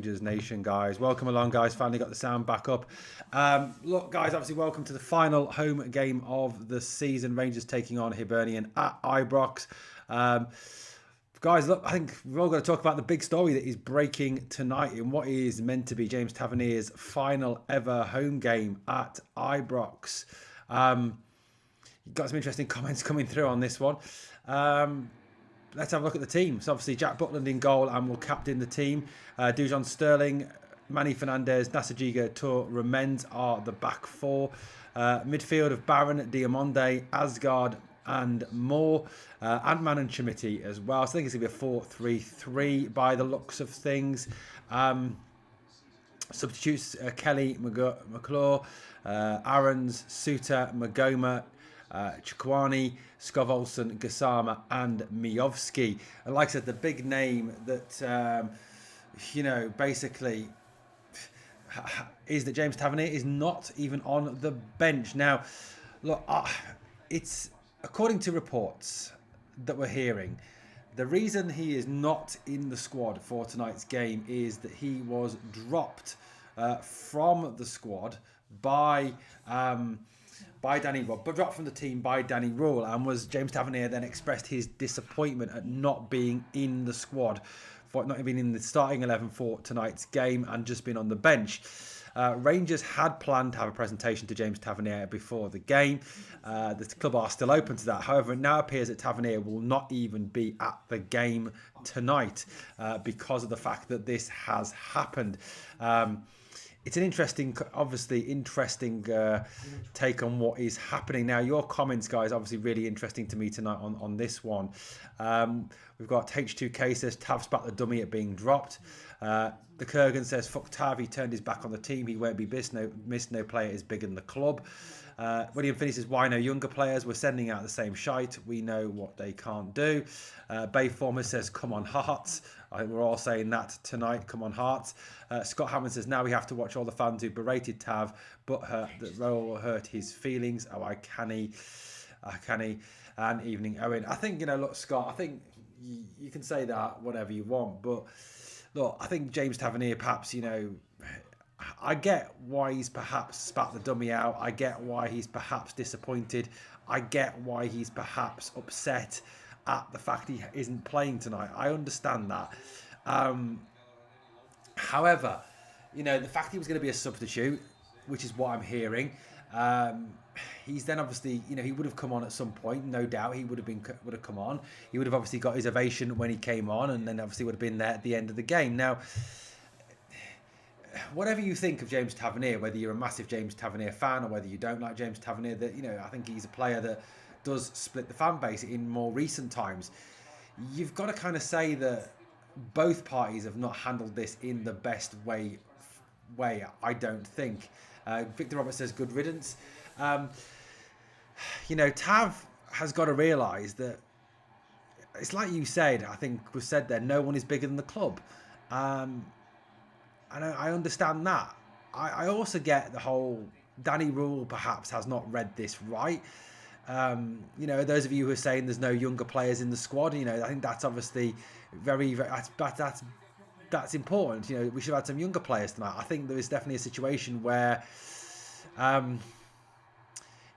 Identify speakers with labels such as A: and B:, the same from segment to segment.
A: Rangers Nation, guys. Welcome along, guys. Finally got the sound back up. Look, guys, obviously welcome to the final home game of the season. Rangers taking on Hibernian at Ibrox. Guys, look, I think we've all got to talk about the big story that is breaking tonight in what is meant to be James Tavernier's final ever home game at Ibrox. You've got some interesting comments coming through on this one. Let's have a look at the team. So obviously Jack Butland in goal and will captain the team. Dujon Sterling, Manny Fernandez, Nasajiga, Tour, Remens are the back four. Midfield of Barron, Diamonde, Asgard and Moore. Ant-Man and Chimiti as well. So I think it's going to be a 4-3-3 by the looks of things. Substitutes Kelly, McClure, Aarons, Suter, Magoma, Chukwani, Skov Olsen, Gasama and Miovski. And like I said, the big name that, basically is that James Tavernier is not even on the bench. Now, look, it's according to reports that we're hearing, the reason he is not in the squad for tonight's game is that he was dropped from the squad by Danny Robb, but dropped from the team by Danny Rule, and was James Tavernier then expressed his disappointment at not being in the squad, for not being in the starting 11 for tonight's game and just being on the bench. Rangers had planned to have a presentation to James Tavernier before the game. The club are still open to that. However, it now appears that Tavernier will not even be at the game tonight because of the fact that this has happened. It's an interesting take on what is happening. Now, your comments, guys, obviously really interesting to me tonight on this one. We've got H2K says, Tav spat the dummy at being dropped. The Kurgan says, fuck Tav, he turned his back on the team. He won't be missed. No player is bigger than the club. William Finney says, why no younger players? We're sending out the same shite. We know what they can't do. Bayformer says, come on, Hearts. I think we're all saying that tonight. Come on, Hearts. Scott Hammond says, now we have to watch all the fans who berated Tav, but that role hurt his feelings. Oh, I canny. And Evening Owen. I think, look, Scott, I think you can say that whatever you want, but look, I think James Tavernier, perhaps, I get why he's perhaps spat the dummy out. I get why he's perhaps disappointed. I get why he's perhaps upset at the fact he isn't playing tonight. I understand that. However, the fact he was going to be a substitute, which is what I'm hearing, he's then obviously, he would have come on at some point, no doubt. He would have come on. He would have obviously got his ovation when he came on, and then obviously would have been there at the end of the game. Now, whatever you think of James Tavernier, whether you're a massive James Tavernier fan or whether you don't like James Tavernier, that I think he's a player that does split the fan base in more recent times. You've got to kind of say that both parties have not handled this in the best way. I don't think. Victor Roberts says good riddance. Tav has got to realise that it's like you said. I think was said there. No one is bigger than the club. And I understand that. I also get the whole Danny Rule perhaps has not read this right. Those of you who are saying there's no younger players in the squad, I think that's obviously very, very that's important. We should have had some younger players tonight. I think there is definitely a situation where,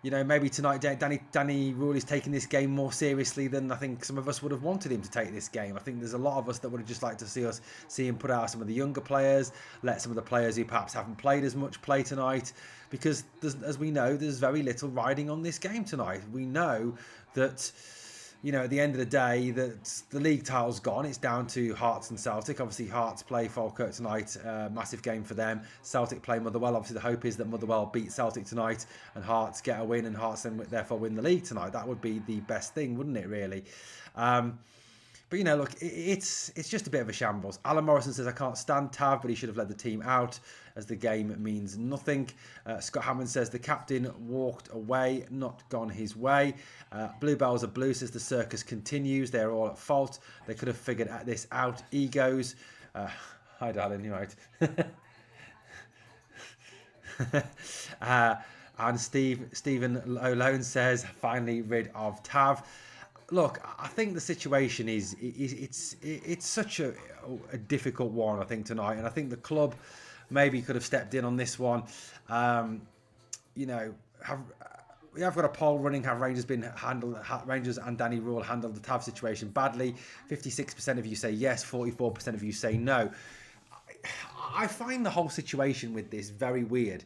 A: maybe tonight Danny Rule is taking this game more seriously than I think some of us would have wanted him to take this game. I think there's a lot of us that would have just liked to see him put out some of the younger players, let some of the players who perhaps haven't played as much play tonight, because as we know, there's very little riding on this game tonight. We know that, at the end of the day, that the league title's gone. It's down to Hearts and Celtic. Obviously, Hearts play Falkirk tonight. Massive game for them. Celtic play Motherwell. Obviously, the hope is that Motherwell beat Celtic tonight and Hearts get a win, and Hearts then therefore win the league tonight. That would be the best thing, wouldn't it, really? But, look, it's just a bit of a shambles. Alan Morrison says, I can't stand Tav, but he should have led the team out as the game means nothing. Scott Hammond says, the captain walked away, not gone his way. Bluebells are blue says, the circus continues. They're all at fault. They could have figured this out. Egos. Hi, darling, you're right. And Stephen O'Lone says, finally rid of Tav. look, I think the situation it's such a difficult one. I think tonight, and I think the club maybe could have stepped in on this one. Um, you know, have we have got a poll running. Have Rangers been handled? Rangers and Danny Rule handled the Tav situation badly? 56% of you say yes. 44% of you say no. I find the whole situation with this very weird.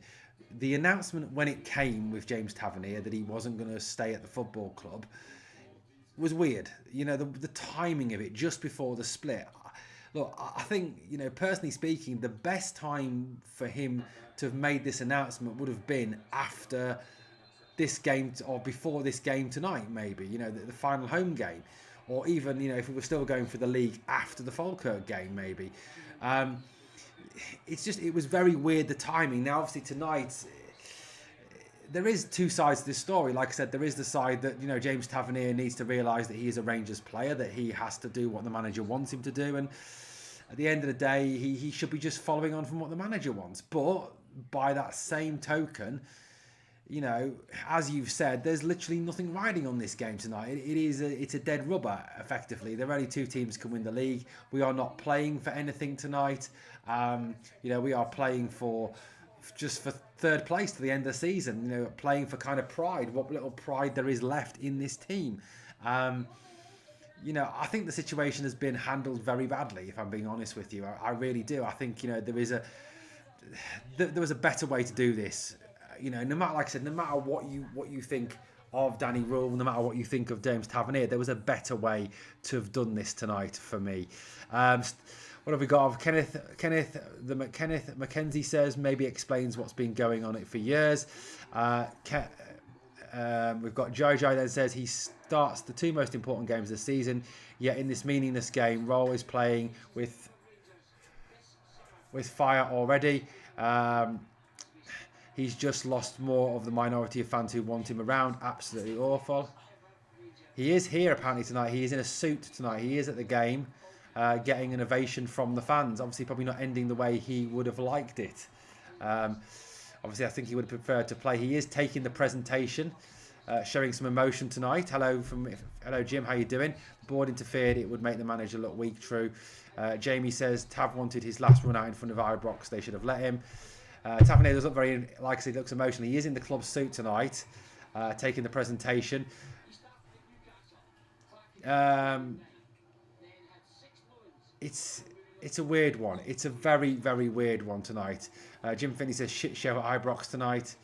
A: The announcement when it came with James Tavernier that he wasn't going to stay at the football club was weird. You know, the timing of it just before the split. Look, I think, you know, personally speaking, the best time for him to have made this announcement would have been after this game or before this game tonight, maybe, you know, the final home game, or even, you know, if we were still going for the league after the Falkirk game, maybe. It was very weird, the timing. Now, obviously, tonight, there is two sides to this story. Like I said, there is the side that, you know, James Tavernier needs to realise that he is a Rangers player, that he has to do what the manager wants him to do, and at the end of the day, he should be just following on from what the manager wants. But by that same token, you know, as you've said, there's literally nothing riding on this game tonight. It's a dead rubber, effectively. There are only two teams can win the league. We are not playing for anything tonight. You know, we are playing for third place to the end of the season. You know, playing for kind of pride, what little pride there is left in this team. You know, I think the situation has been handled very badly, if I'm being honest with you. I really do. I think, you know, there was a better way to do this. You know, no matter, like I said, no matter what you think of Danny Rule, no matter what you think of James Tavernier, there was a better way to have done this tonight for me. What have we got? Kenneth Mackenzie says maybe explains what's been going on it for years. We've got Jojo that says he starts the two most important games of the season, yet in this meaningless game, Roll is playing with fire already. He's just lost more of the minority of fans who want him around. Absolutely awful. He is here apparently tonight. He is in a suit tonight. He is at the game, getting an ovation from the fans. Obviously, probably not ending the way he would have liked it. Obviously, I think he would have preferred to play. He is taking the presentation, showing some emotion tonight. Hello, Jim. How you doing? The board interfered. It would make the manager look weak. True. Jamie says Tav wanted his last run out in front of Ibrox. They should have let him. Tavernier does look very, like I said, looks emotional. He is in the club suit tonight, taking the presentation. It's a weird one. It's a very, very weird one tonight. Jim Finney says shit show at Ibrox tonight.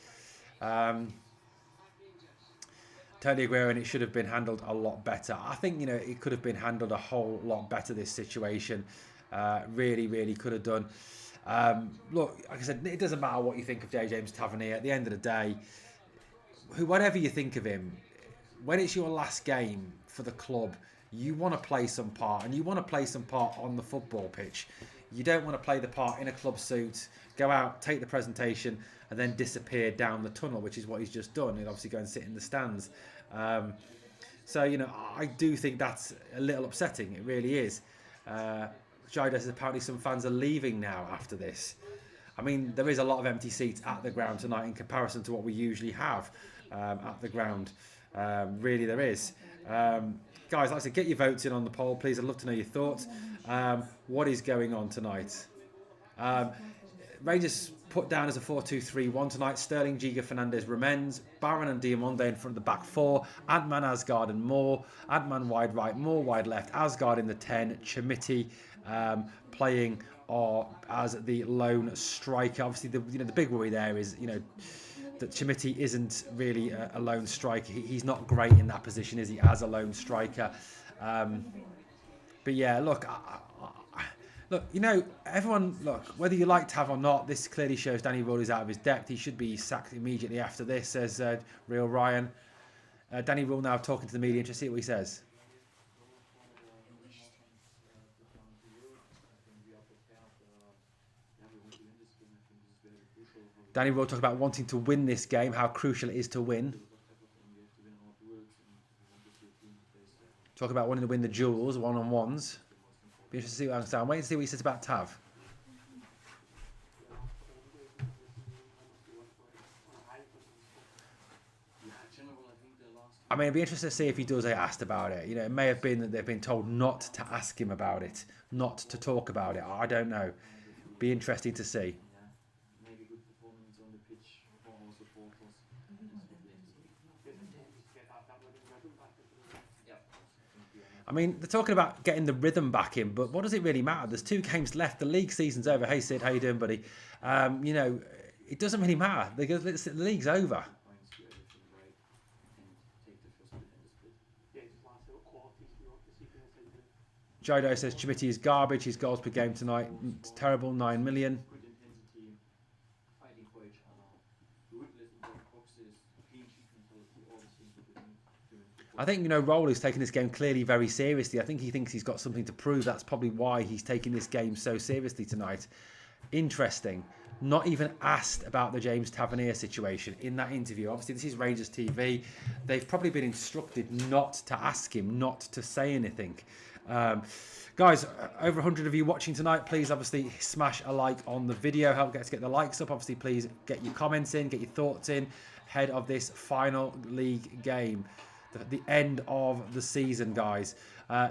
A: Totally agree, and it should have been handled a lot better. I think, you know, it could have been handled a whole lot better, this situation. Really, really could have done. Look, like I said, it doesn't matter what you think of James Tavernier. At the end of the day, whatever you think of him, when it's your last game for the club, you want to play some part, and you want to play some part on the football pitch. You don't want to play the part in a club suit, go out, take the presentation, and then disappear down the tunnel, which is what he's just done, and obviously go and sit in the stands. So, you know, I do think that's a little upsetting. It really is. Jai says apparently some fans are leaving now after this. I mean, there is a lot of empty seats at the ground tonight in comparison to what we usually have at the ground. Really, there is. Guys, like I said, get your votes in on the poll, please. I'd love to know your thoughts. What is going on tonight? Rangers put down as a 4-2-3-1 tonight. Sterling, Giga, Fernandez, Ramens, Barron and Diamonde in front of the back four. Ant-Man, Asgard and Moore. Ant-Man wide right, Moore wide left. Asgard in the 10. Chimiti playing as the lone striker. Obviously, the big worry there is, you know, that Chimiti isn't really a lone striker. He's not great in that position, is he, as a lone striker? But yeah, look, you know, everyone, look, whether you like Tav or not, this clearly shows Danny Rule is out of his depth. He should be sacked immediately after this, says Real Ryan. Danny Rule now talking to the media. Just see what he says. Danny Rule talk about wanting to win this game, how crucial it is to win. Talk about wanting to win the duels, one-on-ones. Be interested to see what I understand. Wait and see what he says about Tav. I mean, it'd be interesting to see if he does get asked about it. It may have been that they've been told not to ask him about it, not to talk about it. I don't know. Be interesting to see. I mean, they're talking about getting the rhythm back in, but what does it really matter? There's 2 games left. The league season's over. Hey, Sid, how you doing, buddy? It doesn't really matter. The league's over. Jodo says Chimiti is garbage. His goals per game tonight, it's terrible, 9 million. I think, Rowley's taking this game clearly very seriously. I think he thinks he's got something to prove. That's probably why he's taking this game so seriously tonight. Interesting. Not even asked about the James Tavernier situation in that interview. Obviously, this is Rangers TV. They've probably been instructed not to ask him, not to say anything. Guys, over 100 of you watching tonight, please obviously smash a like on the video. Help us get the likes up. Obviously, please get your comments in, get your thoughts in ahead of this final league game. The end of the season, guys.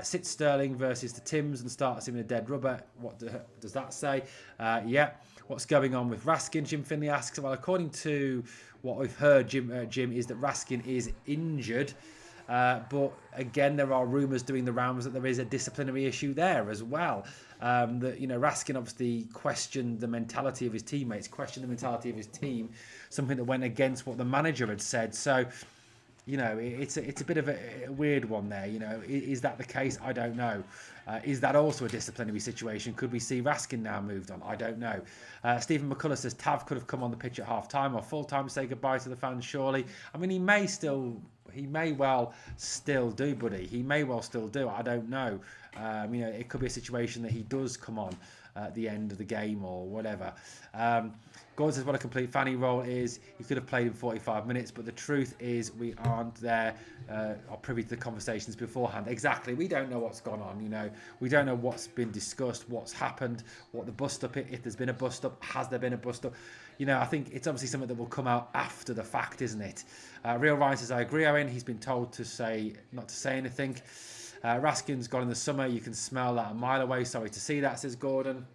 A: Sit Sterling versus the Tims and starts him in a dead rubber. What does that say? Yeah. What's going on with Raskin? Jim Finley asks. Well, according to what we've heard, Jim, is that Raskin is injured. But again, there are rumours doing the rounds that there is a disciplinary issue there as well. That Raskin obviously questioned the mentality of his teammates, questioned the mentality of his team, something that went against what the manager had said. So, it's a bit of a weird one there. Is that the case? I don't know. Is that also a disciplinary situation? Could we see Raskin now moved on? I don't know. Stephen McCullough says Tav could have come on the pitch at half time or full time to say goodbye to the fans. Surely, I mean, he may well still do, buddy. He may well still do. I don't know. It could be a situation that he does come on at the end of the game or whatever. Gordon says what a complete fanny role is. He could have played in 45 minutes, but the truth is we aren't there or privy to the conversations beforehand. Exactly. We don't know what's gone on, We don't know what's been discussed, what's happened, what the bust-up, if there's been a bust-up, has there been a bust-up? I think it's obviously something that will come out after the fact, isn't it? Real Ryan says, I agree, Owen. He's been told not to say anything. Raskin's gone in the summer. You can smell that a mile away. Sorry to see that, says Gordon.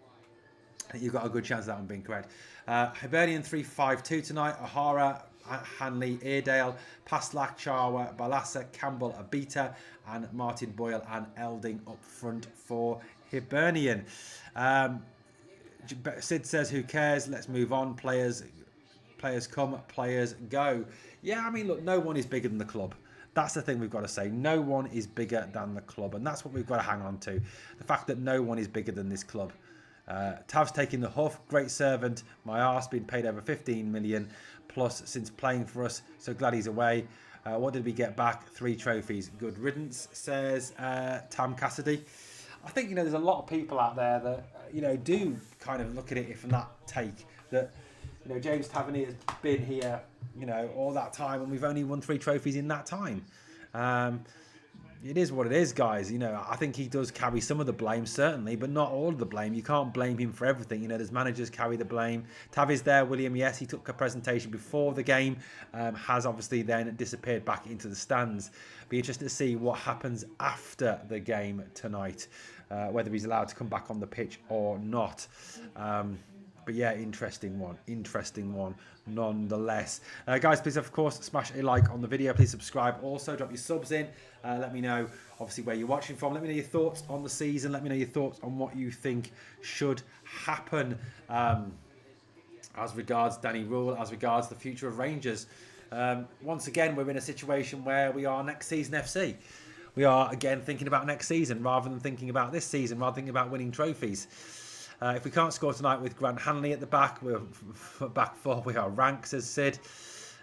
A: I think you've got a good chance of that one being correct. Hibernian 3-5-2 tonight. O'Hara, Hanley, Airedale, Paslak, Charwa, Balassa, Campbell, Abita, and Martin Boyle and Elding up front for Hibernian. Sid says, who cares? Let's move on. Players come, players go. Yeah, I mean, look, no one is bigger than the club. That's the thing we've got to say. No one is bigger than the club, and that's what we've got to hang on to. The fact that no one is bigger than this club. Tav's taking the huff. Great servant. My arse been paid over 15 million plus since playing for us. So glad he's away. What did we get back? 3 trophies. Good riddance, says Tam Cassidy. I think, there's a lot of people out there that, do kind of look at it from that take that, James Tavernier has been here, all that time, and we've only won 3 trophies in that time. It is what it is, guys. I think he does carry some of the blame, certainly, but not all of the blame. You can't blame him for everything. There's managers carry the blame. Tav is there, William. Yes, he took a presentation before the game, has obviously then disappeared back into the stands. Be interested to see what happens after the game tonight, whether he's allowed to come back on the pitch or not. But yeah, interesting one nonetheless. Guys, please, of course, smash a like on the video. Please subscribe. Also, drop your subs in. Let me know, obviously, where you're watching from. Let me know your thoughts on the season. Let me know your thoughts on what you think should happen as regards Danny Rule, as regards the future of Rangers. Once again, we're in a situation where we are next season FC. We are, again, thinking about next season rather than thinking about this season, rather than thinking about winning trophies. If we can't score tonight with Grant Hanley at the back, we're back 4. We are rank, says Sid.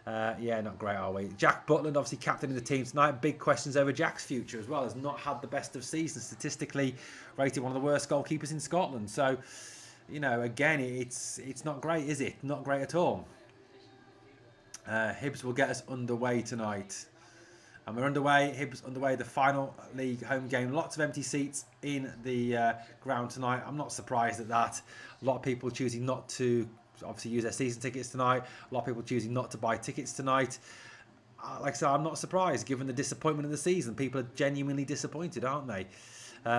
A: Yeah, not great, are we? Jack Butland, obviously captain of the team tonight. Big questions over Jack's future as well. Has not had the best of seasons. Statistically rated one of the worst goalkeepers in Scotland. So, again, it's not great, is it? Not great at all. Hibs will get us underway tonight. And we're underway. Hibs underway. The final league home game. Lots of empty seats in the ground tonight. I'm not surprised at that. A lot of people choosing not to obviously use their season tickets tonight. A lot of people choosing not to buy tickets tonight. like I said, I'm not surprised given the disappointment of the season. People are genuinely disappointed, aren't they?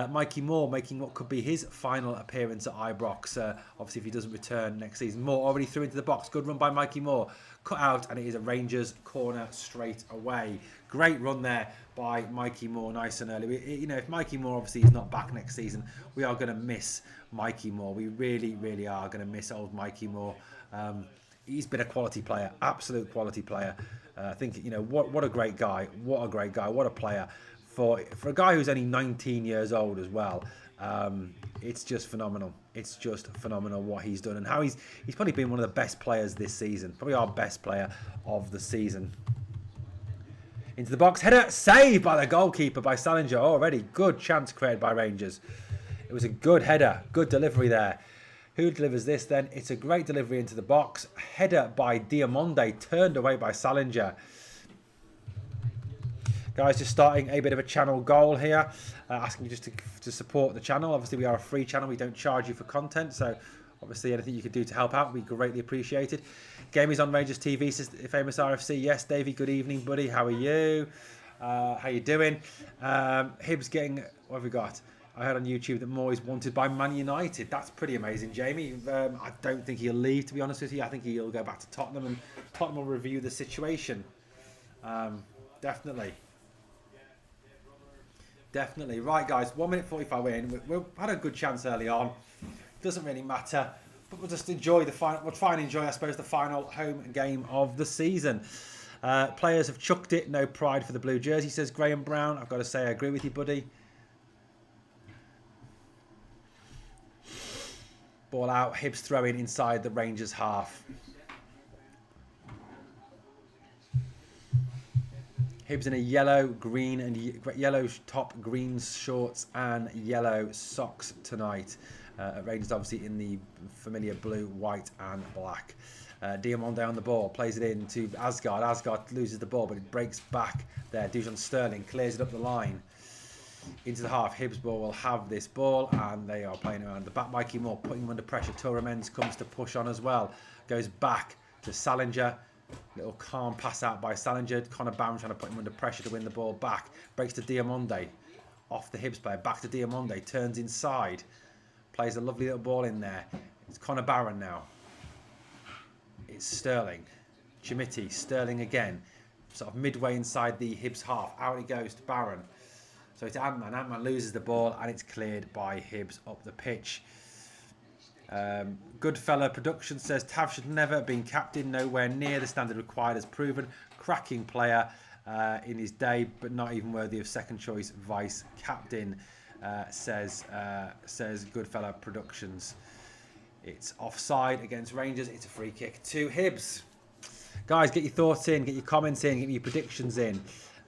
A: Mikey Moore making what could be his final appearance at Ibrox. Obviously, if he doesn't return next season. Moore already threw into the box. Good run by Mikey Moore. Cut out, and it is a Rangers corner straight away. Great run there by Mikey Moore, nice and early. If Mikey Moore obviously is not back next season, we are going to miss Mikey Moore. We really, really are going to miss old Mikey Moore. He's been a quality player, absolute quality player. I think, what a great guy. What a great guy. What a player. For a guy who's only 19 years old as well, it's just phenomenal. It's just phenomenal what he's done and how he's probably been one of the best players this season. Probably our best player of the season. Into the box, header, saved by the goalkeeper by Salinger. Already good chance created by Rangers. It was a good header, good delivery there. Who delivers this then? It's a great delivery into the box. Header by Diamonde, turned away by Salinger. Guys, just starting a bit of a channel goal here. Asking you just to support the channel. Obviously, we are a free channel. We don't charge you for content. So, obviously, anything you could do to help out would be greatly appreciated. Game is on Rangers TV, says Famous RFC. Yes, Davey, good evening, buddy. How are you? How you doing? Hibs getting... What have we got? I heard on YouTube that Moore is wanted by Man United. That's pretty amazing, Jamie. I don't think he'll leave, to be honest with you. I think he'll go back to Tottenham and Tottenham will review the situation. Definitely. Definitely. Right, guys, 1 minute 45 in. We've had a good chance early on. Doesn't really matter. But we'll just enjoy the final. We'll try and enjoy, I suppose, the final home game of the season. Players have chucked it. No pride for the blue jersey, says Graham Brown. I've got to say, I agree with you, buddy. Ball out. Hibs throwing inside the Rangers half. Hibs in a yellow, green, and yellow top, green shorts, and yellow socks tonight. Rangers obviously in the familiar blue, white, and black. Diamonde on the ball, plays it in to Asgard. Asgard loses the ball, but it breaks back there. Dujon Sterling clears it up the line. Into the half, Hibs ball will have this ball, and they are playing around the back. Mikey Moore putting him under pressure. Torremens comes to push on as well. Goes back to Salinger. Little calm pass out by Salinger. Connor Barron trying to put him under pressure to win the ball back. Breaks to Diamonde. Off the Hibs player. Back to Diamonde. Turns inside. Plays a lovely little ball in there. It's Connor Barron now. It's Sterling. Chimiti. Sterling again. Sort of midway inside the Hibs half. Out he goes to Barron. So it's Ant-Man. Ant-Man loses the ball and it's cleared by Hibs up the pitch. Goodfella Production says Tav should never have been captain, nowhere near the standard required as proven. Cracking player in his day, but not even worthy of second choice vice captain, says Goodfella Productions. It's offside against Rangers. It's a free kick to Hibs. Guys, get your thoughts in, get your comments in, get your predictions in.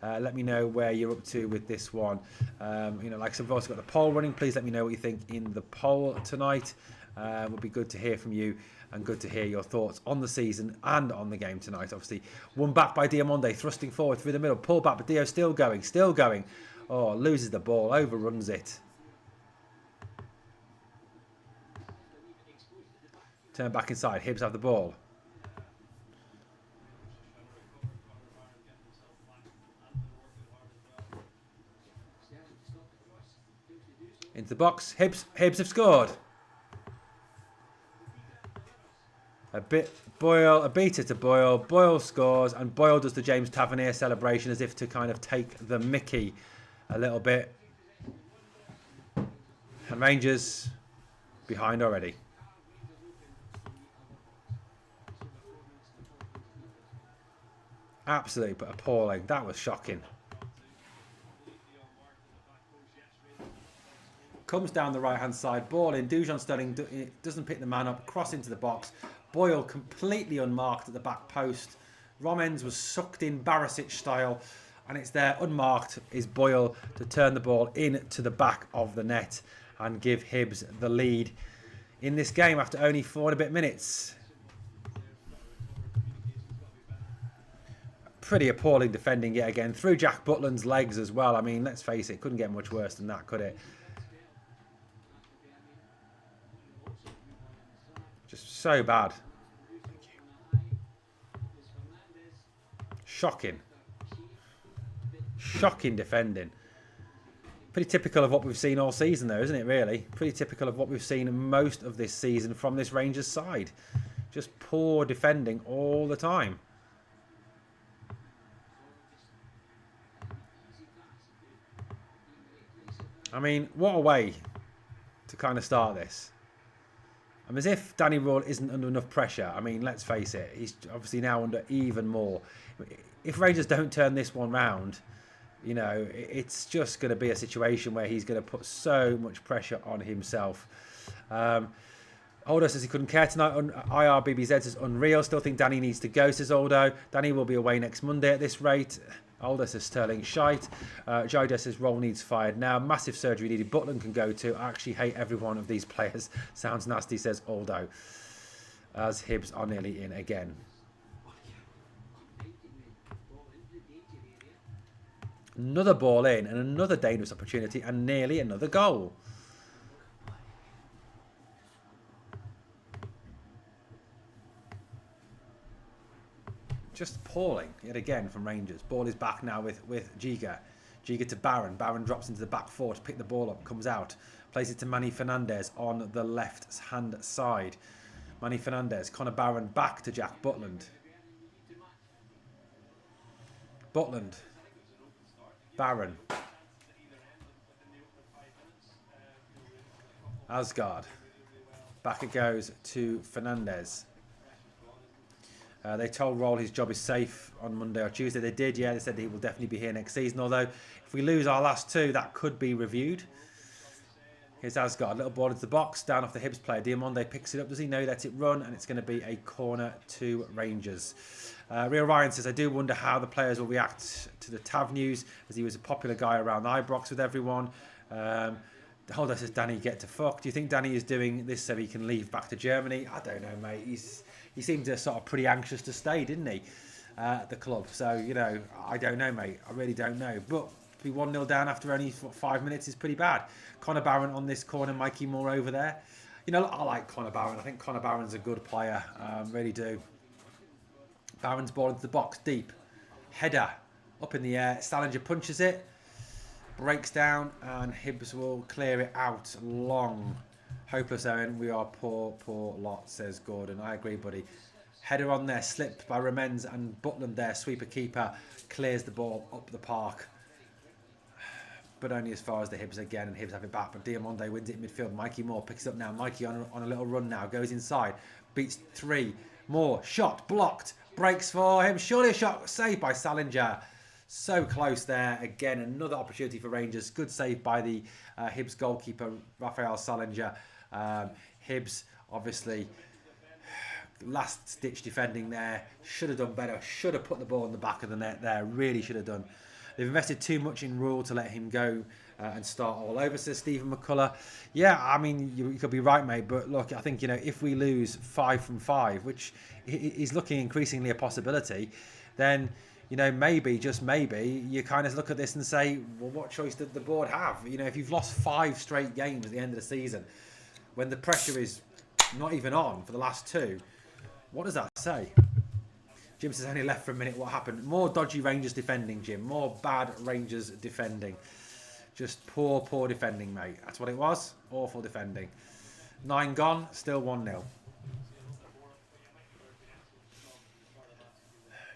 A: Let me know where you're up to with this one. Like I've also got the poll running. Please let me know what you think in the poll tonight. It would be good to hear from you and good to hear your thoughts on the season and on the game tonight. Obviously, won back by Diamonde, thrusting forward through the middle. Pull back, but Dio still going. Oh, loses the ball, overruns it. Turn back inside. Hibs have the ball. Into the box. Hibs have scored. A beater to Boyle. Boyle scores, and Boyle does the James Tavernier celebration as if to kind of take the mickey a little bit. And Rangers behind already. Absolutely, but appalling. That was shocking. Comes down the right-hand side. Ball in. Dujon Sterling doesn't pick the man up. Cross into the box. Boyle completely unmarked at the back post. Romens was sucked in Barisic style. And it's there, unmarked, is Boyle to turn the ball into the back of the net and give Hibs the lead in this game after only 4 and a bit minutes. Pretty appalling defending yet again. Through Jack Butland's legs as well. I mean, let's face it, couldn't get much worse than that, could it? Just so bad. Shocking. Shocking defending. Pretty typical of what we've seen all season, though, isn't it, really? Pretty typical of what we've seen most of this season from this Rangers side. Just poor defending all the time. I mean, what a way to kind of start this. I mean, as if Danny Röhl isn't under enough pressure. I mean, let's face it, he's obviously now under even more. If Rangers don't turn this one round, you know, it's just going to be a situation where he's going to put so much pressure on himself. Aldo says he couldn't care tonight. IRBBZ says unreal. Still think Danny needs to go, says Aldo. Danny will be away next Monday at this rate. Aldo says Sterling shite. Jodo says Röhl needs fired now. Massive surgery needed. Butland can go to. I actually hate every one of these players. Sounds nasty, says Aldo. As Hibs are nearly in again. Another ball in and another dangerous opportunity and nearly another goal. Just appalling yet again from Rangers. Ball is back now with Giga. Giga to Barron. Barron drops into the back four to pick the ball up. Comes out. Plays it to Manny Fernandez on the left-hand side. Manny Fernandez. Connor Barron back to Jack Butland. Butland. Barron. Asgard. Back it goes to Fernandez. They told Röhl his job is safe on Monday or Tuesday. They did, yeah. They said he will definitely be here next season. Although, if we lose our last two, that could be reviewed. Here's Asgard. Little ball into the box. Down off the Hibs player. Diamonde picks it up. Does he know? Let it run. And it's going to be a corner to Rangers. Real Ryan says, I do wonder how the players will react to the Tav news, as he was a popular guy around Ibrox with everyone. Holder says, Danny, get to fuck. Do you think Danny is doing this so he can leave back to Germany? I don't know, mate. He seemed to sort of pretty anxious to stay, didn't he, at the club? So, you know, I don't know, mate. I really don't know. But to be 1-0 down after only 5 minutes is pretty bad. Connor Barron on this corner, Mikey Moore over there. You know, I like Connor Barron. I think Connor Barron's a good player. Really do. Barron's ball into the box, deep. Header, up in the air. Salinger punches it. Breaks down, and Hibs will clear it out long. Hopeless, Owen. We are poor lot, says Gordon. I agree, buddy. Header on there, slipped by Remens, and Butland there, sweeper keeper, clears the ball up the park. But only as far as the Hibs again, and Hibs have it back. But Diamonde wins it in midfield. Mikey Moore picks it up now. Mikey on a little run now, goes inside, beats three. Moore, shot, blocked, breaks for him. Surely a shot, saved by Salinger. So close there. Again, another opportunity for Rangers. Good save by the Hibs goalkeeper, Rafael Salinger. Hibs, obviously, last-ditch defending there. Should have done better. Should have put the ball in the back of the net there. Really should have done. They've invested too much in Röhl to let him go and start all over, says Stephen McCullough. Yeah, I mean, you could be right, mate. But look, I think, you know, if we lose 5 from 5, which is looking increasingly a possibility, then, you know, maybe, just maybe, you kind of look at this and say, well, what choice did the board have? You know, if you've lost 5 straight games at the end of the season, when the pressure is not even on for the last 2, what does that say? Jim says, only left for a minute. What happened? More dodgy Rangers defending, Jim. More bad Rangers defending. Just poor defending, mate. That's what it was. Awful defending. 9 gone. Still 1-0.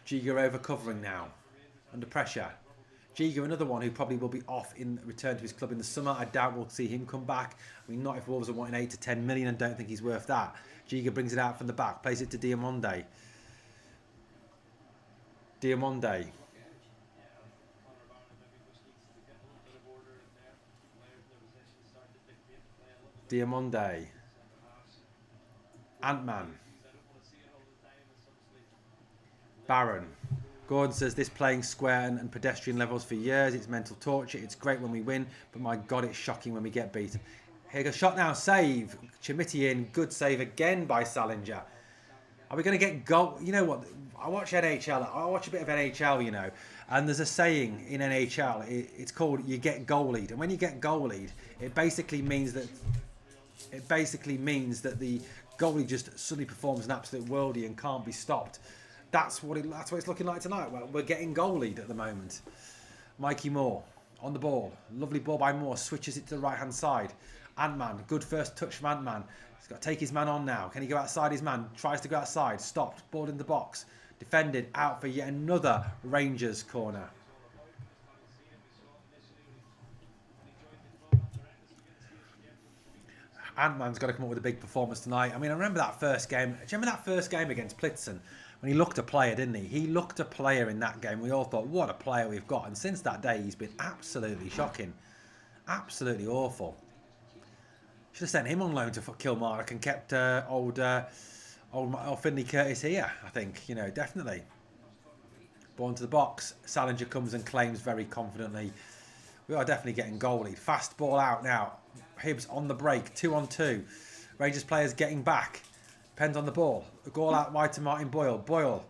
A: Giga over covering now. Under pressure. Giga, another one who probably will be off in return to his club in the summer. I doubt we'll see him come back. I mean, not if Wolves are wanting 8 to 10 million. I don't think he's worth that. Giga brings it out from the back. Plays it to Diamonde. Diamonde. Diamonde. Ant-Man. Barron. Gordon says, this playing square and pedestrian levels for years. It's mental torture. It's great when we win, but my God, it's shocking when we get beaten. Here goes shot now. Save. Chimiti in. Good save again by Salinger. Are we going to get goal? You know what? I watch NHL. I watch a bit of NHL, you know. And there's a saying in NHL. It's called you get goalied. And when you get goalied, it basically means that the goalie just suddenly performs an absolute worldie and can't be stopped. That's what it's looking like tonight. Well, we're getting goalied at the moment. Mikey Moore on the ball. Lovely ball by Moore. Switches it to the right-hand side. Ant-Man. Good first touch from Ant-Man. He's got to take his man on now. Can he go outside his man? Tries to go outside. Stopped. Ball in the box. Defended. Out for yet another Rangers corner. Ant-Man's got to come up with a big performance tonight. I mean, I remember that first game. Do you remember that first game against Plitzen? When he looked a player, didn't he? He looked a player in that game. We all thought, what a player we've got. And since that day, he's been absolutely shocking. Absolutely awful. Should have sent him on loan to Kilmarnock and kept old Finley Curtis here, I think. You know, definitely. Ball into the box. Salinger comes and claims very confidently. We are definitely getting goalie. Fast ball out now. Hibs on the break. 2-on-2. Rangers players getting back. Depends on the ball. A goal out wide to Martin Boyle. Boyle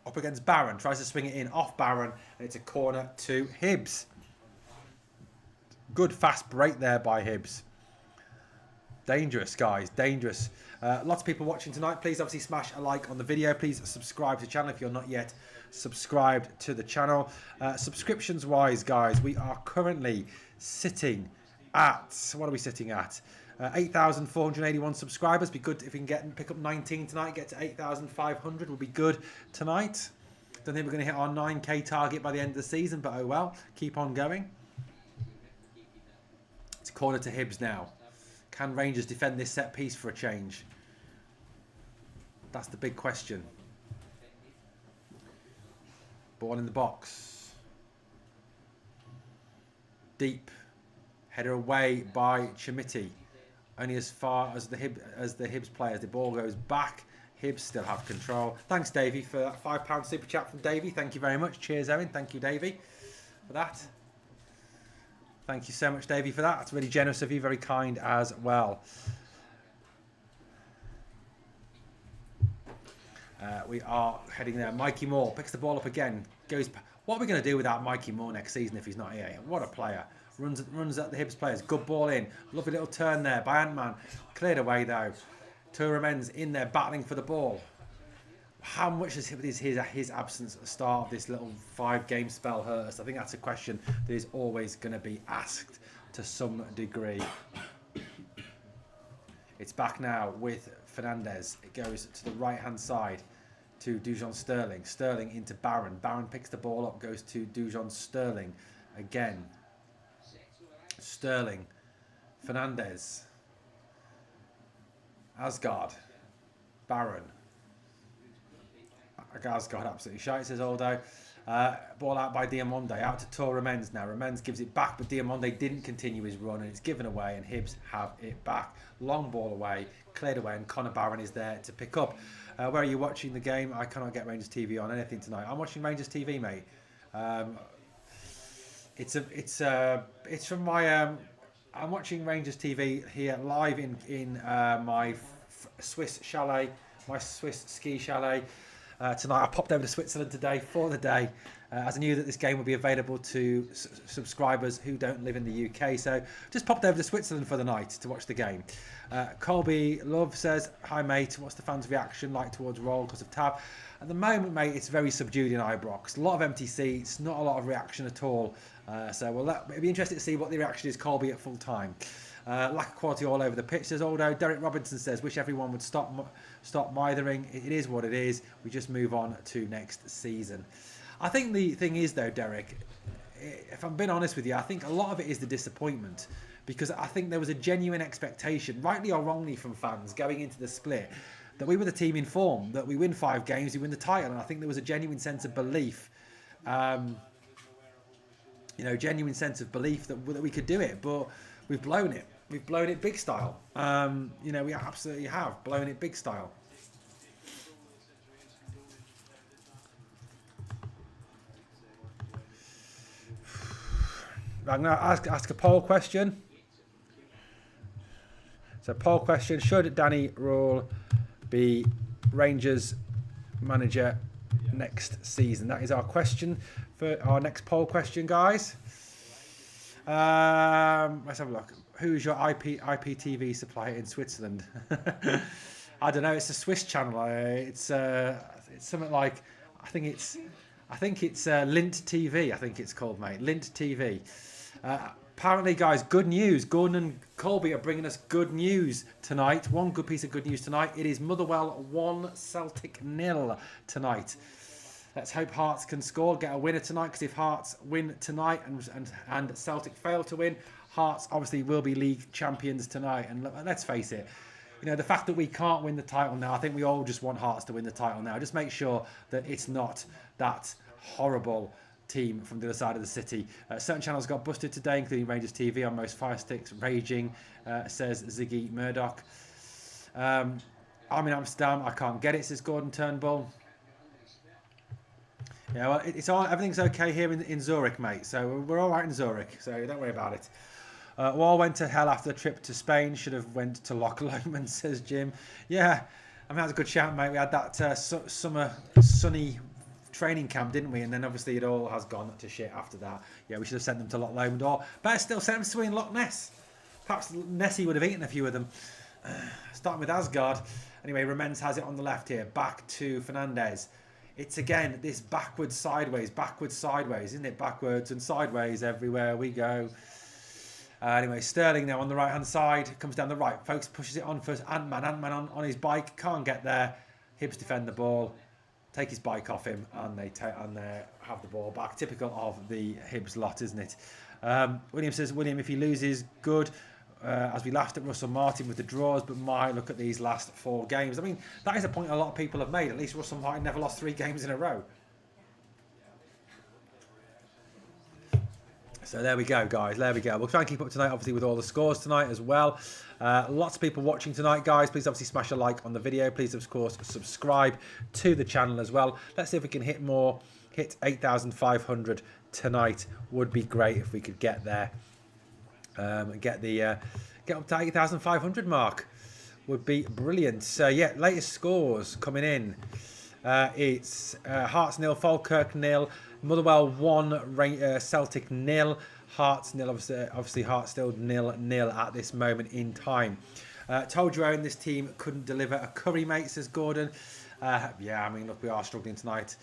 A: up against Barron. Tries to swing it in off Barron. And it's a corner to Hibs. Good fast break there by Hibs. Dangerous, guys. Dangerous. Lots of people watching tonight. Please obviously smash a like on the video. Please subscribe to the channel if you're not yet subscribed to the channel. Subscriptions wise, guys, we are currently sitting at, what are we sitting at? 8,481 subscribers. Be good if we can pick up 19 tonight, get to 8,500 would be good tonight. Don't think we're going to hit our 9k target by the end of the season, but oh well, keep on going. It's a corner to Hibs now. Can Rangers defend this set piece for a change? That's the big question. Ball in the box. Deep. Header away by Chimiti. Only as far as the Hibs players. The ball goes back. Hibs still have control. Thanks, Davey, for that £5 super chat from Davey. Thank you very much. Cheers, Owen. Thank you, Davey, for that. Thank you so much, Davey, for that. That's really generous of you. Very kind as well. We are heading there. Mikey Moore picks the ball up again. Goes. What are we going to do without Mikey Moore next season if he's not here? What a player. Runs at the Hibs players. Good ball in. Lovely little turn there by Ant-Man. Cleared away, though. Touremen's in there battling for the ball. How much is his absence at the start of this little 5-game spell hurt us? I think that's a question that is always going to be asked to some degree. It's back now with Fernandez. It goes to the right-hand side to Dujon Sterling. Sterling into Barron. Barron picks the ball up, goes to Dujon Sterling again. Sterling. Fernandez. Asgard. Barron. Asgard absolutely shite, says Aldo. Ball out by Diamonde. Out to Torremens now. Remens gives it back, but Diamonde didn't continue his run, and it's given away, and Hibs have it back. Long ball away, cleared away, and Connor Barron is there to pick up. Where are you watching the game? I cannot get Rangers TV on anything tonight. I'm watching Rangers TV, mate. It's from my. I'm watching Rangers TV here live in my Swiss chalet, my Swiss ski chalet. Tonight I popped over to Switzerland today for the day, as I knew that this game would be available to subscribers who don't live in the UK. So just popped over to Switzerland for the night to watch the game. Colby Love says, "Hi mate, what's the fans' reaction like towards Roll because of Tav?" At the moment, mate, it's very subdued in Ibrox. A lot of empty seats, not a lot of reaction at all. So it'll be interesting to see what the reaction is, Colby, at full time. Lack of quality all over the pitch, says Aldo. Derek Robinson says, wish everyone would stop mithering. It is what it is. We just move on to next season. I think the thing is, though, Derek, if I'm being honest with you, I think a lot of it is the disappointment. Because I think there was a genuine expectation, rightly or wrongly, from fans going into the split, that we were the team in form, that we win 5 games, we win the title. And I think there was a genuine sense of belief, genuine sense of belief that we could do it. But we've blown it. We've blown it big style. We absolutely have blown it big style. I'm going to ask a poll question. So, poll question: should Danny Rule be Rangers manager next season? That is our question for our next poll question, guys. Let's have a look. Who's your IPTV supplier in Switzerland? I don't know. It's a Swiss channel. It's something like, I think it's I think it's Lint TV. I think it's called, mate. Lint TV. Apparently, guys, good news. Gordon and Colby are bringing us good news tonight. One good piece of good news tonight. It is Motherwell 1, Celtic 0 tonight. Let's hope Hearts can score, get a winner tonight, because if Hearts win tonight and Celtic fail to win, Hearts obviously will be league champions tonight. And let's face it, you know, the fact that we can't win the title now, I think we all just want Hearts to win the title now. Just make sure that it's not that horrible team from the other side of the city. Certain channels got busted today, including Rangers TV on most fire sticks. Raging, says Ziggy Murdoch. I'm in Amsterdam. I can't get it, says Gordon Turnbull. Yeah, well, it's all, everything's okay here in Zurich, mate. So we're all right in Zurich. So don't worry about it. Wall went to hell after the trip to Spain. Should have went to Loch Lomond, says Jim. Yeah, I mean, that's a good shout, mate. We had that summer sunny training camp, didn't we? And then obviously it all has gone to shit after that. Yeah, we should have sent them to Loch Lomond, or better still, sent them to swim in Loch Ness. Perhaps Nessie would have eaten a few of them. Starting with Asgard. Anyway, Ramens has it on the left here. Back to Fernandez. It's again this backwards, sideways, isn't it? Backwards and sideways everywhere we go. Anyway, Sterling now on the right-hand side. Comes down the right. Folks pushes it on first. Ant-Man on his bike. Can't get there. Hibs defend the ball. Take his bike off him. And they have the ball back. Typical of the Hibs lot, isn't it? William says, William, if he loses, good. As we laughed at Russell Martin with the draws, but my look at these last 4 games. I mean, that is a point a lot of people have made. At least Russell Martin never lost 3 games in a row. So there we go, guys. There we go. We'll try and keep up tonight, obviously, with all the scores tonight as well. Lots of people watching tonight, guys. Please, obviously, smash a like on the video. Please, of course, subscribe to the channel as well. Let's see if we can hit 8,500 tonight. Would be great if we could get there. Get up to 8,500 mark would be brilliant. So yeah, latest scores coming in. It's Hearts 0, Falkirk 0, Motherwell 1, Celtic 0, Hearts 0. Obviously Hearts still 0-0 at this moment in time. Told you this team couldn't deliver a curry, mate, says Gordon. Yeah, I mean, look, we are struggling tonight.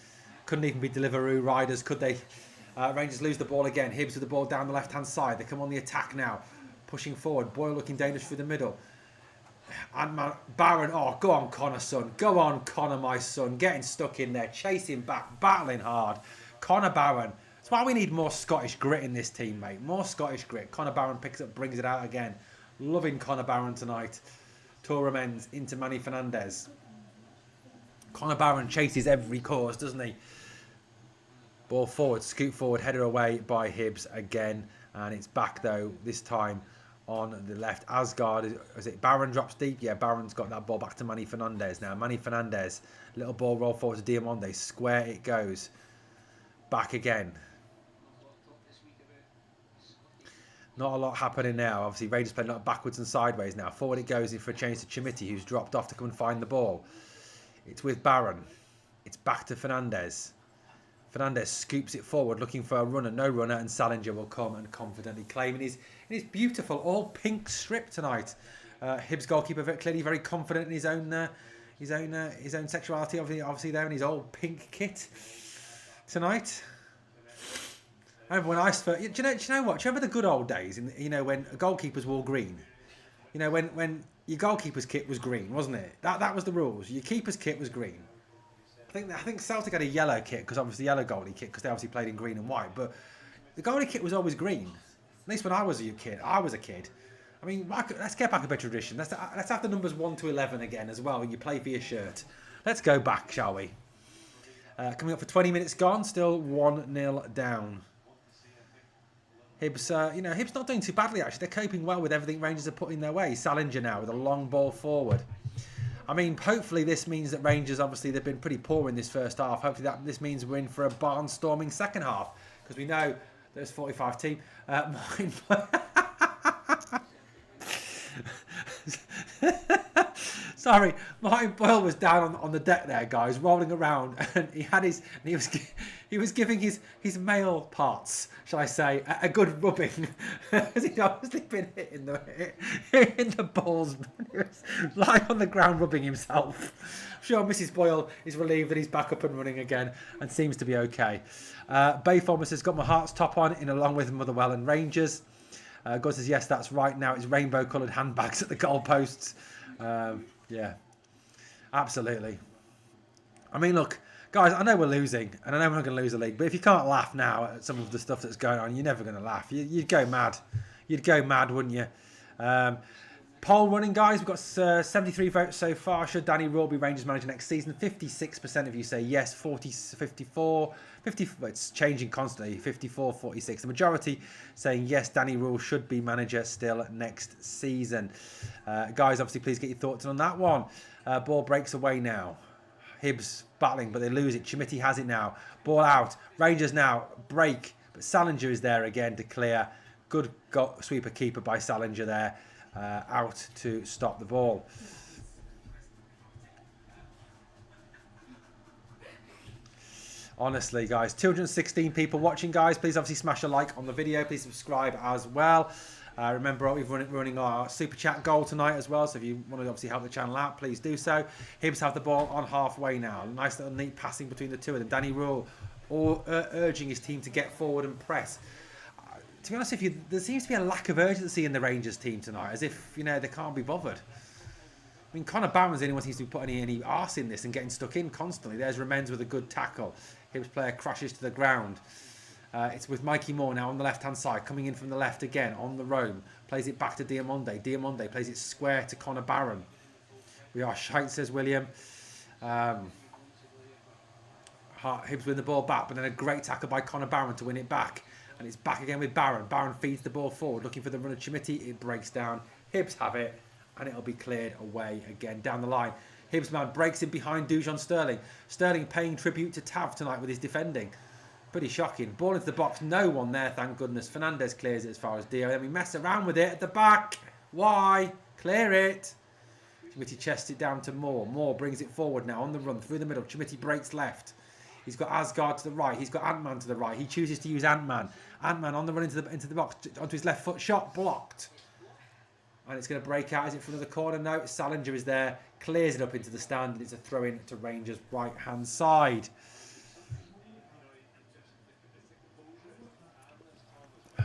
A: Couldn't even be Deliveroo riders, could they? Rangers lose the ball again. Hibs with the ball down the left-hand side. They come on the attack now. Pushing forward. Boyle looking dangerous through the middle. And Barron. Oh, go on, Connor, son. Go on, Connor, my son. Getting stuck in there. Chasing back. Battling hard. Connor Barron. That's why we need more Scottish grit in this team, mate. More Scottish grit. Connor Barron picks up, brings it out again. Loving Connor Barron tonight. Torres into Manny Fernandez. Connor Barron chases every course, doesn't he? Ball forward, scoot forward, header away by Hibs again. And it's back, though, this time on the left. Asgard, is it Barron drops deep? Yeah, Barron's got that ball back to Manny Fernandez now. Manny Fernandez, little ball roll forward to Diamande. Square it goes. Back again. Not a lot happening now. Obviously, Rangers playing a lot backwards and sideways now. Forward it goes in for a change to Chimiti, who's dropped off to come and find the ball. It's with Barron. It's back to Fernandez. Fernandez scoops it forward, looking for a runner. No runner, and Salinger will come and confidently claim in his beautiful all pink strip tonight. Hibs goalkeeper clearly very confident in his own sexuality, obviously there in his old pink kit tonight. I remember when I first, do you know what? Do you remember the good old days? When goalkeepers wore green. When your goalkeeper's kit was green, wasn't it? That was the rules. Your keeper's kit was green. I think Celtic had a yellow kit, because obviously yellow goalie kit, because they obviously played in green and white. But the goalie kit was always green. At least when I was a kid. I mean, let's get back a bit of tradition. Let's have the numbers 1 to 11 again as well when you play for your shirt. Let's go back, shall we? Coming up for 20 minutes gone, still 1-0 down. Hibs, Hibs not doing too badly actually. They're coping well with everything Rangers are putting their way. Salinger now with a long ball forward. I mean, hopefully this means that Rangers, obviously, they've been pretty poor in this first half. Hopefully this means we're in for a barnstorming second half, because we know there's 45 team. Sorry, Martin Boyle was down on the deck there, guys, rolling around, and he was giving his male parts, shall I say, a good rubbing, as he'd obviously been hitting the balls. He was lying on the ground rubbing himself. I'm sure Mrs. Boyle is relieved that he's back up and running again and seems to be okay. Bayformer says, got my Hearts top on in along with Motherwell and Rangers. God says, yes, that's right. Now it's rainbow coloured handbags at the goalposts. Yeah, absolutely. I mean, look, guys, I know we're losing, and I know we're not going to lose the league, but if you can't laugh now at some of the stuff that's going on, you're never going to laugh. You'd go mad. You'd go mad, wouldn't you? Poll running, guys. We've got 73 votes so far. Should Danny Rule be Rangers manager next season? 56% of you say yes. 54, 50. It's changing constantly. 54, 46. The majority saying yes, Danny Rule should be manager still next season. Guys, obviously, please get your thoughts on that one. Ball breaks away now. Hibs battling, but they lose it. Chimiti has it now. Ball out. Rangers now break, but Salinger is there again to clear. Good sweeper keeper by Salinger there. Out to stop the ball. Honestly, guys, 216 people watching, guys. Please obviously smash a like on the video. Please subscribe as well. Remember, we're running our super chat goal tonight as well. So if you want to obviously help the channel out, please do so. Hibs have the ball on halfway now. Nice little neat passing between the two of them. Danny Rule urging his team to get forward and press. To be honest with you, there seems to be a lack of urgency in the Rangers team tonight, as if, you know, they can't be bothered. I mean, Connor Barron's the only one who seems to be putting any arse in this and getting stuck in constantly. There's Remens with a good tackle. Hibs player crashes to the ground. It's with Mikey Moore now on the left-hand side, coming in from the left again, on the roam. Plays it back to Diamonde. Diamonde plays it square to Connor Barron. We are shite, says William. Hibs win the ball back, but then a great tackle by Connor Barron to win it back. And it's back again with Barron. Barron feeds the ball forward, looking for the run of Chimiti. It breaks down. Hibs have it, and it'll be cleared away again down the line. Hibs man breaks in behind Dujon Sterling. Sterling paying tribute to Tav tonight with his defending. Pretty shocking. Ball into the box. No one there, thank goodness. Fernandez clears it as far as Dio. Then we mess around with it at the back. Why? Clear it. Chimiti chests it down to Moore. Moore brings it forward now on the run through the middle. Chimiti breaks left. He's got Asgard to the right. He's got Ant-Man to the right. He chooses to use Ant-Man. Ant-Man on the run into the box, onto his left foot. Shot blocked. And it's going to break out. Is it from the corner? No. Salinger is there. Clears it up into the stand. And it's a throw-in to Rangers' right-hand side. Oh,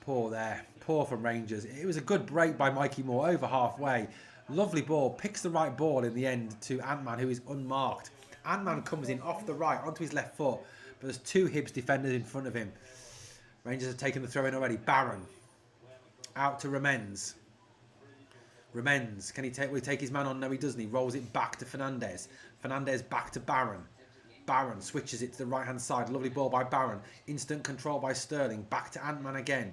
A: poor there. Poor from Rangers. It was a good break by Mikey Moore over halfway. Lovely ball, picks the right ball in the end to Ant-Man, who is unmarked. Ant-Man comes in off the right onto his left foot, but there's two Hibs defenders in front of him. Rangers have taken the throw in already. Barron out to Remens. Remens, will he take his man on? No, he doesn't. He rolls it back to Fernandez. Fernandez back to Barron. Barron switches it to the right-hand side. Lovely ball by Barron. Instant control by Sterling. Back to Ant-Man again.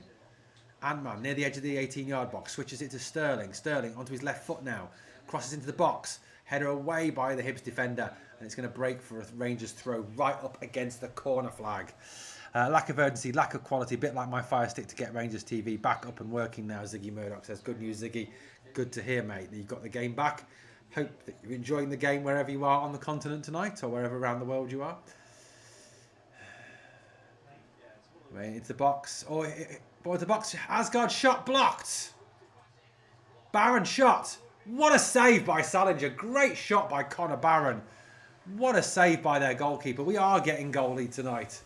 A: Ant-Man near the edge of the 18-yard box. Switches it to Sterling. Sterling onto his left foot now. Crosses into the box. Header away by the Hibs defender. And it's going to break for a Rangers throw right up against the corner flag. Lack of urgency, lack of quality. A bit like my Fire Stick to get Rangers TV back up and working now, Ziggy Murdoch says. Good news, Ziggy. Good to hear, mate, that you've got the game back. Hope that you're enjoying the game wherever you are on the continent tonight or wherever around the world you are. Right into the box. Ball into the box. Asgard shot blocked. Barron shot. What a save by Salinger. Great shot by Connor Barron. What a save by their goalkeeper. We are getting goalie tonight.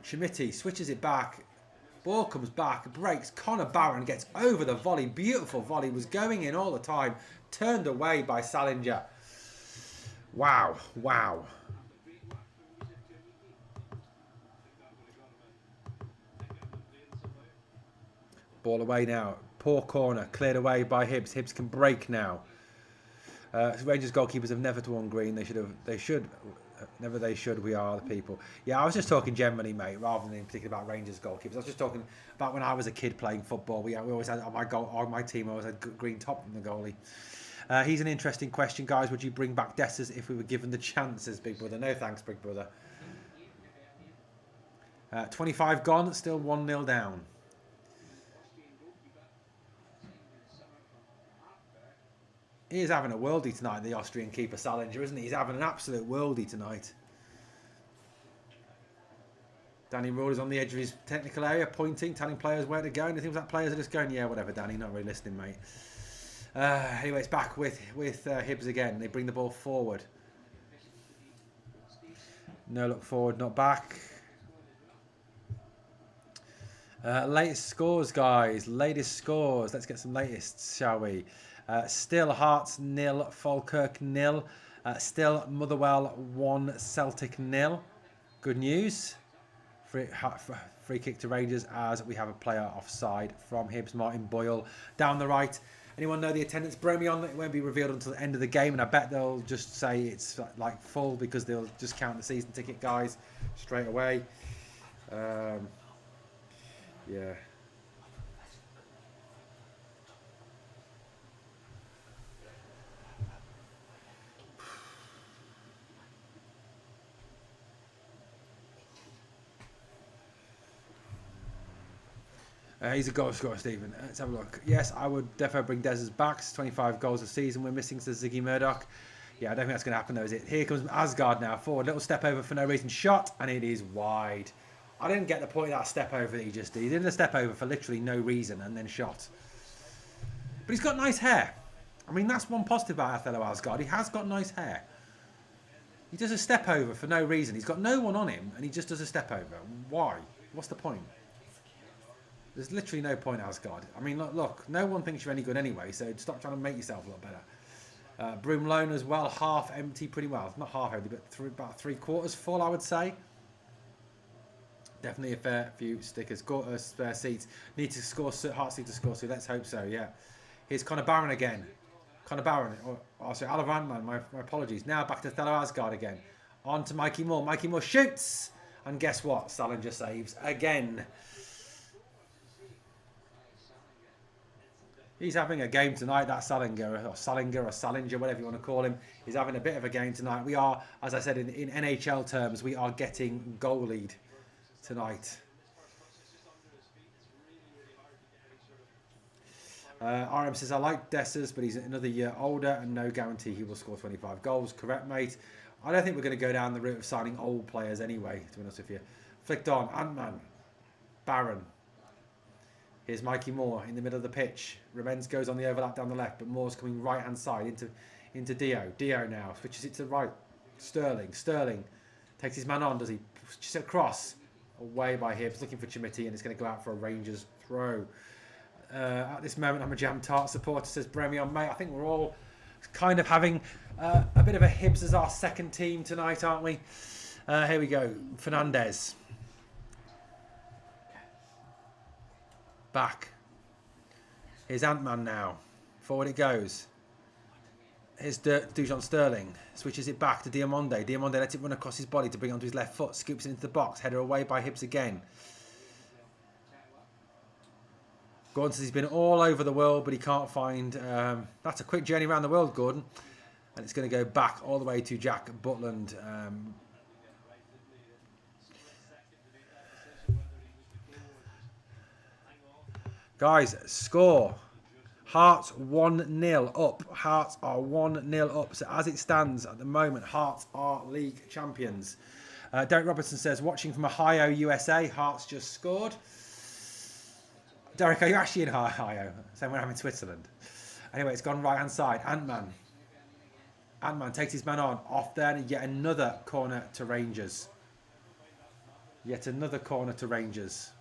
A: Chimiti switches it back. Ball comes back, breaks. Connor Barron gets over the volley. Beautiful volley. Was going in all the time. Turned away by Salinger. Wow. Wow. Ball away now. Poor corner. Cleared away by Hibs. Hibs can break now. Rangers goalkeepers have never won green. They should. Never they should. We are the people. Yeah, I was just talking generally, mate, rather than in particular about Rangers goalkeepers. I was just talking about when I was a kid playing football. We always had on my team. I always had green top from the goalie. Here's an interesting question, guys. Would you bring back Dessers if we were given the chance, says Big Brother? No thanks, Big Brother. 25 gone, still 1-0 down. He is having a worldie tonight, the Austrian keeper Salinger, isn't he? He's having an absolute worldie tonight. Danny Rule is on the edge of his technical area, pointing, telling players where to go. And it seems like players are just going, yeah, whatever, Danny, not really listening, mate. Anyway, it's back with Hibs again. They bring the ball forward. No look forward, not back. Latest scores, guys. Latest scores. Let's get some latest, shall we? Still Hearts 0, Falkirk 0. Still Motherwell 1, Celtic 0. Good news. Free kick to Rangers as we have a player offside from Hibs, Martin Boyle. Down the right. Anyone know the attendance? Bromion, it won't be revealed until the end of the game, and I bet they'll just say it's like full because they'll just count the season ticket guys straight away. Yeah. He's a goal scorer, Stephen. Let's have a look. Yes, I would definitely bring Dez's back. It's 25 goals a season. We're missing to Ziggy Murdoch. Yeah, I don't think that's going to happen, though, is it? Here comes Asgard now. Forward. Little step over for no reason. Shot, and it is wide. I didn't get the point of that step over that he just did. He did a step over for literally no reason and then shot. But he's got nice hair. I mean, that's one positive about Othello Asgard. He has got nice hair. He does a step over for no reason. He's got no one on him, and he just does a step over. Why? What's the point? There's literally no point, Asgard. I mean, look, no one thinks you're any good anyway, so stop trying to make yourself look better. Broom Loan as well, half empty pretty well. Not half empty, but about 3/4 full, I would say. Definitely a fair few stickers. Spare seats. Need to score, Hearts need to score, so let's hope so, yeah. Here's Conor Barron again. Conor Barron, sorry, Alavantman, my apologies. Now back to Othello Asgard again. On to Mikey Moore. Mikey Moore shoots! And guess what? Salinger saves again. He's having a game tonight, that Salinger, or Salinger, whatever you want to call him. He's having a bit of a game tonight. We are, as I said, in NHL terms, we are getting goal lead tonight. RM says, I like Dessers, but he's another year older and no guarantee he will score 25 goals. Correct, mate. I don't think we're going to go down the route of signing old players anyway, to be honest with you. Flicked on, Ant-Man, Barron. Here's Mikey Moore in the middle of the pitch. Remens goes on the overlap down the left, but Moore's coming right-hand side into Dio. Dio now switches it to the right. Sterling takes his man on. Does he? Just across. Away by Hibs, looking for Chimity, and it's going to go out for a Rangers throw. At this moment, I'm a Jam Tart supporter, says Bremion. Mate, I think we're all kind of having a bit of a Hibs as our second team tonight, aren't we? Here we go. Fernandez. Back. Here's Ant-Man now. Forward it goes. Here's Dujon Sterling. Switches it back to Diamonde. Diamonde lets it run across his body to bring it onto his left foot. Scoops it into the box. Header away by Hibs again. Gordon says he's been all over the world, but he can't find... that's a quick journey around the world, Gordon. And it's going to go back all the way to Jack Butland. Guys, score. Hearts 1-0 up. Hearts are 1-0 up. So as it stands at the moment, Hearts are league champions. Derek Robertson says, watching from Ohio, USA, Hearts just scored. Derek, are you actually in Ohio? Same way I'm in Switzerland. Anyway, it's gone right-hand side. Ant-Man. Ant-Man takes his man on. Off there, and yet another corner to Rangers. Yet another corner to Rangers.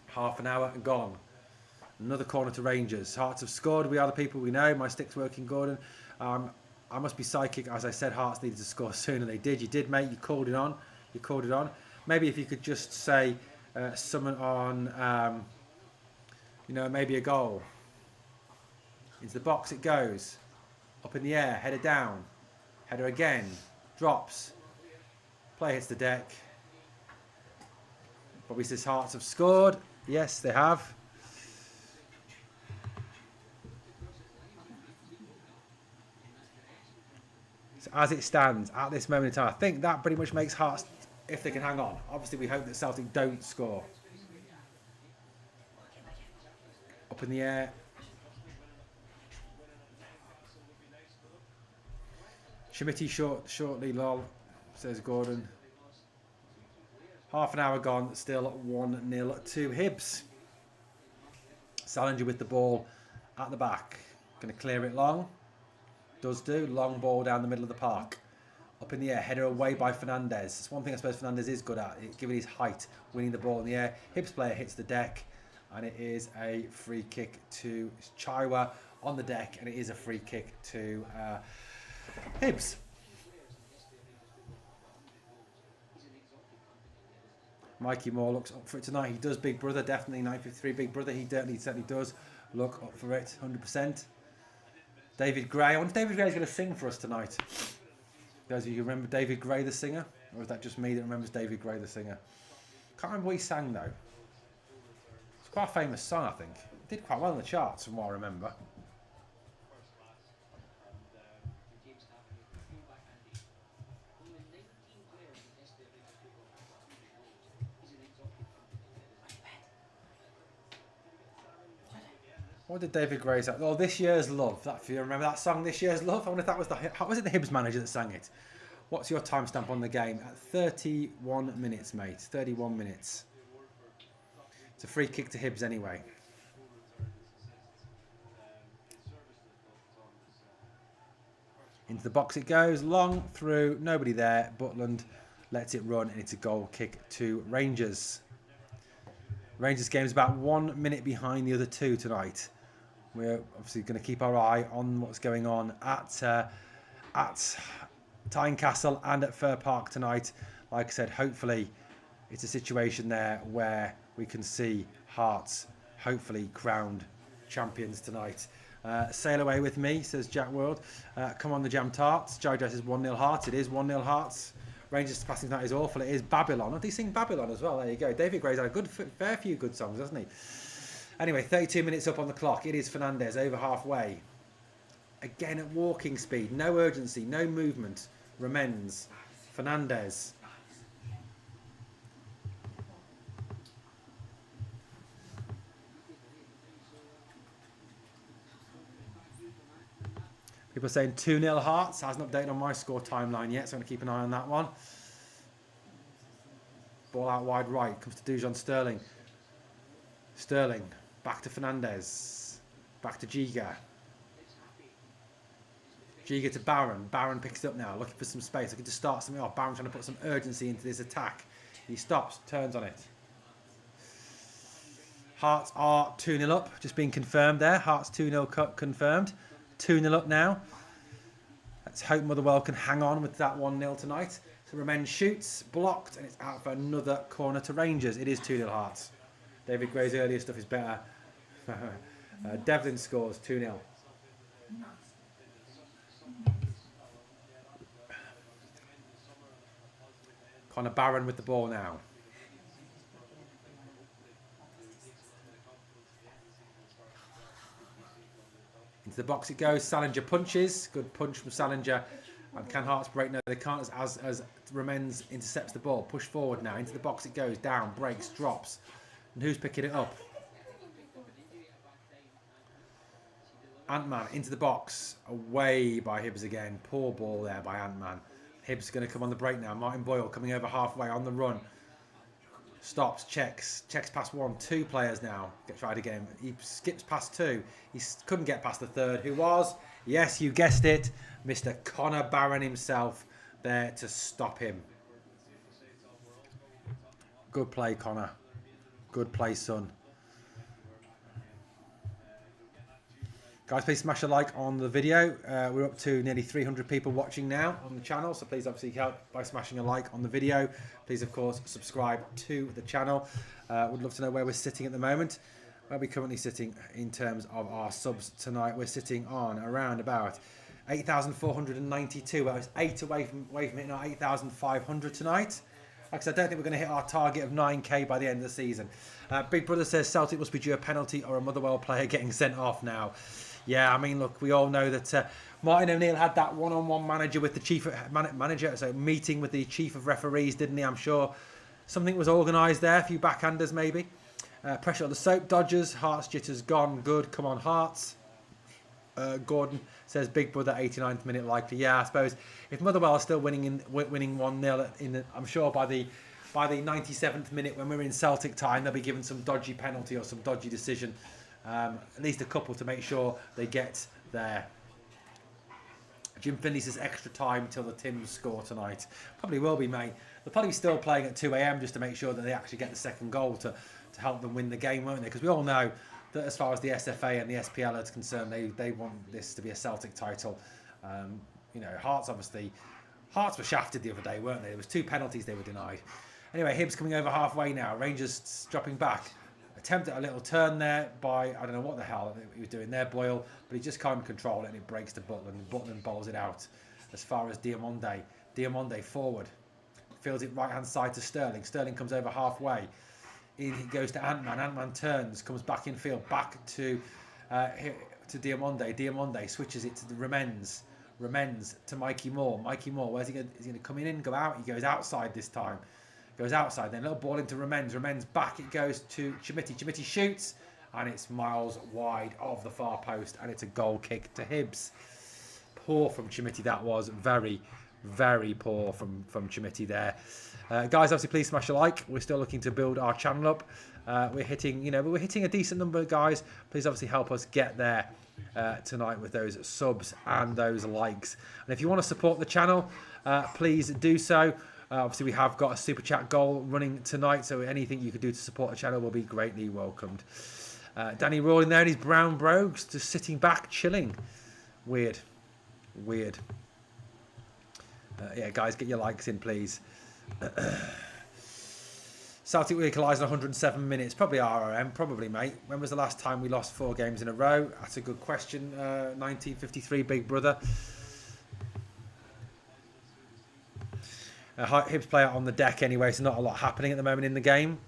A: Half an hour and gone. Another corner to Rangers. Hearts have scored. We are the people we know. My stick's working, Gordon. I must be psychic. As I said, Hearts needed to score sooner. They did. You did, mate. You called it on. You called it on. Maybe if you could just say someone on, maybe a goal. Into the box it goes. Up in the air. Header down. Header again. Drops. Play hits the deck. Bobby says Hearts have scored. Yes, they have. So as it stands at this moment in time, I think that pretty much makes Hearts, if they can hang on. Obviously, we hope that Celtic don't score. Up in the air. Schmitty shortly, lol, says Gordon. Half an hour gone, still 1-0 to Hibs. Salinger with the ball at the back. Going to clear it long. Does do. Long ball down the middle of the park. Up in the air, header away by Fernandez. It's one thing I suppose Fernandez is good at, given his height, winning the ball in the air. Hibs player hits the deck, and it is a free kick to Chaiwa on the deck, and it is a free kick to Hibs. Mikey Moore looks up for it tonight. He does, Big Brother, definitely 953 Big Brother. He certainly does look up for it, 100%. David Gray. I wonder if David Gray is going to sing for us tonight. Those of you who remember David Gray, the singer? Or is that just me that remembers David Gray, the singer? Can't remember what he sang, though. It's quite a famous song, I think. It did quite well in the charts, from what I remember. What did David Gray say? Oh, This Year's Love. That, if you remember that song, This Year's Love? I wonder if that was was it the Hibs manager that sang it? What's your timestamp on the game? At 31 minutes, mate. 31 minutes. It's a free kick to Hibs anyway. Into the box it goes. Long through. Nobody there. Butland lets it run, and it's a goal kick to Rangers. Rangers game's about 1 minute behind the other two tonight. We're obviously going to keep our eye on what's going on at Tynecastle and at Fir Park tonight. Like I said, hopefully it's a situation there where we can see Hearts hopefully crowned champions tonight. Sail away with me, says Jack World. Come on the Jam Tarts. Joe says 1-0 Hearts. It is 1-0 Hearts. Rangers passing tonight is awful. It is Babylon. Oh, they sing Babylon as well. There you go. David Gray's had a fair few good songs, hasn't he? Anyway, 32 minutes up on the clock. It is Fernandez over halfway. Again at walking speed. No urgency. No movement. Remens. Fernandez. People are saying 2-0 Hearts. Hasn't updated on my score timeline yet, so I'm going to keep an eye on that one. Ball out wide right. Comes to Dujon Sterling. Sterling. Back to Fernandez. Back to Giga. Giga to Barron. Barron picks it up now. Looking for some space. Looking to start something off. Barron trying to put some urgency into this attack. He stops. Turns on it. Hearts are 2-0 up. Just being confirmed there. Hearts 2-0 confirmed. 2-0 up now. Let's hope Motherwell can hang on with that 1-0 tonight. So Romain shoots, blocked, and it's out for another corner to Rangers. It is 2-0 Hearts. David Gray's earlier stuff is better. Devlin scores 2-0. Connor Barron with the ball now. Into the box it goes. Salinger punches. Good punch from Salinger. And can Hearts break? No, they can't as Remens intercepts the ball. Push forward now. Into the box it goes. Down, breaks, drops. And who's picking it up? Ant-Man into the box. Away by Hibs again. Poor ball there by Ant-Man. Hibs going to come on the break now. Martin Boyle coming over halfway on the run. Stops, checks past one. Two players now. Gets tried again. He skips past two. He couldn't get past the third. Who was? Yes, you guessed it. Mr. Connor Barron himself there to stop him. Good play, Connor. Good play, son. Guys, please smash a like on the video. We're up to nearly 300 people watching now on the channel, so please obviously help by smashing a like on the video. Please, of course, subscribe to the channel. Would love to know where we're sitting at the moment. Where are we currently sitting in terms of our subs tonight? We're sitting on around about 8,492. Well, it's 8 away from hitting our 8,500 tonight. Like I said, I don't think we're going to hit our target of 9k by the end of the season. Big Brother says Celtic must be due a penalty or a Motherwell player getting sent off now. Yeah, I mean, look, we all know that Martin O'Neill had that one-on-one manager with the meeting with the chief of referees, didn't he? I'm sure something was organised there, a few backhanders maybe. Pressure on the soap dodgers. Hearts jitters gone. Good. Come on, Hearts. Gordon says Big Brother 89th minute likely. Yeah, I suppose if Motherwell are still winning 1-0 I'm sure by the 97th minute when we're in Celtic time they'll be given some dodgy penalty or some dodgy decision. At least a couple to make sure they get there. Jim Finley says extra time till the Tims score tonight. Probably will be, mate. They'll probably be still playing at 2 a.m. just to make sure that they actually get the second goal to help them win the game, won't they? Because we all know that as far as the SFA and the SPL are concerned, they want this to be a Celtic title. Hearts were shafted the other day, weren't they? There was 2 penalties they were denied. Anyway, Hibs coming over halfway now. Rangers dropping back. Attempt at a little turn there by, I don't know what the hell he was doing there, Boyle, but he just can't control it and it breaks to Butland. And Butland bowls it out as far as Diamonde. Diamonde forward. Fields it right-hand side to Sterling. Sterling comes over halfway. He goes to Ant-Man. Ant-Man turns, comes back in field, back to Diamonde. Diamonde switches it to the Remens. Remens to Mikey Moore. Mikey Moore, where's he going? Is he going to come in, go out? He goes outside this time. Goes outside, then a little ball into Remens. Remens back, it goes to Chimiti. Chimiti shoots, and it's miles wide of the far post, and it's a goal kick to Hibs. Poor from Chimiti, that was. Very, very poor from Chimiti there. Guys, obviously, please smash a like. We're still looking to build our channel up. We're hitting a decent number, guys. Please, obviously, help us get there tonight with those subs and those likes. And if you want to support the channel, please do so. Obviously, we have got a super chat goal running tonight, so anything you could do to support the channel will be greatly welcomed. Danny Rawling there in his brown brogues, just sitting back, chilling. Weird. Yeah, guys, get your likes in, please. Celtic equalised in 107 minutes. Probably RRM, probably, mate. When was the last time we lost 4 games in a row? That's a good question. 1953, Big Brother. Hibs play out on the deck anyway, so not a lot happening at the moment in the game.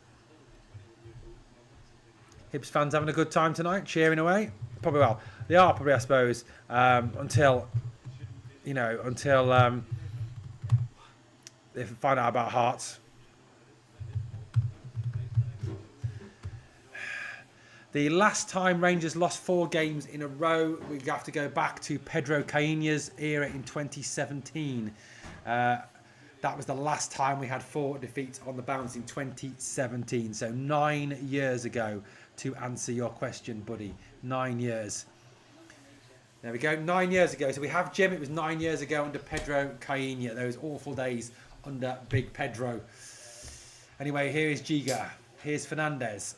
A: Hibs fans having a good time tonight, cheering away. Probably well. They are probably, I suppose, until they find out about Hearts. The last time Rangers lost 4 games in a row, we have to go back to Pedro Caíña's era in 2017. That was the last time we had 4 defeats on the bounce in 2017. So 9 years ago, to answer your question, buddy. 9 years. There we go, 9 years ago. So we have Jim. It was 9 years ago under Pedro Caíña. Those awful days under Big Pedro. Anyway, here is Giga. Here's Fernandez.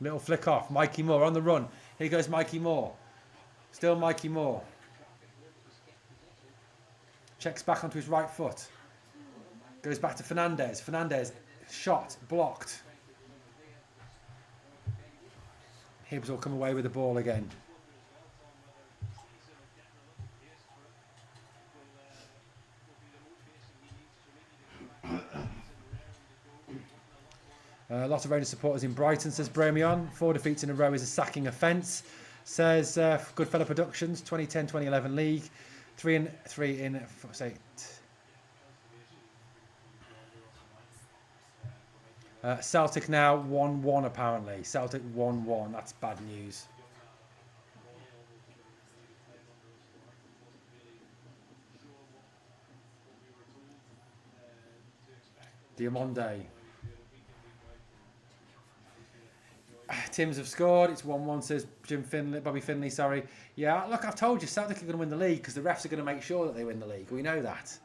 A: Little flick off. Mikey Moore on the run. Here goes Mikey Moore. Still Mikey Moore. Checks back onto his right foot. Goes back to Fernandez. Fernandez, shot, blocked. Hibs will come away with the ball again. Lots of Rangers supporters in Brighton, says Bromion. 4 defeats in a row is a sacking offence. Says Goodfellow Productions, 2010-2011 league. 3-3 in... say. Celtic now 1-1 apparently. Celtic 1-1. That's bad news. Diamonde. Tims have scored. It's 1-1, says Bobby Finley, sorry. Yeah, look, I've told you, Celtic are going to win the league because the refs are going to make sure that they win the league. We know that.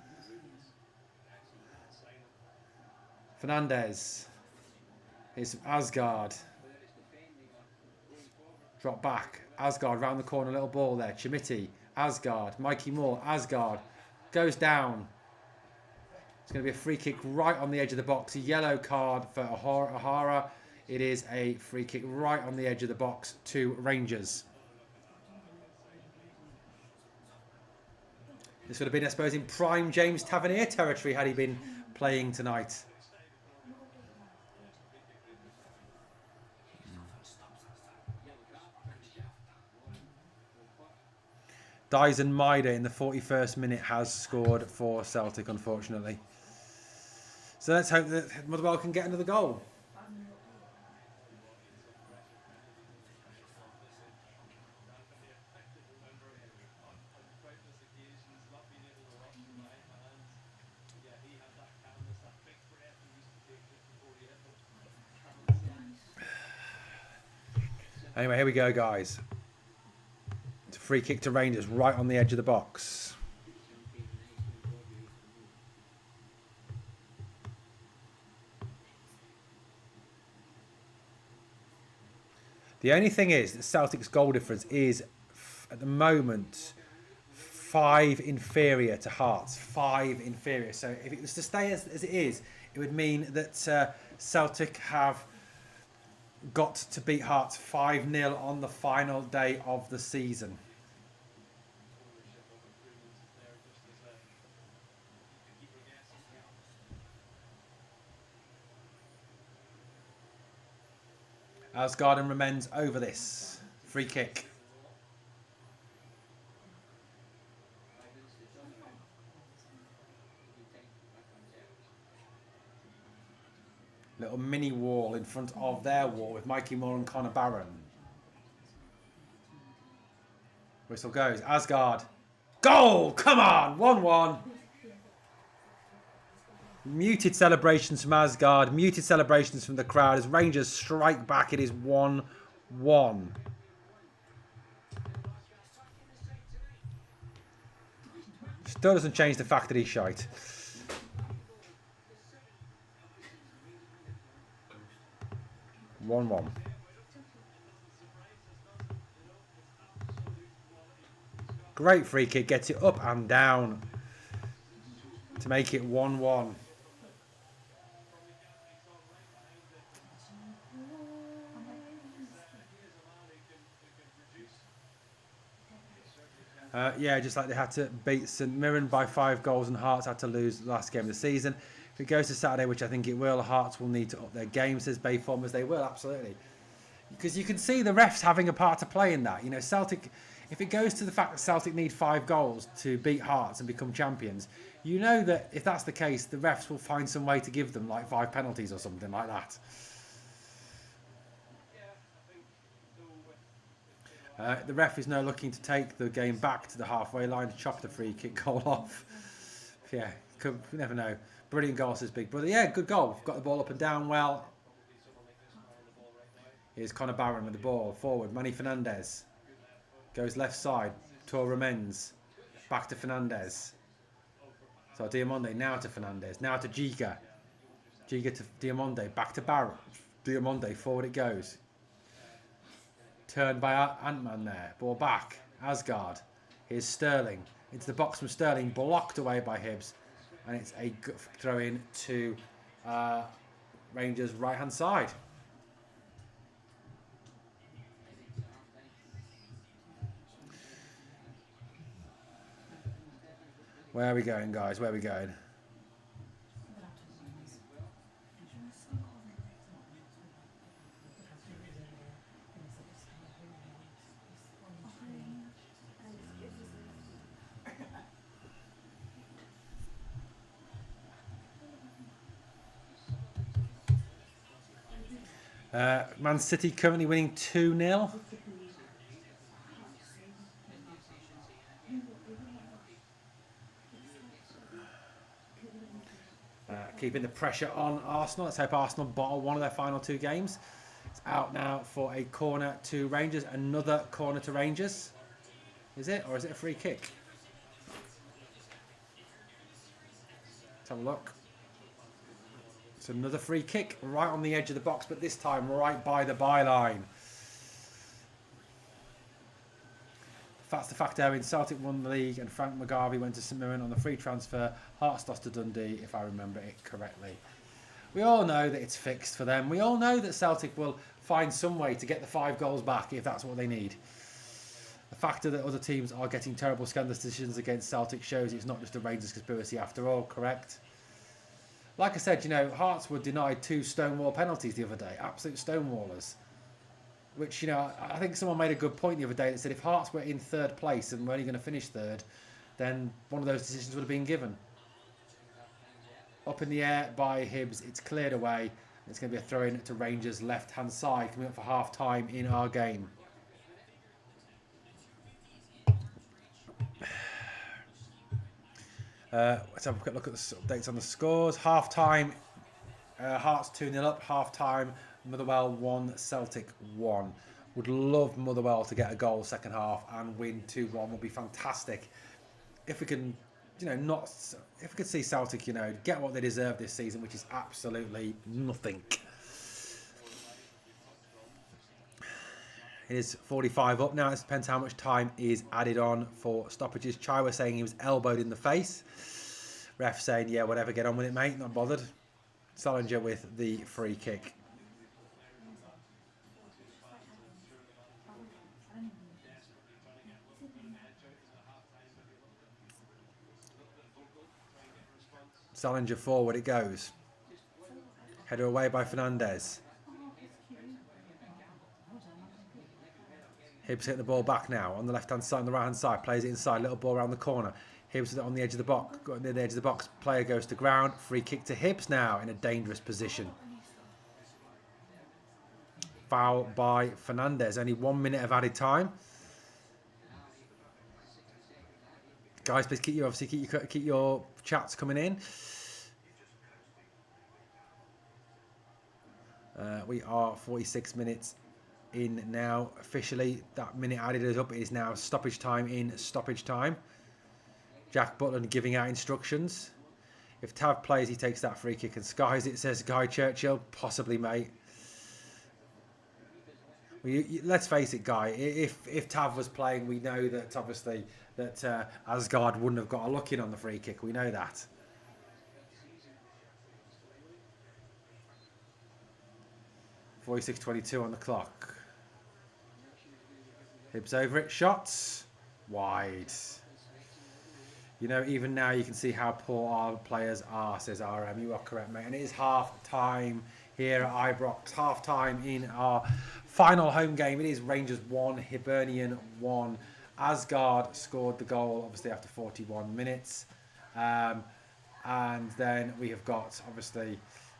A: Fernandez. Here's Asgard. Drop back. Asgard round the corner, little ball there. Chimiti. Asgard. Mikey Moore. Asgard. Goes down. It's going to be a free kick right on the edge of the box. A yellow card for O'Hara. It is a free kick right on the edge of the box to Rangers. This would have been, I suppose, in prime James Tavernier territory had he been playing tonight. Dyson Maida in the 41st minute has scored for Celtic, unfortunately. So let's hope that Motherwell can get another goal. Anyway, here we go, guys. It's a free kick to Rangers right on the edge of the box. The only thing is that Celtic's goal difference is, at the moment, 5 inferior to Hearts. 5 inferior. So if it was to stay as it is, it would mean that Celtic have got to beat Hearts 5-0 on the final day of the season. Asgard and Remens over this. Free kick. Little mini wall in front of their wall with Mikey Moore and Connor Barron. Whistle goes. Asgard. Goal! Come on! 1-1. Muted celebrations from Asgard. Muted celebrations from the crowd as Rangers strike back. It is 1-1. Still doesn't change the fact that he's shite. One. Great free kick. Gets it up and down to make it 1-1. Yeah, just like they had to beat St Mirren by 5 goals and Hearts had to lose the last game of the season. If it goes to Saturday, which I think it will, Hearts will need to up their game, says Bayformers. They will, absolutely. Because you can see the refs having a part to play in that. You know, Celtic, if it goes to the fact that Celtic need 5 goals to beat Hearts and become champions, you know that if that's the case, the refs will find some way to give them like 5 penalties or something like that. The ref is now looking to take the game back to the halfway line to chop the free kick goal off. Yeah, you never know. Brilliant goal, says Big Brother. Yeah, good goal. Got the ball up and down well. Here's Connor Barron with the ball. Forward, Manny Fernandez. Goes left side. Tor Remens. Back to Fernandez. So Diamonde now to Fernandez. Now to Giga. Giga to Diamonde. Back to Barron. Diamonde, forward it goes. Turned by Ant-Man there. Ball back. Asgard. Here's Sterling. Into the box from Sterling. Blocked away by Hibs. And it's a good throw in to Rangers' right-hand side. Where are we going, guys? Where are we going? Man City currently winning 2-0. Keeping the pressure on Arsenal. Let's hope Arsenal bottle one of their final 2 games. It's out now for a corner to Rangers. Another corner to Rangers. Is it? Or is it a free kick? Let's have a look. It's another free kick right on the edge of the box, but this time right by the byline. That's the fact, Owen. Celtic won the league and Frank McGarvey went to St Mirren on the free transfer. Hearts lost to Dundee, if I remember it correctly. We all know that it's fixed for them. We all know that Celtic will find some way to get the 5 goals back if that's what they need. The fact that other teams are getting terrible scandalous decisions against Celtic shows it's not just a Rangers conspiracy after all, correct? Like I said, you know, Hearts were denied 2 Stonewall penalties the other day. Absolute stonewallers. which, you know, I think someone made a good point the other day that said if Hearts were in third place and we're only going to finish third, then one of those decisions would have been given. Up in the air by Hibs, it's cleared away. It's going to be a throw-in to Rangers' left-hand side, coming up for half-time in our game. Let's have a quick look at the updates on the scores. Half-time, Hearts 2-0 up. Half-time, Motherwell 1, Celtic 1. Would love Motherwell to get a goal second half and win 2-1. Would be fantastic. If we can, you know, if we could see Celtic, you know, get what they deserve this season, which is absolutely nothing. It is 45 up now. It depends how much time is added on for stoppages. Chai was saying he was elbowed in the face. Ref saying, yeah, whatever, get on with it, mate. Not bothered. Salinger with the free kick. Salinger forward it goes. Header away by Fernandez. Hibs hit the ball back now on the left-hand side, on the right-hand side. Plays it inside, little ball around the corner. Hibs on the edge of the box. Got near the edge of the box. Player goes to ground. Free kick to Hibs now in a dangerous position. Foul by Fernandez. Only 1 minute of added time. Guys, please keep your chats coming in. We are 46 minutes in now. Officially, that minute added is up. It is now stoppage time in stoppage time. Jack Butland giving out instructions. If Tav plays, he takes that free kick and skies it, says Guy Churchill. Possibly, mate. Well, let's face it, Guy. If Tav was playing, we know that obviously that Asgard wouldn't have got a look in on the free kick. We know that. .46.22 on the clock. Hibs over it. Shots. Wide. You know, even now you can see how poor our players are, says RM. You are correct, mate. And it is half-time here at Ibrox. Half-time in our final home game. It is Rangers 1, Hibernian 1. Asgard scored the goal, obviously, after 41 minutes. And then we have got, obviously,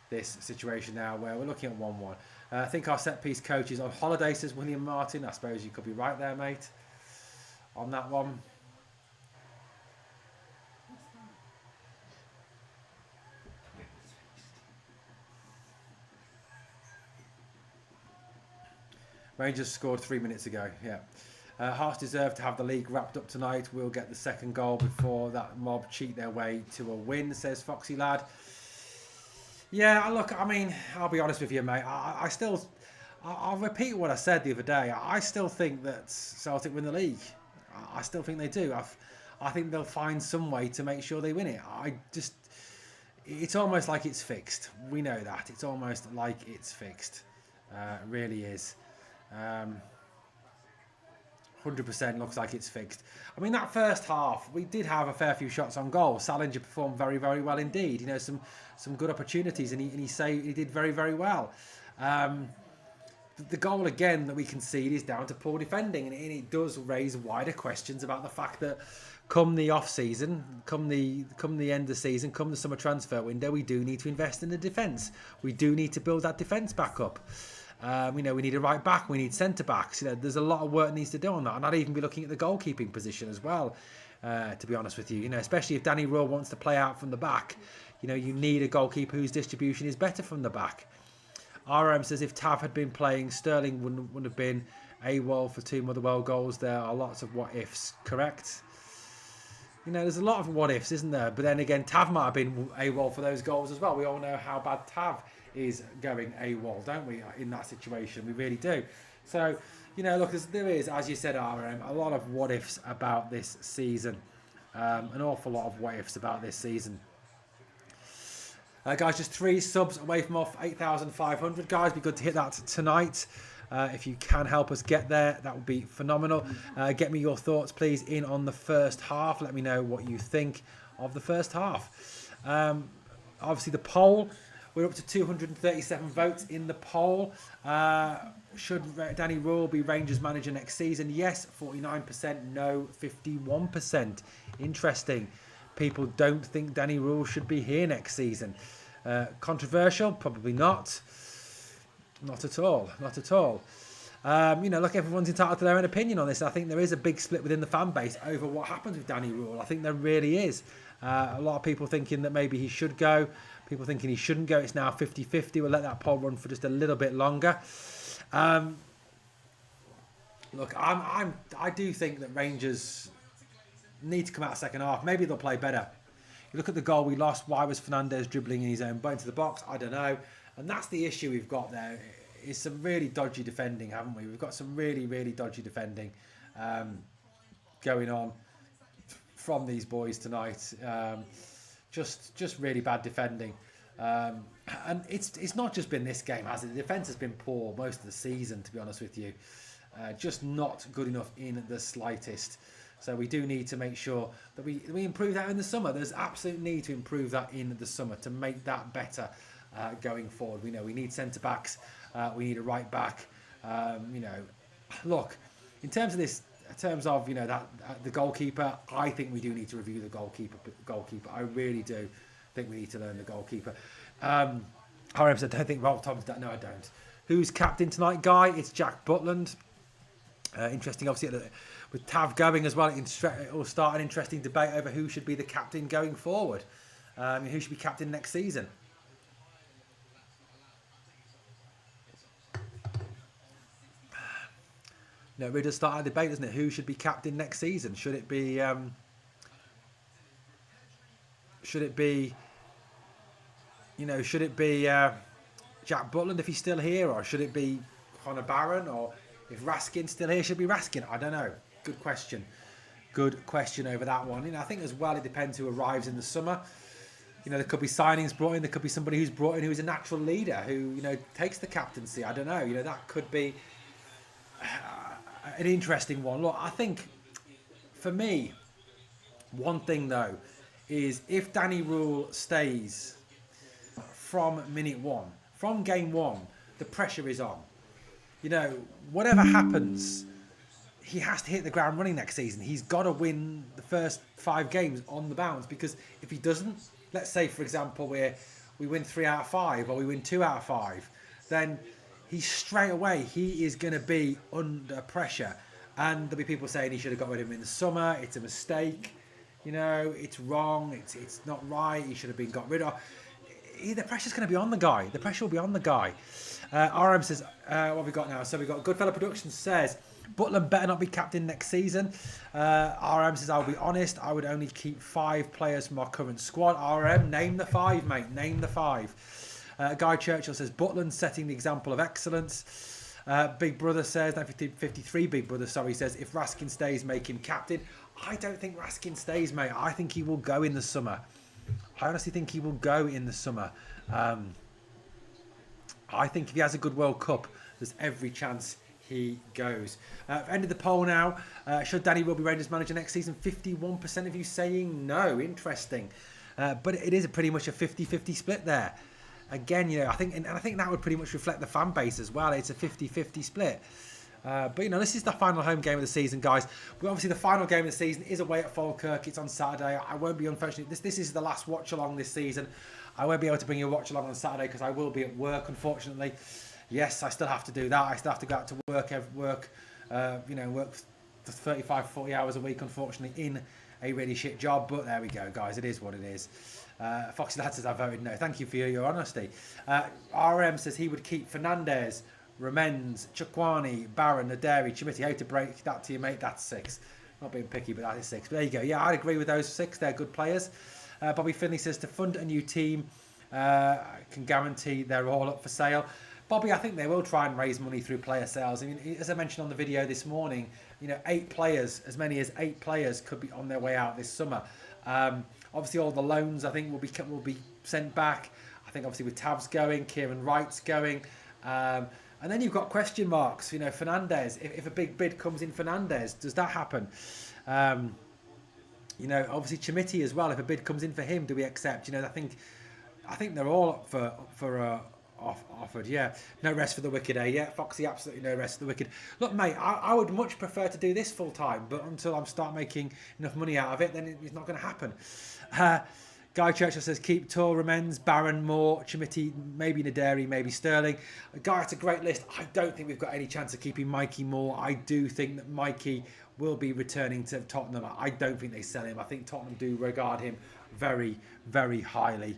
A: this situation now where we're looking at 1-1. I think our set-piece coach is on holiday, says William Martin. I suppose you could be right there, mate, on that one. Rangers scored 3 minutes ago, yeah. Hearts deserve to have the league wrapped up tonight. We'll get the second goal before that mob cheat their way to a win, says Foxy Lad. Yeah, look, I mean, I'll be honest with you, mate. I'll repeat what I said the other day. I still think that Celtic win the league. I still think they do. I think they'll find some way to make sure they win it. It's almost like it's fixed. We know that. It's almost like it's fixed. It really is. 100% looks like it's fixed. I mean, that first half, we did have a fair few shots on goal. Salinger performed very, very well indeed. You know, some good opportunities, and he did very, very well. The goal again that we concede is down to poor defending, and it does raise wider questions about the fact that come the off season, come the end of the season, come the summer transfer window, we do need to invest in the defence. We do need to build that defence back up. We need a right back. We need centre backs. You know, there's a lot of work needs to do on that, and I'd even be looking at the goalkeeping position as well. To be honest with you, especially if Danny Rowe wants to play out from the back, you need a goalkeeper whose distribution is better from the back. RM says if Tav had been playing, Sterling wouldn't have been AWOL for 2 Motherwell goals. There are lots of what ifs. Correct. There's a lot of what ifs, isn't there? But then again, Tav might have been AWOL for those goals as well. We all know how bad Tav is going AWOL, don't we, in that situation? We really do. So, look, there is, as you said, RM, a lot of what ifs about this season. An awful lot of what ifs about this season. Guys, just 3 subs away from off 8,500. Guys, be good to hit that tonight. If you can help us get there, that would be phenomenal. Get me your thoughts, please, in on the first half. Let me know what you think of the first half. Obviously, the poll We're up to 237 votes in the poll. Should Danny Rule be Rangers manager next season? Yes, 49%. No, 51%. Interesting. People don't think Danny Rule should be here next season. Controversial? Probably not. Not at all. Not at all. Look, everyone's entitled to their own opinion on this. I think there is a big split within the fan base over what happens with Danny Rule. I think there really is. A lot of people thinking that maybe he should go. People thinking he shouldn't go. It's now 50-50. We'll let that poll run for just a little bit longer. Look, I do think that Rangers need to come out second half. Maybe they'll play better. You look at the goal we lost. Why was Fernandez dribbling in his own boat into the box? I don't know. And that's the issue we've got there. It's some really dodgy defending, haven't we? We've got some really, really dodgy defending going on from these boys tonight. Just really bad defending. And it's not just been this game, has it? The defence has been poor most of the season, to be honest with you. Just not good enough in the slightest. So we do need to make sure that we improve that in the summer. There's absolute need to improve that in the summer to make that better going forward. We know we need centre-backs. We need a right back. Look, in terms of that the goalkeeper, I think we do need to review the goalkeeper. I really do think we need to learn the goalkeeper. RM said, don't think Rolf Thompson. No, I don't. Who's captain tonight, Guy? It's Jack Butland. Interesting, obviously, with Tav going as well, it will start an interesting debate over who should be the captain going forward. Who should be captain next season? No, it really does start a debate, doesn't it? Who should be captain next season? Should it be Jack Butland if he's still here, or should it be Connor Barron, or if Raskin's still here, should it be Raskin? I don't know. Good question. Good question over that one. I think as well it depends who arrives in the summer. There could be signings brought in. There could be somebody who's brought in who's a natural leader who takes the captaincy. I don't know. That could be an interesting one. Look, I think for me, one thing though is if Danny Rule stays from minute one, from game one, the pressure is on. Whatever happens, he has to hit the ground running next season. He's got to win the first 5 games on the bounce, because if he doesn't, let's say for example we win 3 out of 5 or we win 2 out of 5, then he's straight away, he is going to be under pressure. And there'll be people saying he should have got rid of him in the summer. It's a mistake. It's wrong. It's not right. He should have been got rid of. The pressure's going to be on the guy. The pressure will be on the guy. RM says, what have we got now? So we've got Goodfellow Productions says, Butland better not be captain next season. RM says, I'll be honest, I would only keep 5 players from our current squad. RM, name the 5, mate. Name the 5. Guy Churchill says, Butland setting the example of excellence. Big Brother says, 53 Big Brother, says, if Raskin stays, make him captain. I don't think Raskin stays, mate. I think he will go in the summer. I honestly think he will go in the summer. I think if he has a good World Cup, there's every chance he goes. Ended the poll now. Should Danny Rule be Rangers manager next season? 51% of you saying no. Interesting. But it is pretty much a 50-50 split there. Again, I think that would pretty much reflect the fan base as well. It's a 50-50 split. But this is the final home game of the season, guys. But obviously the final game of the season is away at Falkirk. It's on Saturday. I won't be, unfortunately. This is the last watch along this season. I won't be able to bring you a watch along on Saturday because I will be at work, unfortunately. Yes, I still have to do that. I still have to go out to work work for 35, 40 hours a week, unfortunately, in a really shit job. But there we go, guys. It is what it is. Foxy Lad says I voted no. Thank you for your honesty. RM says he would keep Fernandez, Ramens, Chukwani, Barron, Naderi, Chimiti. How to break that to you, mate? That's 6. Not being picky, but that is 6. But there you go. Yeah, I'd agree with those 6. They're good players. Bobby Finley says to fund a new team, can guarantee they're all up for sale. Bobby, I think they will try and raise money through player sales. I mean, as I mentioned on the video this morning, 8 players, as many as 8 players could be on their way out this summer. Obviously, all the loans I think will be sent back. I think obviously with Tavs going, Kieran Wright's going. And then you've got question marks. Fernandez. If a big bid comes in Fernandez, does that happen? Obviously Chimiti as well. If a bid comes in for him, do we accept? I think I think they're all up for offered. Yeah, no rest for the wicked. Yeah, Foxy, absolutely no rest for the wicked. Look, mate, I would much prefer to do this full time, but until I start making enough money out of it, then it's not going to happen. Guy Churchill says keep Torramens, Barron, Moore, Chimiti, maybe Naderi, maybe Sterling. Guy, it's a great list. I don't think we've got any chance of keeping Mikey Moore. I do think that Mikey will be returning to Tottenham. I don't think they sell him. I think Tottenham do regard him very, very highly.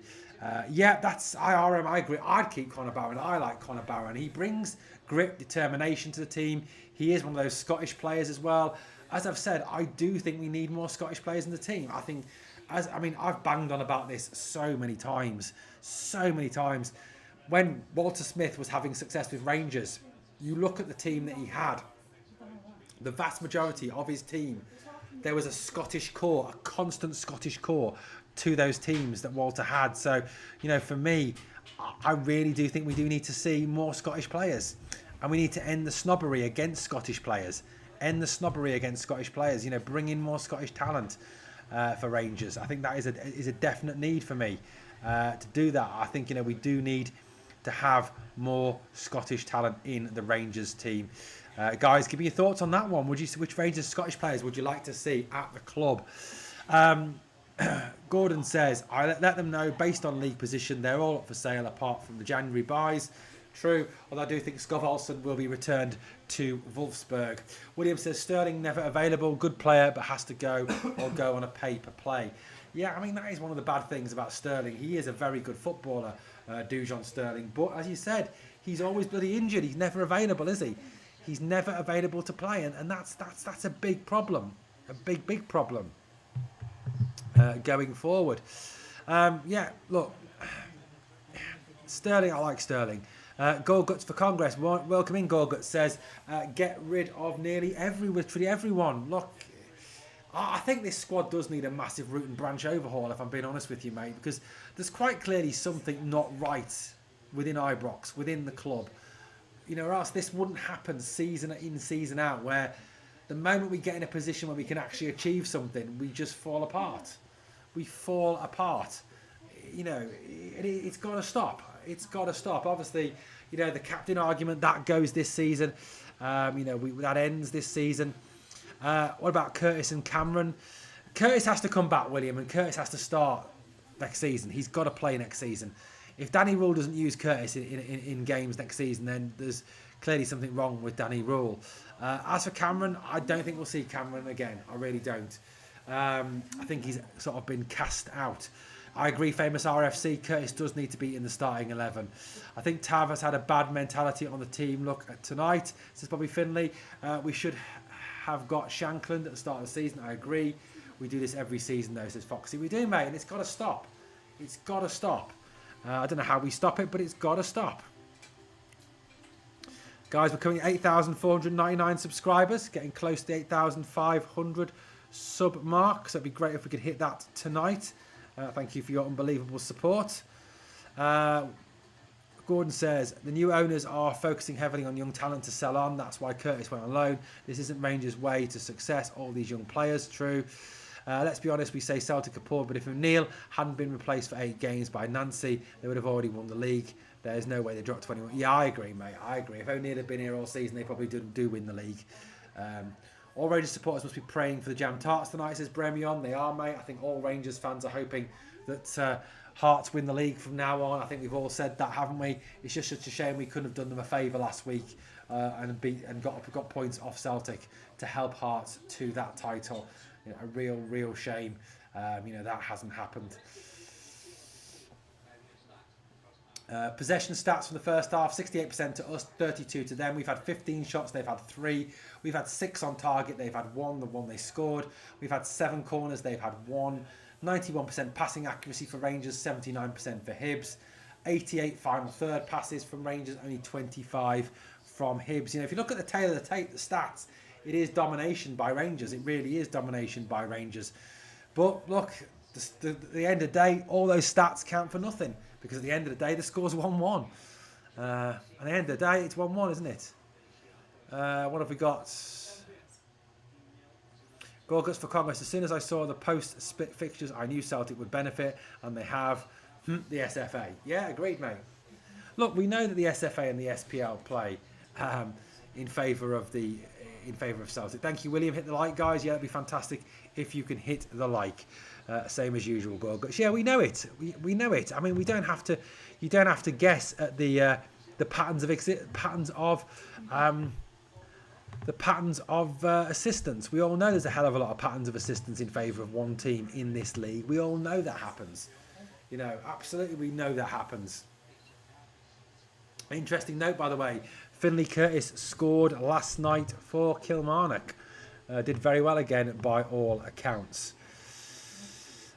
A: Yeah, that's IRM. I agree. I'd keep Connor Barron. I like Connor Barron. He brings grit, determination to the team. He is one of those Scottish players as well. As I've said, I do think we need more Scottish players in the team. I've banged on about this so many times. When Walter Smith was having success with Rangers, you look at the team that he had. The vast majority of his team, there was a Scottish core, a constant Scottish core to those teams that Walter had. So, for me, I really do think we do need to see more Scottish players. And we need to end the snobbery against Scottish players. Bring in more Scottish talent for Rangers. I think that is a definite need for me to do that. I think, we do need to have more Scottish talent in the Rangers team. Guys, give me your thoughts on that one. Which Rangers Scottish players would you like to see at the club? Gordon says, I let them know based on league position, they're all up for sale apart from the January buys. True, although I do think Skov Olsen will be returned to Wolfsburg. William says, Sterling never available, good player, but has to go or go on a pay-per-play. Yeah, that is one of the bad things about Sterling. He is a very good footballer, Dujon Sterling. But as you said, he's always bloody injured. He's never available, is he? He's never available to play, and that's a big problem. A big problem. Going forward. Look, Sterling, I like Sterling. Gorguts for Congress, welcome in. Gorguts says, get rid of nearly everyone. Look, I think this squad does need a massive root and branch overhaul, if I'm being honest with you, mate, because there's quite clearly something not right within Ibrox, within the club. Or else this wouldn't happen season in, season out, where the moment we get in a position where we can actually achieve something, we just fall apart. It's got to stop. Obviously, the captain argument, that goes this season. That ends this season. What about Curtis and Cameron? Curtis has to come back, William, and Curtis has to start next season. He's got to play next season. If Danny Rule doesn't use Curtis in games next season, then there's clearly something wrong with Danny Rule. As for Cameron, I don't think we'll see Cameron again. I really don't. I think he's sort of been cast out. I agree, famous RFC, Curtis does need to be in the starting 11. I think Tav has had a bad mentality on the team. Look, tonight, says Bobby Finlay, we should have got Shankland at the start of the season. I agree. We do this every season, though, says Foxy. We do, mate, and it's got to stop. I don't know how we stop it, but it's got to stop. Guys, we're coming at 8,499 subscribers, getting close to the 8,500 sub mark, so it'd be great if we could hit that tonight. Thank you for your unbelievable support. Gordon says, the new owners are focusing heavily on young talent to sell on. That's why Curtis went on loan. This isn't Rangers' way to success. All these young players, true. Let's be honest, we say Celtic are poor, but if O'Neill hadn't been replaced for 8 games by Nancy, they would have already won the league. There's no way they dropped 21. Yeah, I agree, mate. I agree. If O'Neill had been here all season, they probably do win the league. All Rangers supporters must be praying for the Jam Tarts tonight, says Bremion. They are, mate. I think all Rangers fans are hoping that Hearts win the league from now on. I think we've all said that, haven't we? It's just such a shame we couldn't have done them a favour last week and got points off Celtic to help Hearts to that title. A real shame. That hasn't happened. Possession stats from the first half, 68% to us, 32% to them. We've had 15 shots, they've had 3. We've had 6 on target, they've had 1, the one they scored. We've had 7 corners, they've had 1. 91% passing accuracy for Rangers, 79% for Hibs. 88 final third passes from Rangers, only 25 from Hibs. If you look at the tail of the tape, the stats, it is domination by Rangers. It really is domination by Rangers. But look, at the end of the day, all those stats count for nothing. Because at the end of the day, the score's 1-1. At the end of the day, it's 1-1, isn't it? What have we got? Gorguts for Congress. As soon as I saw the post-split fixtures, I knew Celtic would benefit, and they have. The SFA. Yeah, agreed, mate. Look, we know that the SFA and the SPL play um, in favour of Celtic. Thank you, William. Hit the like, guys. Yeah, that'd be fantastic if you can hit the like. Same as usual, Gorguts. Yeah, we know it. We know it. I mean, we don't have to. You don't have to guess at the patterns of assistance. We all know there's a hell of a lot of patterns of assistance in favour of one team in this league. We all know that happens. You know, absolutely, we know that happens. Interesting note, by the way, Finlay Curtis scored last night for Kilmarnock. Did very well again by all accounts.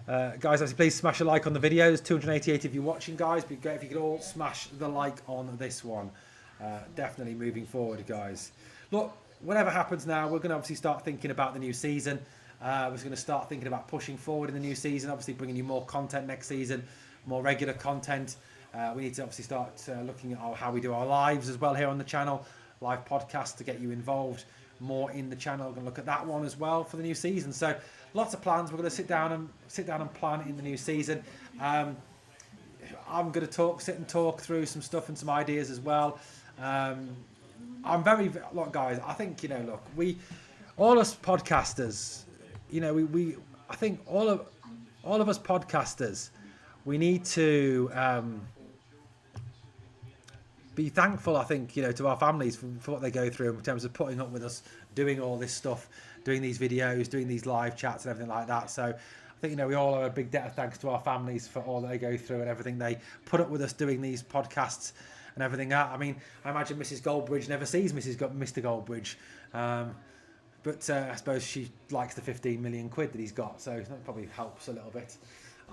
A: Guys, obviously, please smash a like on the video. There's 288 of you watching, guys. It'd be great if you could all smash the like on this one. Definitely moving forward, guys. Look, whatever happens now, we're going to obviously start thinking about the new season. We're going to start thinking about pushing forward in the new season, obviously bringing you more content next season, more regular content. We need to obviously start looking at how we do our lives as well here on the channel, live podcasts to get you involved more in the channel. We're going to look at that one as well for the new season. So lots of plans. We're going to sit down and plan in the new season. I'm going to sit and talk through some stuff and some ideas as well. Look, guys, I think, all us podcasters, I think all of us podcasters, we need to be thankful, I think, to our families for what they go through in terms of putting up with us, doing all this stuff, doing these videos, doing these live chats and everything like that. So I think, we all owe a big debt of thanks to our families for all that they go through and everything they put up with us doing these podcasts and everything. I mean, I imagine Mrs. Goldbridge never sees Mr. Goldbridge. But I suppose she likes the 15 million quid that he's got, so that probably helps a little bit.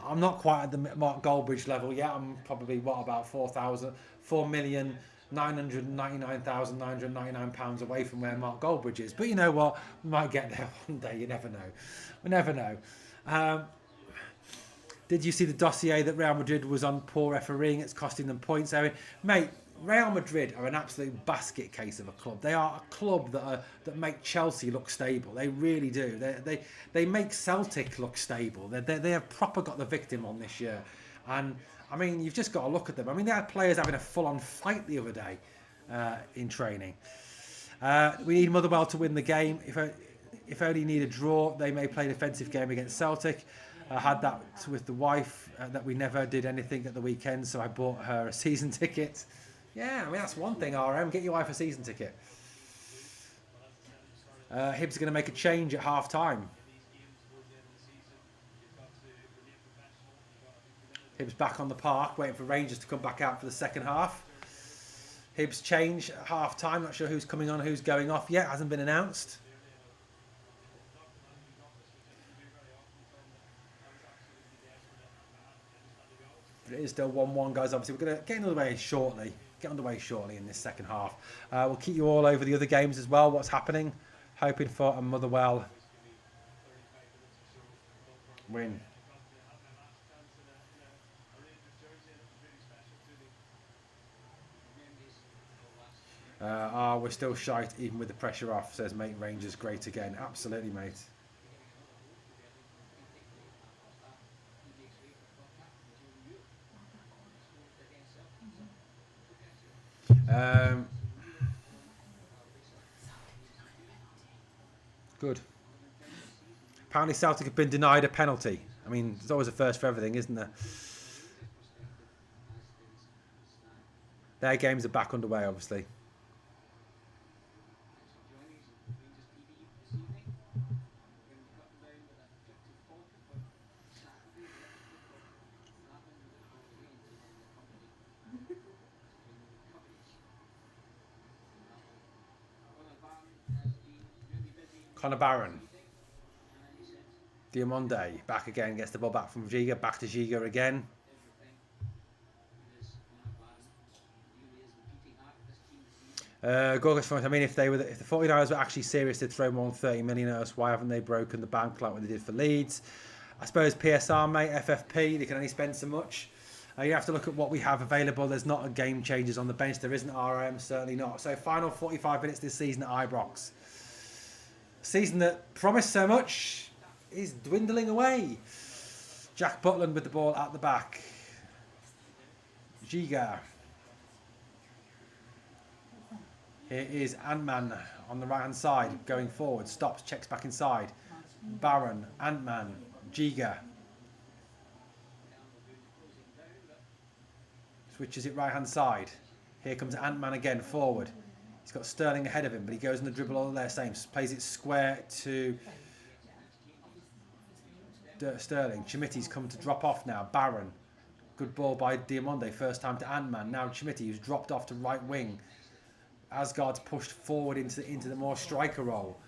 A: I'm not quite at the Mark Goldbridge level yet. I'm probably, about £4,999,999 away from where Mark Goldbridge is. But you know what? We might get there one day. You never know. We never know. Did you see the dossier that Real Madrid was on poor refereeing? It's costing them points. I mean, mate, Real Madrid are an absolute basket case of a club. They are a club that make Chelsea look stable. They really do. They make Celtic look stable. They have proper got the victim on this year. And, I mean, you've just got to look at them. I mean, they had players having a full-on fight the other day in training. We need Motherwell to win the game. If only need a draw, they may play a defensive game against Celtic. I had that with the wife that we never did anything at the weekend, so I bought her a season ticket. Yeah, I mean, that's one thing, RM. Get your wife a season ticket. Hibs are going to make a change at half-time. Hibs back on the park, waiting for Rangers to come back out for the second half. Hibs change at half-time. Not sure who's coming on, who's going off yet. Hasn't been announced. But it is still 1-1, guys. Obviously, we're going to get underway shortly in this second half. We'll keep you all over the other games as well, what's happening. Hoping for a Motherwell win. We're still shite even with the pressure off, says make Rangers great again. Absolutely, mate. Good. Apparently Celtic have been denied a penalty. I mean, there's always a first for everything, isn't there? Their games are back underway, obviously. Conor Barron. Diamonde back again, gets the ball back from Giga, back to Giga again. Gorgas, I mean, if the 49ers were actually serious, they'd throw more than 30 million at us. Why haven't they broken the bank like what they did for Leeds? I suppose PSR, mate, FFP, they can only spend so much. You have to look at what we have available. There's not a game changers on the bench. There isn't RM, certainly not. So final 45 minutes this season at Ibrox. Season that promised so much is dwindling away. Jack Butland with the ball at the back. Giga. Here is Ant-Man on the right hand side, going forward, stops, checks back inside. Baron, Ant-Man, Giga. Switches it right hand side. Here comes Ant-Man again, forward. He's got Sterling ahead of him, but he goes on the dribble all there, same. Plays it square to Sterling. Chimiti's come to drop off now. Baron. Good ball by Diamonde, first time to Ant-Man. Now Chimiti, who's dropped off to right wing. Asgard's pushed forward into the more striker role.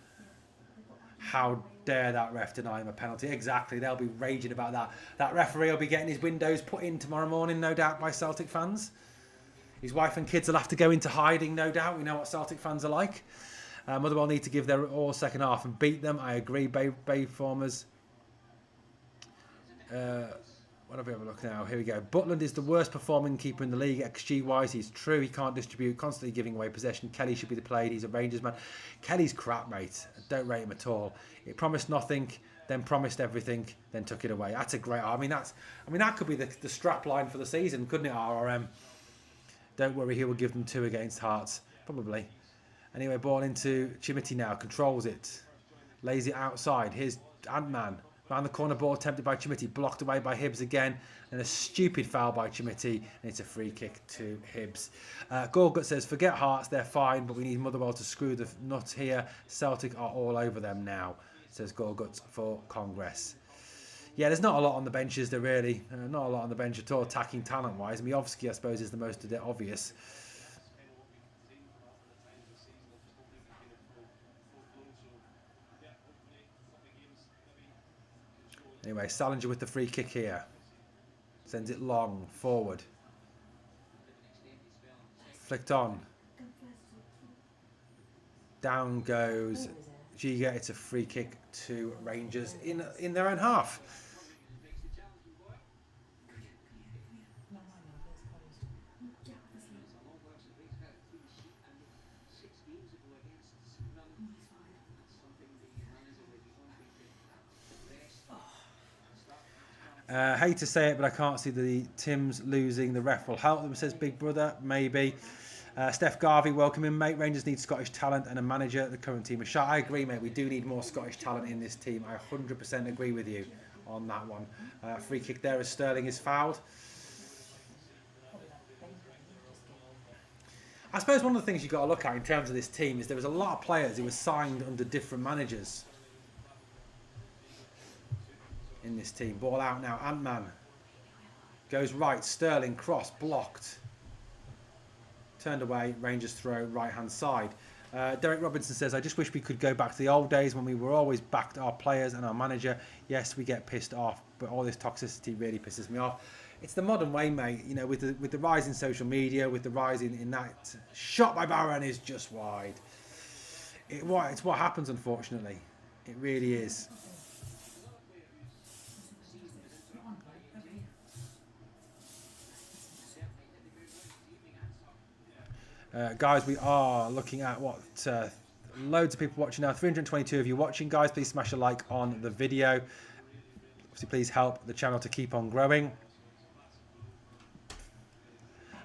A: How dare that ref deny him a penalty? Exactly, they'll be raging about that. That referee will be getting his windows put in tomorrow morning, no doubt, by Celtic fans. His wife and kids will have to go into hiding, no doubt. We know what Celtic fans are like. Motherwell need to give their all second half and beat them. I agree, Bayformers. What have we have a look now? Here we go. Butland is the worst performing keeper in the league, XG wise. He's true. He can't distribute, constantly giving away possession. Kelly should be the played. He's a Rangers man. Kelly's crap, mate. I don't rate him at all. He promised nothing, then promised everything, then took it away. That's a great. I mean, that could be the strap line for the season, couldn't it? RRM. Don't worry, he will give them 2 against Hearts, probably. Anyway, ball into Chimiti now. Controls it. Lays it outside. Here's Ant-Man. Round the corner, ball attempted by Chimiti, blocked away by Hibs again, and a stupid foul by Chimiti, and it's a free kick to Hibs. Gorgut says, forget Hearts, they're fine, but we need Motherwell to screw the nuts here. Celtic are all over them now, says Gorgut for Congress. Yeah, there's not a lot on the bench, is there really? Not a lot on the bench at all, attacking talent-wise. Miovski, I suppose, is the most obvious. Anyway, Salinger with the free kick here. Sends it long, forward. Flicked on. Down goes Giga. It's a free kick to Rangers in their own half. Hate to say it, but I can't see the Tims losing. The ref will help them, says Big Brother. Maybe. Steph Garvey, welcome in, mate. Rangers need Scottish talent and a manager. The current team is shot. I agree, mate. We do need more Scottish talent in this team. I 100% agree with you on that one. Free kick there as Sterling is fouled. I suppose one of the things you've got to look at in terms of this team is there was a lot of players who were signed under different managers in this team. Ball out now. Ant-Man goes right. Sterling cross blocked. Turned away. Rangers throw right hand side. Derek Robinson says, I just wish we could go back to the old days when we were always backed our players and our manager. Yes, we get pissed off, but all this toxicity really pisses me off. It's the modern way, mate. You know, with the rise in social media, with the rise in that shot by Baron is just wide. It's what happens, unfortunately. It really is. Guys, we are looking at what loads of people watching now. 322 of you watching. Guys, please smash a like on the video. Obviously, please help the channel to keep on growing.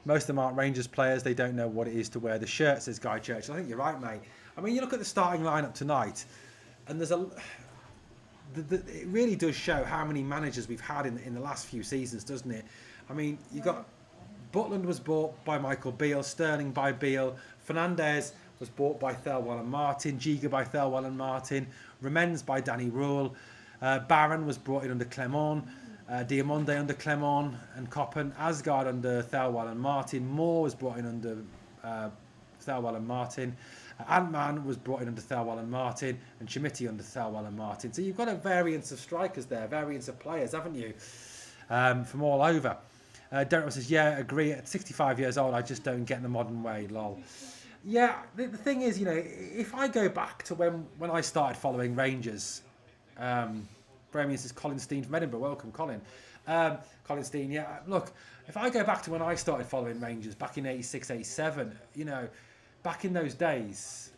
A: Most of them aren't Rangers players. They don't know what it is to wear the shirt, says Guy Church. I think you're right, mate. I mean, you look at the starting lineup tonight, and there's it really does show how many managers we've had in the last few seasons, doesn't it? I mean, you got Butland was bought by Michael Beale, Sterling by Beale, Fernandez was bought by Thelwell and Martin, Giga by Thelwell and Martin, Remens by Danny Rule, Baron was brought in under Clement, Diamonde under Clement and Coppen, Asgard under Thelwell and Martin, Moore was brought in under Thelwell and Martin, Ant-Man was brought in under Thelwell and Martin, and Chimiti under Thelwell and Martin. So you've got a variance of strikers there, variance of players, haven't you, from all over. Derek says, yeah, agree. At 65 years old, I just don't get the modern way, lol. Yeah, the thing is, you know, if I go back to when I started following Rangers, Bramian says, Colin Steen from Edinburgh. Welcome, Colin. Colin Steen, yeah. Look, if I go back to when I started following Rangers back in 86, 87, you know, back in those days,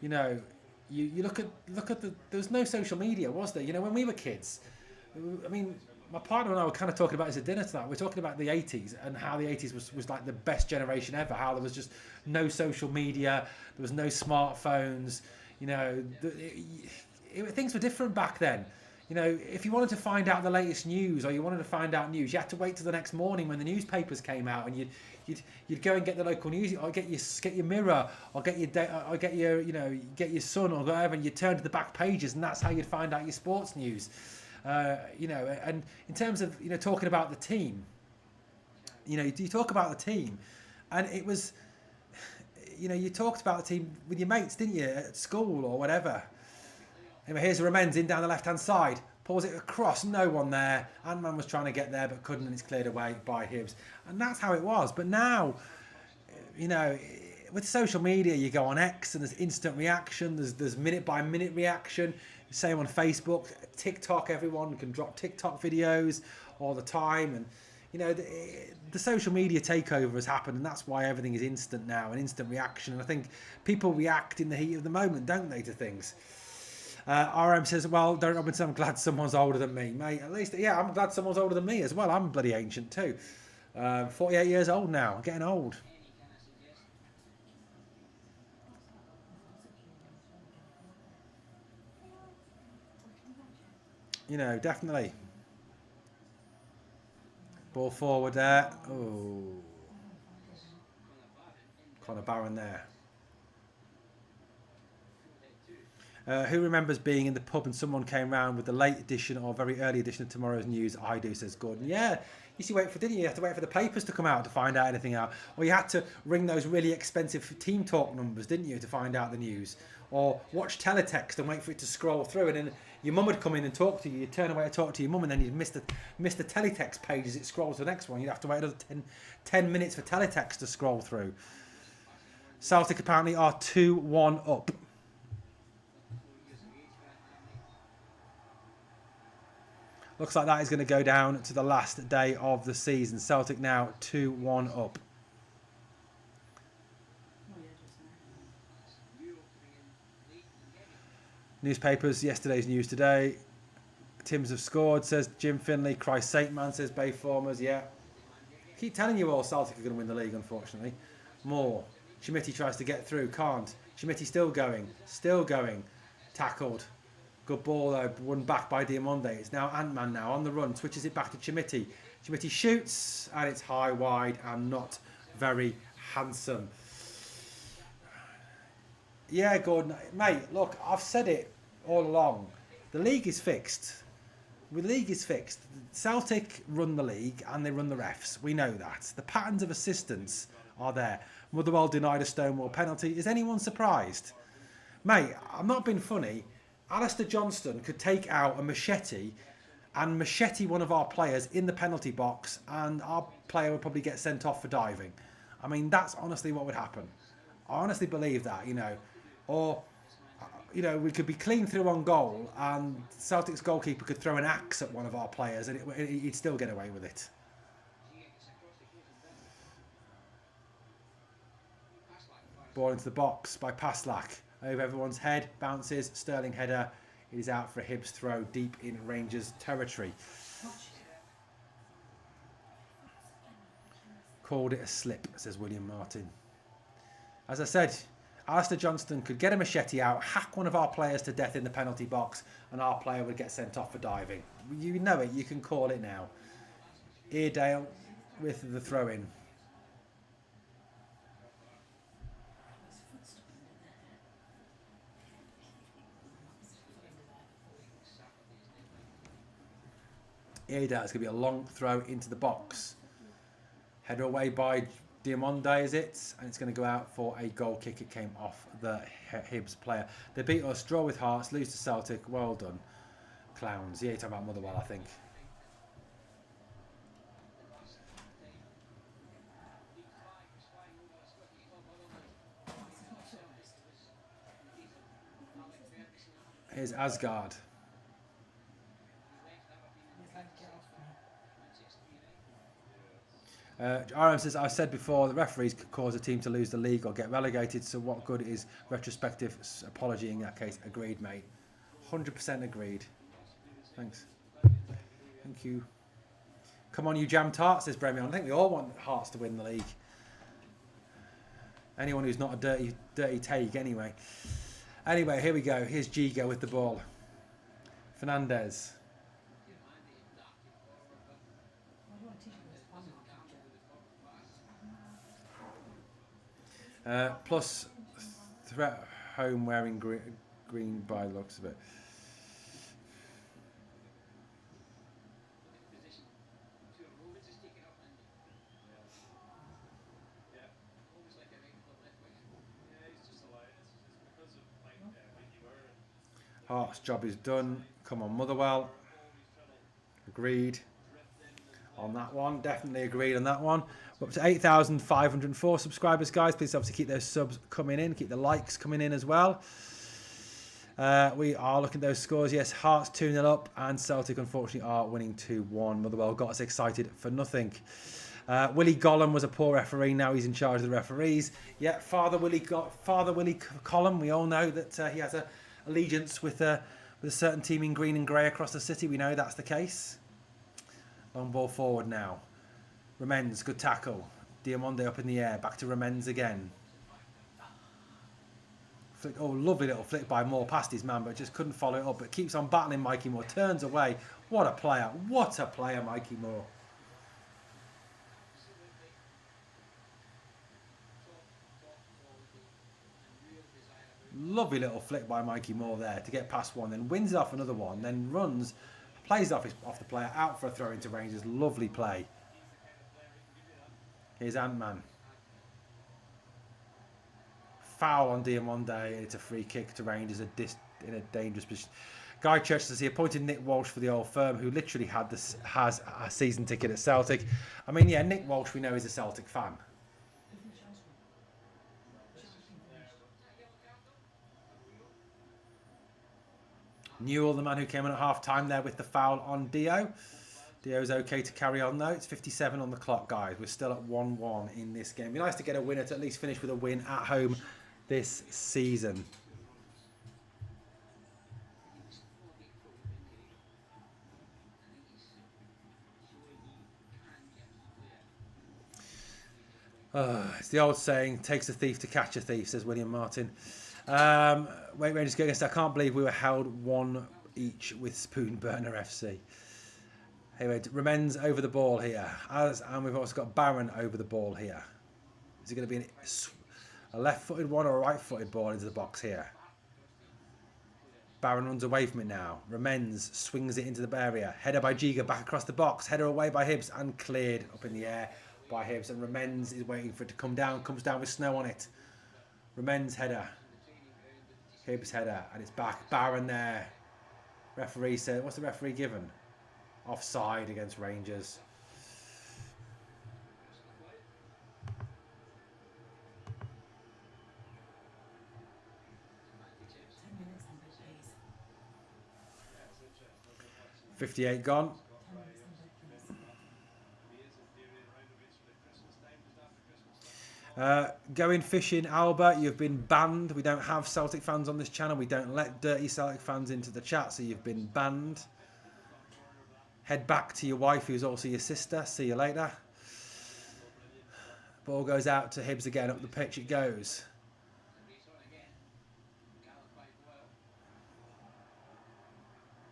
A: you know, you look at there was no social media, was there? You know, when we were kids, I mean, my partner and I were kind of talking about this at dinner tonight. We're talking about the 80s and how the 80s was like the best generation ever. How there was just no social media, there was no smartphones. You know, things were different back then. You know, if you wanted to find out the latest news or you wanted to find out news, you had to wait till the next morning when the newspapers came out, and you'd go and get the local news, or get your Mirror, or get your get your Sun or whatever, and you turn to the back pages, and that's how you'd find out your sports news. You know, and in terms of talking about the team, you talk about the team, and it was, you talked about the team with your mates, didn't you, at school or whatever. Anyway, here's Ramens in down the left-hand side. Pulls it across, no one there. Ant-Man was trying to get there but couldn't, and it's cleared away by Hibs. And that's how it was. But now, with social media, you go on X and there's instant reaction. There's minute-by-minute reaction. Same on Facebook. TikTok, everyone can drop TikTok videos all the time. And, the social media takeover has happened, and that's why everything is instant now, and instant reaction. And I think people react in the heat of the moment, don't they, to things? RM says, well, Derek Robinson, I'm glad someone's older than me. Mate, at least, yeah, I'm glad someone's older than me as well. I'm bloody ancient too. 48 years old now. I'm getting old. Definitely. Ball forward there. Oh. Connor Barron there. Who remembers being in the pub and someone came round with the late edition or very early edition of tomorrow's news? I do, says Gordon. Yeah, you used to wait for, didn't you? You had to wait for the papers to come out to find out anything out. Or you had to ring those really expensive Team Talk numbers, didn't you, to find out the news? Or watch teletext and wait for it to scroll through, and then your mum would come in and talk to you. You'd turn away to talk to your mum, and then you'd miss the teletext page as it scrolls to the next one. You'd have to wait another 10 minutes for teletext to scroll through. Celtic apparently are 2-1 up. Looks like that is going to go down to the last day of the season. Celtic now 2-1 up. Newspapers, yesterday's news today. Tims have scored, says Jim Finley. Christ Saint Man, says Bay Formers. Yeah. Keep telling you all Celtic are going to win the league, unfortunately. More. Schmitty tries to get through. Can't. Schmitty still going. Still going. Tackled. Good ball though, won back by Diamonde. It's now Ant-Man now on the run, switches it back to Chimiti. Chimiti shoots, and it's high, wide, and not very handsome. Yeah, Gordon, mate, look, I've said it all along. The league is fixed. The league is fixed. Celtic run the league, and they run the refs. We know that. The patterns of assistance are there. Motherwell denied a Stonewall penalty. Is anyone surprised? Mate, I'm not being funny. Alistair Johnston could take out a machete and machete one of our players in the penalty box, and our player would probably get sent off for diving. I mean, that's honestly what would happen. I honestly believe that, Or, we could be clean through on goal, and Celtic's goalkeeper could throw an axe at one of our players, and he'd still get away with it. Ball into the box by Paslak. Over everyone's head, bounces, Sterling header. It is out for a Hibs throw deep in Rangers territory. Called it a slip, says William Martin. As I said, Alistair Johnston could get a machete out, hack one of our players to death in the penalty box, and our player would get sent off for diving. You know it, you can call it now. Eardale with the throw-in. Eardale, it's going to be a long throw into the box. Header away by Diamonde, is it? And it's going to go out for a goal kick. It came off the Hibs player. They beat us, draw with Hearts, lose to Celtic. Well done, clowns. Yeah, you're talking about Motherwell, I think. Here's Asgard. RM says, I've said before that referees could cause a team to lose the league or get relegated, so what good is retrospective apology in that case? Agreed, mate. 100% agreed. Thanks. Thank you. Come on, you jam tarts, says Bremion. I think we all want Hearts to win the league. Anyone who's not a dirty take, anyway. Anyway, here we go. Here's Giga with the ball. Fernandez. Plus threat home wearing green by the looks of it. Hart's job is done. Come on, Motherwell. Agreed on that one. Definitely agreed on that one. We're up to 8,504 subscribers, guys. Please obviously keep those subs coming in. Keep the likes coming in as well. We are looking at those scores. Yes, Hearts 2-0 up, and Celtic unfortunately are winning 2-1. Motherwell got us excited for nothing. Willie Gollum was a poor referee. Now he's in charge of the referees. Yeah, Father Willie Gollum. We all know that he has a allegiance with a certain team in green and grey across the city. We know that's the case. Long ball forward now. Remens, good tackle. Diamonde up in the air. Back to Remens again. Flick, oh, lovely little flick by Moore past his man, but just couldn't follow it up. But keeps on battling Mikey Moore. Turns away. What a player. What a player, Mikey Moore. Lovely little flick by Mikey Moore there to get past one, then wins off another one, then runs, plays off the player, out for a throw into Rangers. Lovely play. Here's Ant-Man. Foul on Diamonde. It's a free kick to Rangers in a dangerous position. Guy Church says he appointed Nick Walsh for the old firm, who literally has a season ticket at Celtic. I mean, yeah, Nick Walsh we know is a Celtic fan. Newell, the man who came in at half-time there with the foul on Dio. Dio's okay to carry on, though. It's 57 on the clock, guys. We're still at 1-1 in this game. It'd be nice to get a winner to at least finish with a win at home this season. It's the old saying, takes a thief to catch a thief, says William Martin. Wait, Rangers go against. I can't believe we were held 1 each with Spoon Burner FC. Anyway, Remens over the ball here, and we've also got Barron over the ball here. Is it going to be a left-footed one or a right-footed ball into the box here? Barron runs away from it now. Remens swings it into the area. Header by Giga back across the box. Header away by Hibs and cleared up in the air by Hibs. And Remens is waiting for it to come down. Comes down with snow on it. Remens header. Hibs header, and it's back. Barron there. Referee said, what's the referee given? Offside against Rangers. .58 gone. Going fishing, Albert, you've been banned. We don't have Celtic fans on this channel. We don't let dirty Celtic fans into the chat, so you've been banned. Head back to your wife, who's also your sister. See you later. Ball goes out to Hibs again. Up the pitch it goes.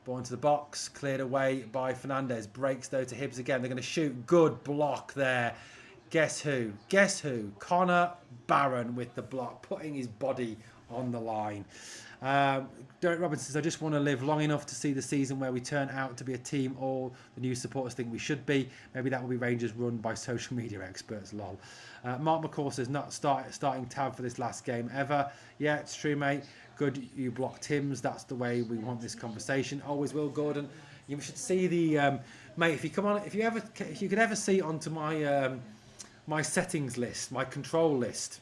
A: Ball into the box. Cleared away by Fernandez. Breaks though to Hibs again. They're going to shoot. Good block there. Guess who? Guess who? Connor Barron with the block, putting his body on the line. Derek Robinson says, I just want to live long enough to see the season where we turn out to be a team all the new supporters think we should be. Maybe that will be Rangers run by social media experts, lol. Mark McCall says, not starting Tav for this last game ever. Yeah, it's true, mate. Good, you blocked Tim's. That's the way we want this conversation. Always will, Gordon. You should see the... mate, if you come on... If you could ever see onto my... my settings list, my control list.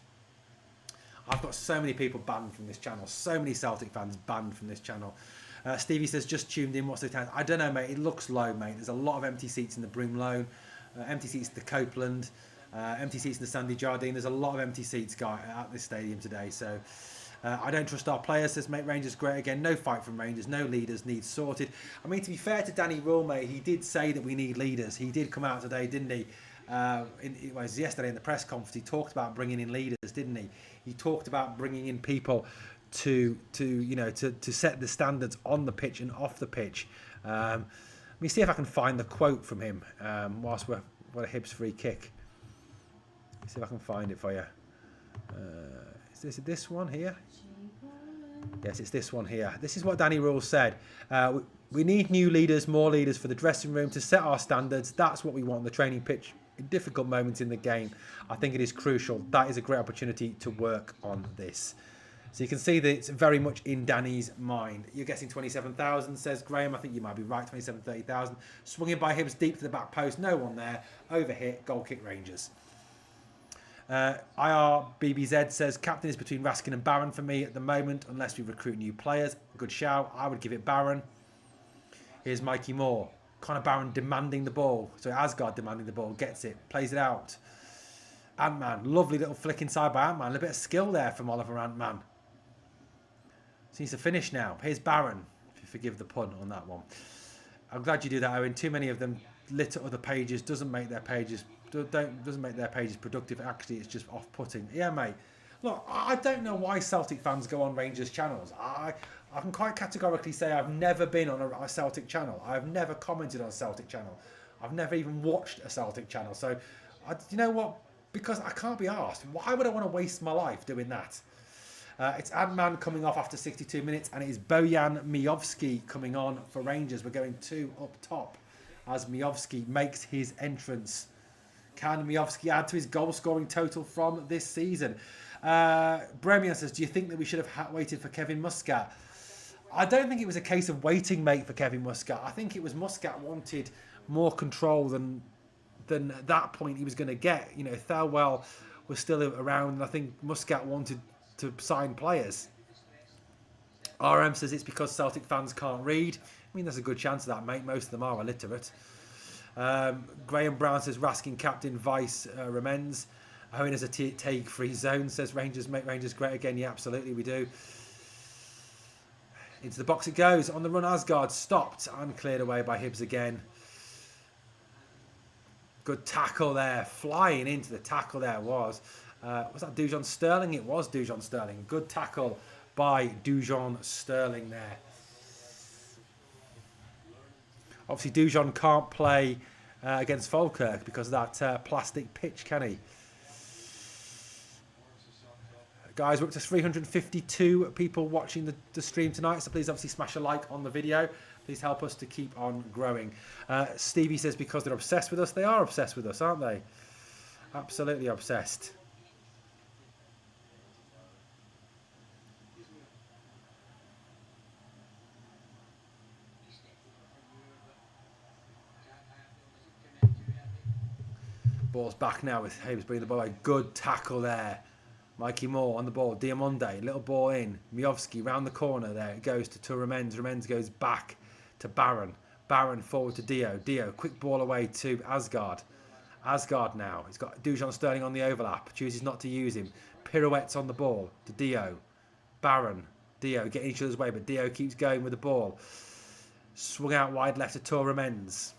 A: I've got so many people banned from this channel. So many Celtic fans banned from this channel. Stevie says, just tuned in. What's the time? I don't know, mate. It looks low, mate. There's a lot of empty seats in the Broom Loan. Empty seats at the Copeland. Empty seats in the Sandy Jardine. There's a lot of empty seats, guy, at this stadium today. So I don't trust our players, says Make Rangers great again. No fight from Rangers, no leaders, needs sorted. I mean, to be fair to Danny Rule, mate, he did say that we need leaders. He did come out today, didn't he? It was yesterday in the press conference. He talked about bringing in leaders, didn't he? He talked about bringing in people to set the standards on the pitch and off the pitch. Let me see if I can find the quote from him whilst we're a Hibs free kick. Let's see if I can find it for you. Is this one here? Yes, it's this one here. This is what Danny Rule said. We need new leaders, more leaders for the dressing room to set our standards. That's what we want on the training pitch. In difficult moments in the game, I think it is crucial. That is a great opportunity to work on this. So you can see that it's very much in Danny's mind. You're guessing 27,000, says Graham. I think you might be right, 27, 30,000. Swung in by Hibs deep to the back post. No one there. Overhit. Goal kick Rangers. IRBBZ says, captain is between Raskin and Barron for me at the moment, unless we recruit new players. Good shout. I would give it Barron. Here's Mikey Moore. Connor Barron demanding the ball. So Asgard demanding the ball. Gets it. Plays it out. Ant-Man. Lovely little flick inside by Ant-Man. A little bit of skill there from Oliver Ant-Man. Seems to finish now. Here's Barron, if you forgive the pun on that one. I'm glad you do that, Owen. Too many of them litter other pages. Doesn't make their pages productive. Actually, it's just off-putting. Yeah, mate. Look, I don't know why Celtic fans go on Rangers channels. I can quite categorically say I've never been on a Celtic channel. I've never commented on a Celtic channel. I've never even watched a Celtic channel. So, you know what? Because I can't be asked. Why would I want to waste my life doing that? It's Ant-Man coming off after 62 minutes, and it is Bojan Miovski coming on for Rangers. We're going 2 up top as Miovski makes his entrance. Can Miovski add to his goal-scoring total from this season? Bremian says, do you think that we should have waited for Kevin Muscat? I don't think it was a case of waiting, mate, for Kevin Muscat. I think it was Muscat wanted more control than at that point he was going to get. You know, Thelwell was still around, and I think Muscat wanted to sign players. RM says it's because Celtic fans can't read. I mean, there's a good chance of that, mate. Most of them are illiterate. Graham Brown says Raskin captain, vice Ramens. Owen has a take-free zone, says Rangers make Rangers great again. Yeah, absolutely, we do. Into the box it goes. On the run, Asgard stopped and cleared away by Hibs again. Good tackle there. Flying into the tackle there was that Dujon Sterling? It was Dujon Sterling. Good tackle by Dujon Sterling there. Obviously, Dujon can't play against Falkirk because of that plastic pitch, can he? Guys, we're up to 352 people watching the stream tonight, so please obviously smash a like on the video. Please help us to keep on growing. Stevie says because they're obsessed with us. They are obsessed with us, aren't they? Absolutely obsessed. Ball's back now with Hibs bringing the ball away. Good tackle there. Mikey Moore on the ball. Diamonde, little ball in. Miovski round the corner there. It goes to Ramens. Ramens goes back to Barron. Barron forward to Dio. Dio, quick ball away to Asgard. Asgard now. He's got Dujon Sterling on the overlap. Chooses not to use him. Pirouettes on the ball to Dio. Barron. Dio getting each other's way, but Dio keeps going with the ball. Swung out wide left to Ramens.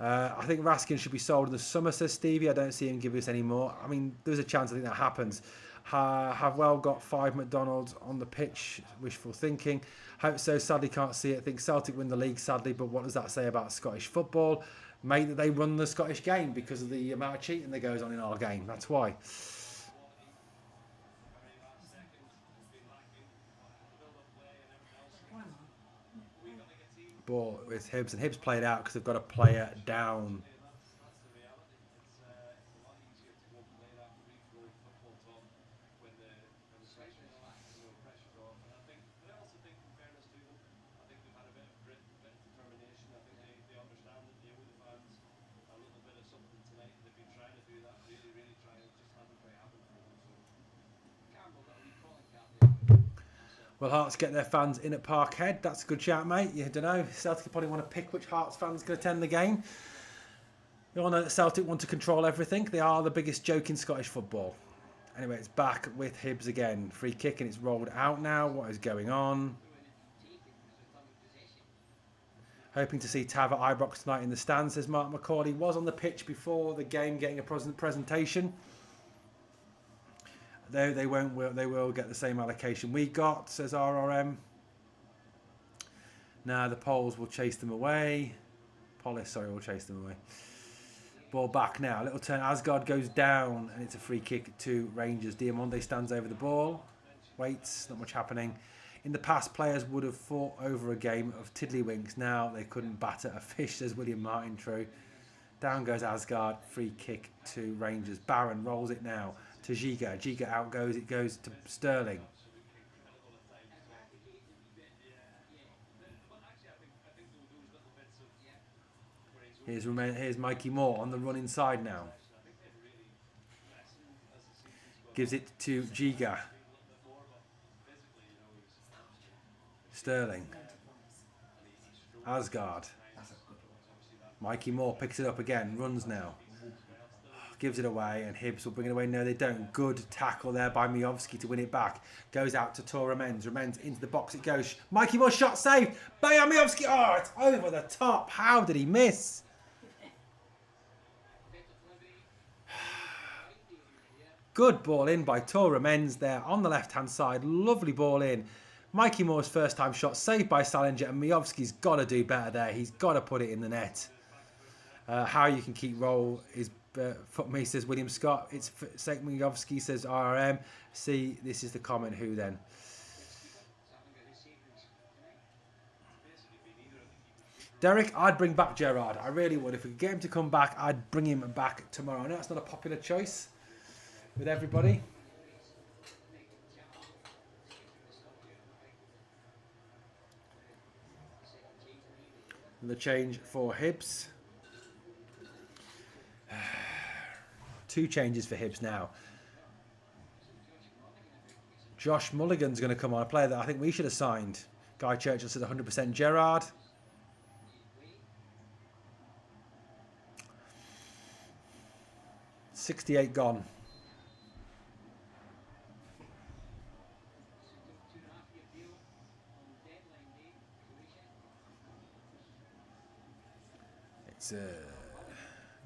A: I think Raskin should be sold in the summer, says Stevie. I don't see him give us any more. I mean, there's a chance I think that happens. Have well got 5 McDonald's on the pitch. Wishful thinking. Hope so. Sadly can't see it. I think Celtic win the league, sadly. But what does that say about Scottish football? Mate, that they run the Scottish game because of the amount of cheating that goes on in our game. That's why. Ball with Hibs, and Hibs played out because they've got a player down. Will Hearts get their fans in at Parkhead? That's a good shout, mate. You don't know. Celtic probably want to pick which Hearts fans can attend the game. You all know that Celtic want to control everything. They are the biggest joke in Scottish football. Anyway, it's back with Hibs again. Free kick and it's rolled out now. What is going on? Hoping to see Taver Ibrox tonight in the stands, says Mark McCauley. Was on the pitch before the game getting a presentation. Though they will get the same allocation we got, says RRM. Now the Poles will chase them away. Polis, will chase them away. Ball back now. Little turn. Asgard goes down and it's a free kick to Rangers. Diamonde stands over the ball. Waits. Not much happening. In the past, players would have fought over a game of tiddlywinks. Now they couldn't batter a fish, says William Martin. True. Down goes Asgard. Free kick to Rangers. Barron rolls it now to Giga. Giga out goes. It goes to Sterling. Here's Mikey Moore on the run inside now. Gives it to Giga. Sterling. Asgard. Mikey Moore picks it up again. Runs now. Gives it away and Hibs will bring it away. No, they don't. Good tackle there by Miovski to win it back. Goes out to Tor Remens. Remens into the box it goes. Mikey Moore shot saved. Bam, Miovski. Oh, it's over the top. How did he miss? Good ball in by Tor Remens there on the left-hand side. Lovely ball in. Mikey Moore's first time shot saved by Salinger and Miovski's got to do better there. He's got to put it in the net. How you can keep roll is fuck me, says William Scott. It's sake Miovski, says RRM. See, this is the comment. Who then? Derek, I'd bring back Gerrard. I really would. If we could get him to come back, I'd bring him back tomorrow. I know that's not a popular choice with everybody. And the change for Hibs. 2 changes for Hibs now. Josh Mulligan's going to come on, a player that I think we should have signed. Guy Churchill says 100% Gerrard. $68 gone. It's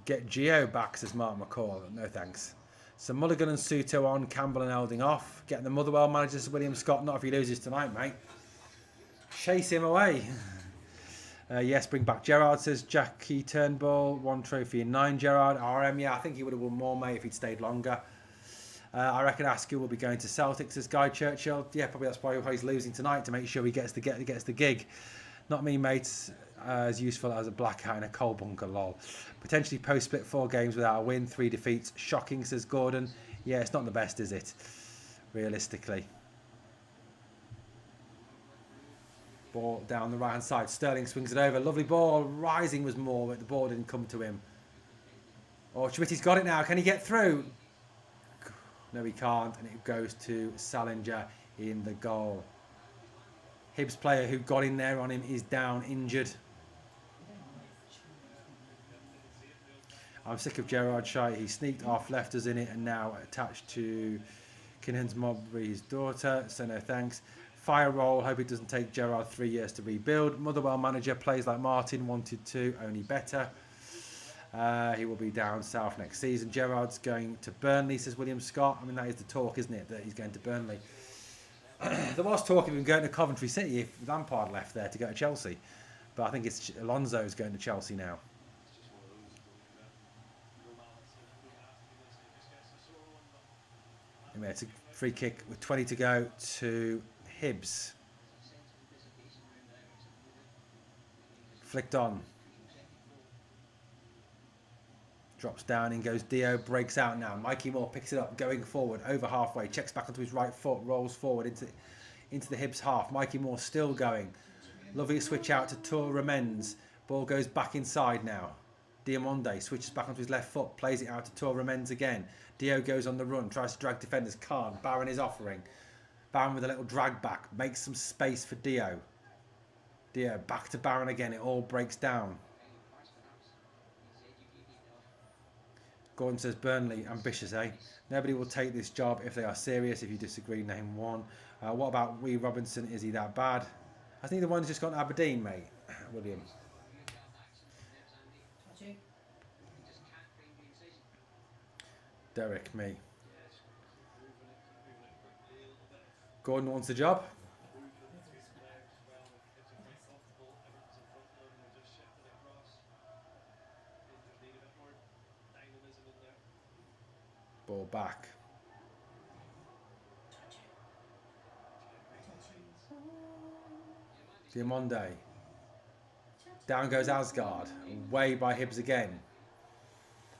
A: get Geo back, says Mark McCall. No thanks. So Mulligan and Suto on, Campbell and Elding off. Getting the Motherwell manager, says William Scott. Not if he loses tonight, mate. Chase him away. Yes, bring back Gerrard, says Jackie Turnbull. 1 trophy in 9, Gerrard. RM, yeah, I think he would have won more, mate, if he'd stayed longer. I reckon Askew will be going to Celtic, says Guy Churchill. Yeah, probably that's why he's losing tonight, to make sure he gets the gig. Not me, mates. As useful as a black hat in a coal bunker, lol. Potentially post-split 4 games without a win, 3 defeats. Shocking, says Gordon. Yeah, it's not the best, is it? Realistically. Ball down the right-hand side. Sterling swings it over. Lovely ball. Rising was more, but the ball didn't come to him. Oh, Schmitty's got it now. Can he get through? No, he can't. And it goes to Salinger in the goal. Hibs player who got in there on him is down, injured. I'm sick of Gerrard Shite. He sneaked off, left us in it, and now attached to Kinhan's Mobry's daughter. So no thanks. Fire roll. Hope it doesn't take Gerrard 3 years to rebuild. Motherwell manager plays like Martin wanted to, only better. He will be down south next season. Gerrard's going to Burnley, says William Scott. I mean, that is the talk, isn't it, that he's going to Burnley. There was talk of him going to Coventry City if Lampard left there to go to Chelsea. But I think it's Alonso's going to Chelsea now. Anyway, it's a free kick with 20 to go to Hibs. Flicked on. Drops down, in goes Dio, breaks out now. Mikey Moore picks it up, going forward, over halfway, checks back onto his right foot, rolls forward into the Hibs half. Mikey Moore still going. Lovely switch out to Tor Remens. Ball goes back inside now. Diamonde switches back onto his left foot, plays it out to Tor Remens again. Dio goes on the run, tries to drag defenders, can't. Barron is offering. Barron with a little drag back. Makes some space for Dio. Dio back to Barron again. It all breaks down. Gordon says, Burnley, ambitious, eh? Nobody will take this job if they are serious. If you disagree, name one. What about Wee Robinson? Is he that bad? I think the one's just gone to Aberdeen, mate. William. Derek, me. Gordon wants the job. Ball back. Diamonde. Down goes Asgard. Away by Hibs again.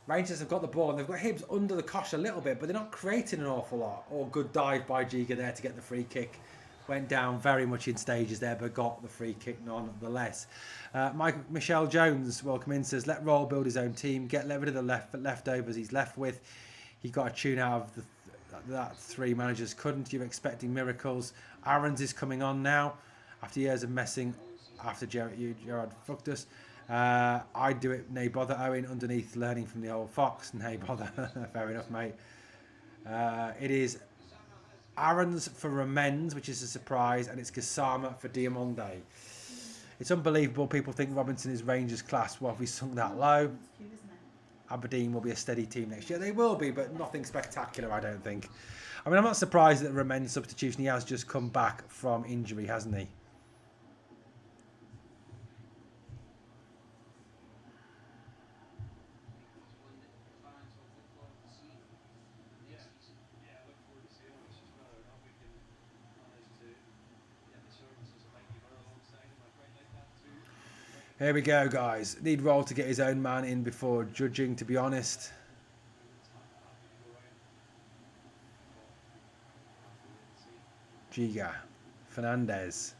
A: Rangers have got the ball and they've got Hibs under the cosh a little bit, but they're not creating an awful lot. Or good dive by Giga there to get the free kick. Went down very much in stages there, but got the free kick nonetheless. Michelle Jones, welcome in, says, let Roll build his own team, get rid of the leftovers he's left with. He got a tune out of that three managers couldn't. You're expecting miracles. Aarons is coming on now after years of messing after Gerard fucked us. I'd do it, nay bother. Owen underneath learning from the old fox. Nay bother. Fair enough, mate. It is Aarons for Ramens, which is a surprise, and it's Gassama for Diamonde. It's unbelievable. People think Robinson is Rangers class. Well, if we sunk that low, Aberdeen will be a steady team next year. They will be, but nothing spectacular, I don't think. I mean, I'm not surprised that Ramens substitution. He has just come back from injury, hasn't he? Here we go, guys. Need Roll to get his own man in before judging, to be honest. Giga. Fernandez.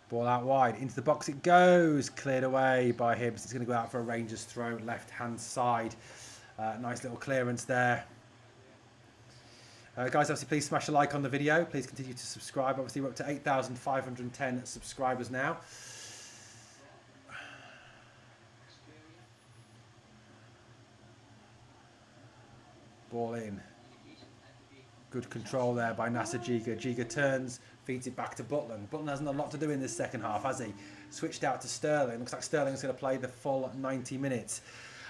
A: Ball out wide. Into the box it goes. Cleared away by Hibs. It's going to go out for a Rangers throw. Left-hand side. Nice little clearance there. Guys, obviously, please smash a like on the video. Please continue to subscribe. Obviously, we're up to 8,510 subscribers now. Ball in. Good control there by Nasser Giga. Giga turns, feeds it back to Butland. Butland hasn't a lot to do in this second half, has he? Switched out to Sterling. Looks like Sterling's going to play the full 90 minutes.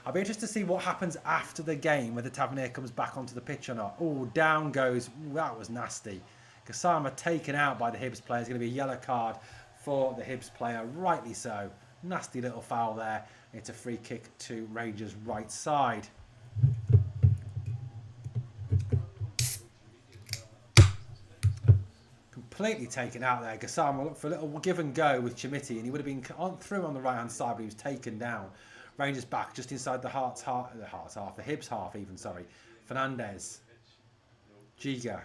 A: I'll be interested to see what happens after the game, whether Tavernier comes back onto the pitch or not. Oh, down goes. Ooh, that was nasty. Gassama taken out by the Hibs player. It's going to be a yellow card for the Hibs player. Rightly so. Nasty little foul there. It's a free kick to Rangers' right side. Completely taken out there. Gassama looked for a little give and go with Chimiti, and he would have been through on the right hand side, but he was taken down. Rangers back just inside the Hibs half even, sorry. Fernandez. Giga.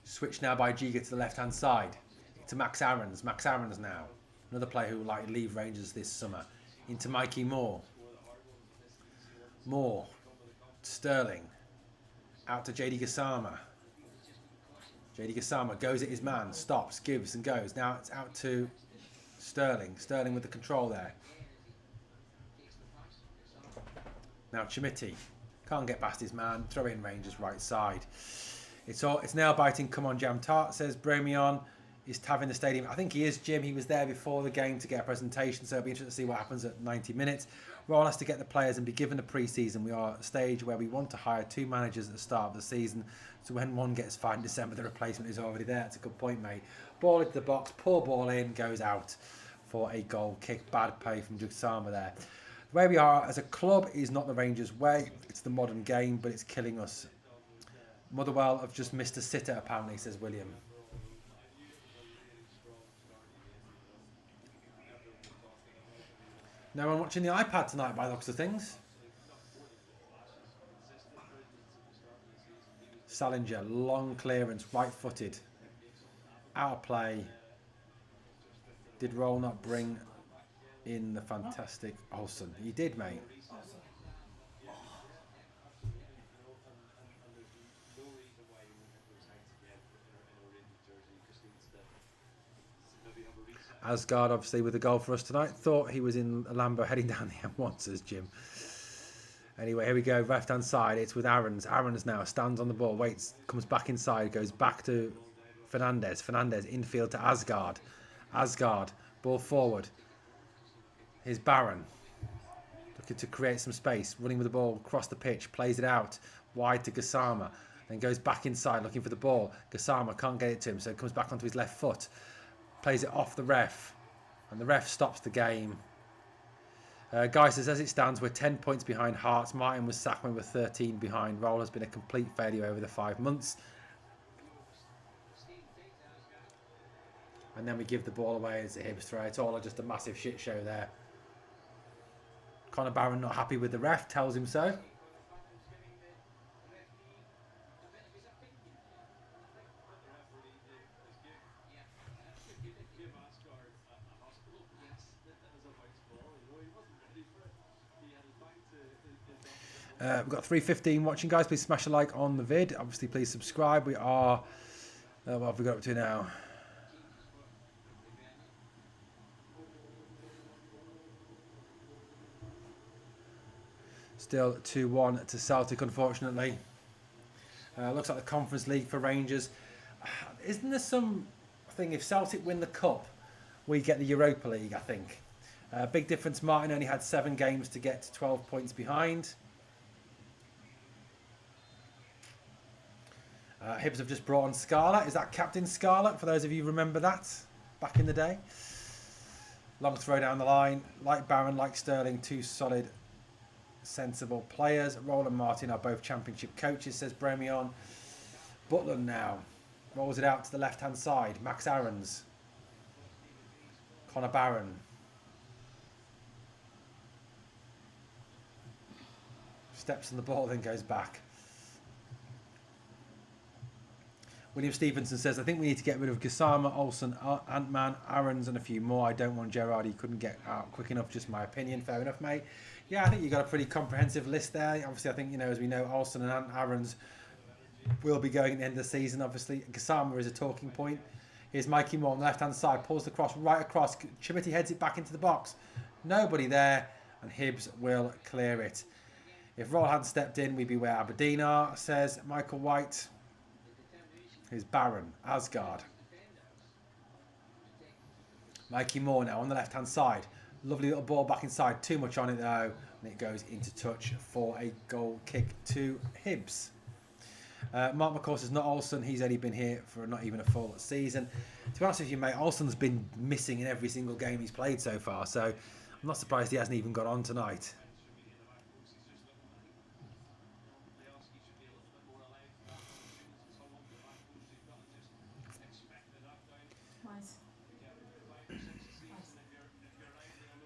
A: Switch now by Giga to the left hand side. To Max Aarons. Max Aarons now. Another player who will likely leave Rangers this summer. Into Mikey Moore. Moore. Sterling. Out to JD Gassama. JD Gassama goes at his man, stops, gives and goes. Now it's out to Sterling. Sterling with the control there. Now Chimiti. Can't get past his man. Throw in Rangers right side. It's nail biting. Come on, Jam Tart, says Bramion. Is Tav in the stadium? I think he is, Jim. He was there before the game to get a presentation, so it'll be interesting to see what happens at 90 minutes. Roll has to get the players and be given the pre-season. We are at a stage where we want to hire two managers at the start of the season, so when one gets fired in December, the replacement is already there. That's a good point, mate. Ball into the box, poor ball in, goes out for a goal kick. Bad play from Gassama there. The way we are as a club is not the Rangers' way. It's the modern game, but it's killing us. Motherwell have just missed a sitter, apparently, says William. No one watching the iPad tonight by the looks of things. Salinger, long clearance, right-footed. Out of play. Did Roll not bring in the fantastic Olsen? He did, mate. Asgard, obviously, with a goal for us tonight. Thought he was in a Lambo heading down the M1, says Jim. Anyway, here we go. Left-hand side. It's with Aarons. Aarons now stands on the ball, waits, comes back inside, goes back to Fernandez. Fernandez infield to Asgard. Asgard, ball forward. Here's Baron. Looking to create some space. Running with the ball across the pitch. Plays it out. Wide to Gassama. Then goes back inside looking for the ball. Gassama can't get it to him, so it comes back onto his left foot. Plays it off the ref. And the ref stops the game. Guy says, as it stands, we're 10 points behind Hearts. Martin was sacked when we were 13 behind. Roll has been a complete failure over the 5 months. And then we give the ball away as a Hibs throw. It's all just a massive shit show there. Conor Barron not happy with the ref, tells him so. We've got 3:15 watching, guys. Please smash a like on the vid. Obviously, please subscribe. We are... what have we got up to now? Still 2-1 to Celtic, unfortunately. Looks like the Conference League for Rangers. Isn't there some thing, if Celtic win the Cup, we get the Europa League, I think. Big difference, Martin only had 7 games to get to 12 points behind. Hibs have just brought on Scarlett. Is that Captain Scarlett, for those of you who remember that back in the day? Long throw down the line. Like Barron, like Sterling, 2 solid, sensible players. Roland Martin are both championship coaches, says Bremion. Butland now rolls it out to the left-hand side. Max Aarons. Conor Barron. Steps on the ball, then goes back. William Stevenson says, I think we need to get rid of Gassama, Olsen, Ant-Man, Aarons and a few more. I don't want Gerrard. He couldn't get out quick enough. Just my opinion. Fair enough, mate. Yeah, I think you got a pretty comprehensive list there. Obviously, I think, as we know, Olsen and Aarons will be going at the end of the season. Obviously, Gassama is a talking point. Here's Mikey Moore on the left-hand side. Pulls the cross right across. Chimity heads it back into the box. Nobody there. And Hibs will clear it. If Roll hadn't stepped in, we'd be where Aberdeen are, says Michael White. Here's Baron, Asgard. Mikey Moore now on the left-hand side. Lovely little ball back inside. Too much on it, though. And it goes into touch for a goal kick to Hibs. Mark McCall says, not Olsen. He's only been here for not even a full season. To be honest with you, mate, Olsen's been missing in every single game he's played so far. So I'm not surprised he hasn't even got on tonight.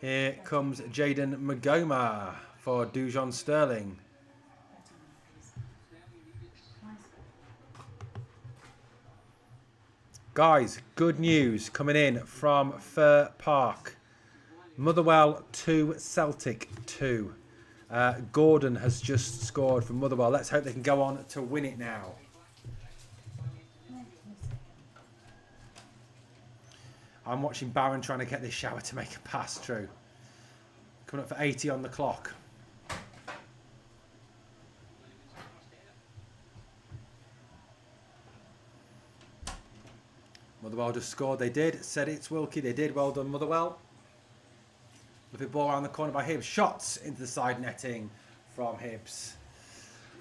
A: Here comes Jaden Magoma for Dujon Sterling. Guys, good news coming in from Fir Park. Motherwell 2, Celtic 2. Gordon has just scored from Motherwell. Let's hope they can go on to win it now. I'm watching Barron trying to get this shower to make a pass through. Coming up for 80 on the clock. Motherwell just scored. They did. Said it's Wilkie. They did. Well done, Motherwell. Lovely ball around the corner by Hibs. Shots into the side netting from Hibs.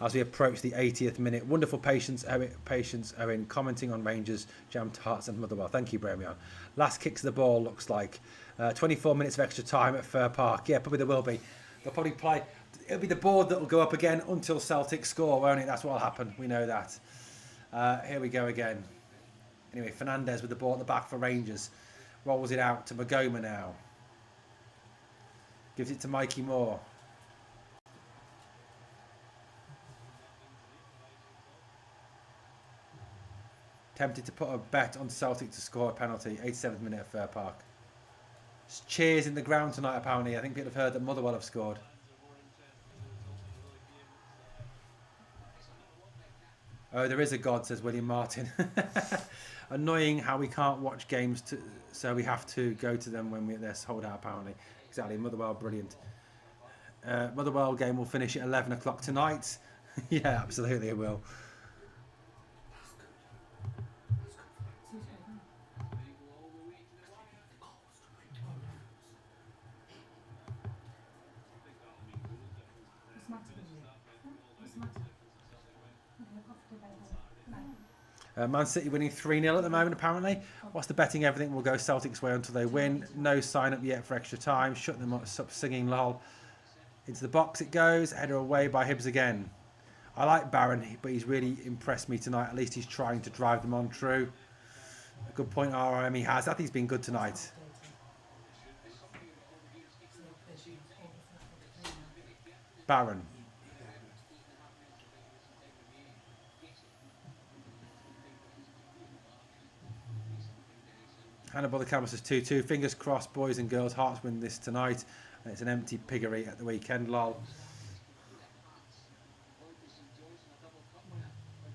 A: As we approach the 80th minute. Wonderful patience, Owen, commenting on Rangers, Jammed Hearts and Motherwell. Thank you, Bremion. Last kicks of the ball, looks like. 24 minutes of extra time at Fir Park. Yeah, probably there will be. They'll probably play. It'll be the board that will go up again until Celtic score, won't it? That's what will happen. We know that. Here we go again. Anyway, Fernandez with the ball at the back for Rangers. Rolls it out to Magoma now. Gives it to Mikey Moore. Tempted to put a bet on Celtic to score a penalty. 87th minute at Fir Park. Cheers in the ground tonight, apparently. I think people have heard that Motherwell have scored. Oh, there is a God, says William Martin. Annoying how we can't watch games, so we have to go to them when they're sold out, apparently. Exactly, Motherwell, brilliant. Motherwell game will finish at 11 o'clock tonight. Yeah, absolutely it will. Man City winning 3-0 at the moment, apparently. What's the betting? Everything will go Celtic's way until they win. No sign up yet for extra time. Shut them up, stop singing lol. Into the box it goes. Header away by Hibs again. I like Barron, but he's really impressed me tonight. At least he's trying to drive them on true. A good point RM he has. I think he's been good tonight. Barron. Hannibal the Camera says 2-2. Fingers crossed, boys and girls. Hearts win this tonight. And it's an empty piggery at the weekend, lol.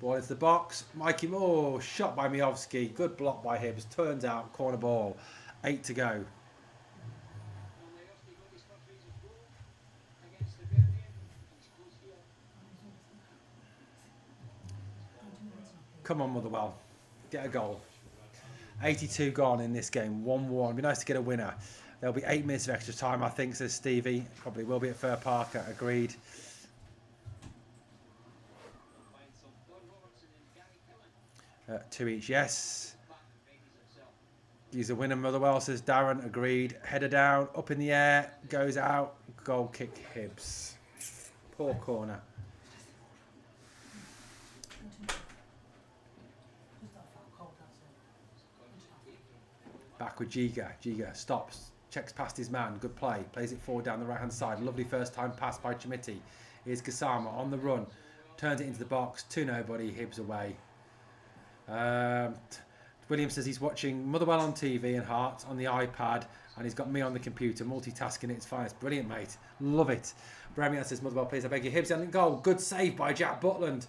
A: Ball into the box. Mikey Moore. Shot by Miovski. Good block by Hibs. Turns out. Corner ball. 8 to go. Come on, Motherwell. Get a goal. 82 gone in this game. 1-1. It'd be nice to get a winner. There'll be 8 minutes of extra time, I think, says Stevie. Probably will be at Fir Parker. Agreed. Two each, yes. He's a winner, Motherwell, says Darren. Agreed. Header down, up in the air, goes out. Goal kick, Hibs. Poor corner. Back with Giga. Giga stops, checks past his man. Good play. Plays it forward down the right-hand side. Lovely first-time pass by Chimiti. Here's Gassama on the run. Turns it into the box. To nobody. Hibs away. William says he's watching Motherwell on TV and Hearts on the iPad, and he's got me on the computer, multitasking at its finest. Brilliant, mate. Love it. Bremian says, Motherwell, please, I beg you. Hibs ending goal. Good save by Jack Butland.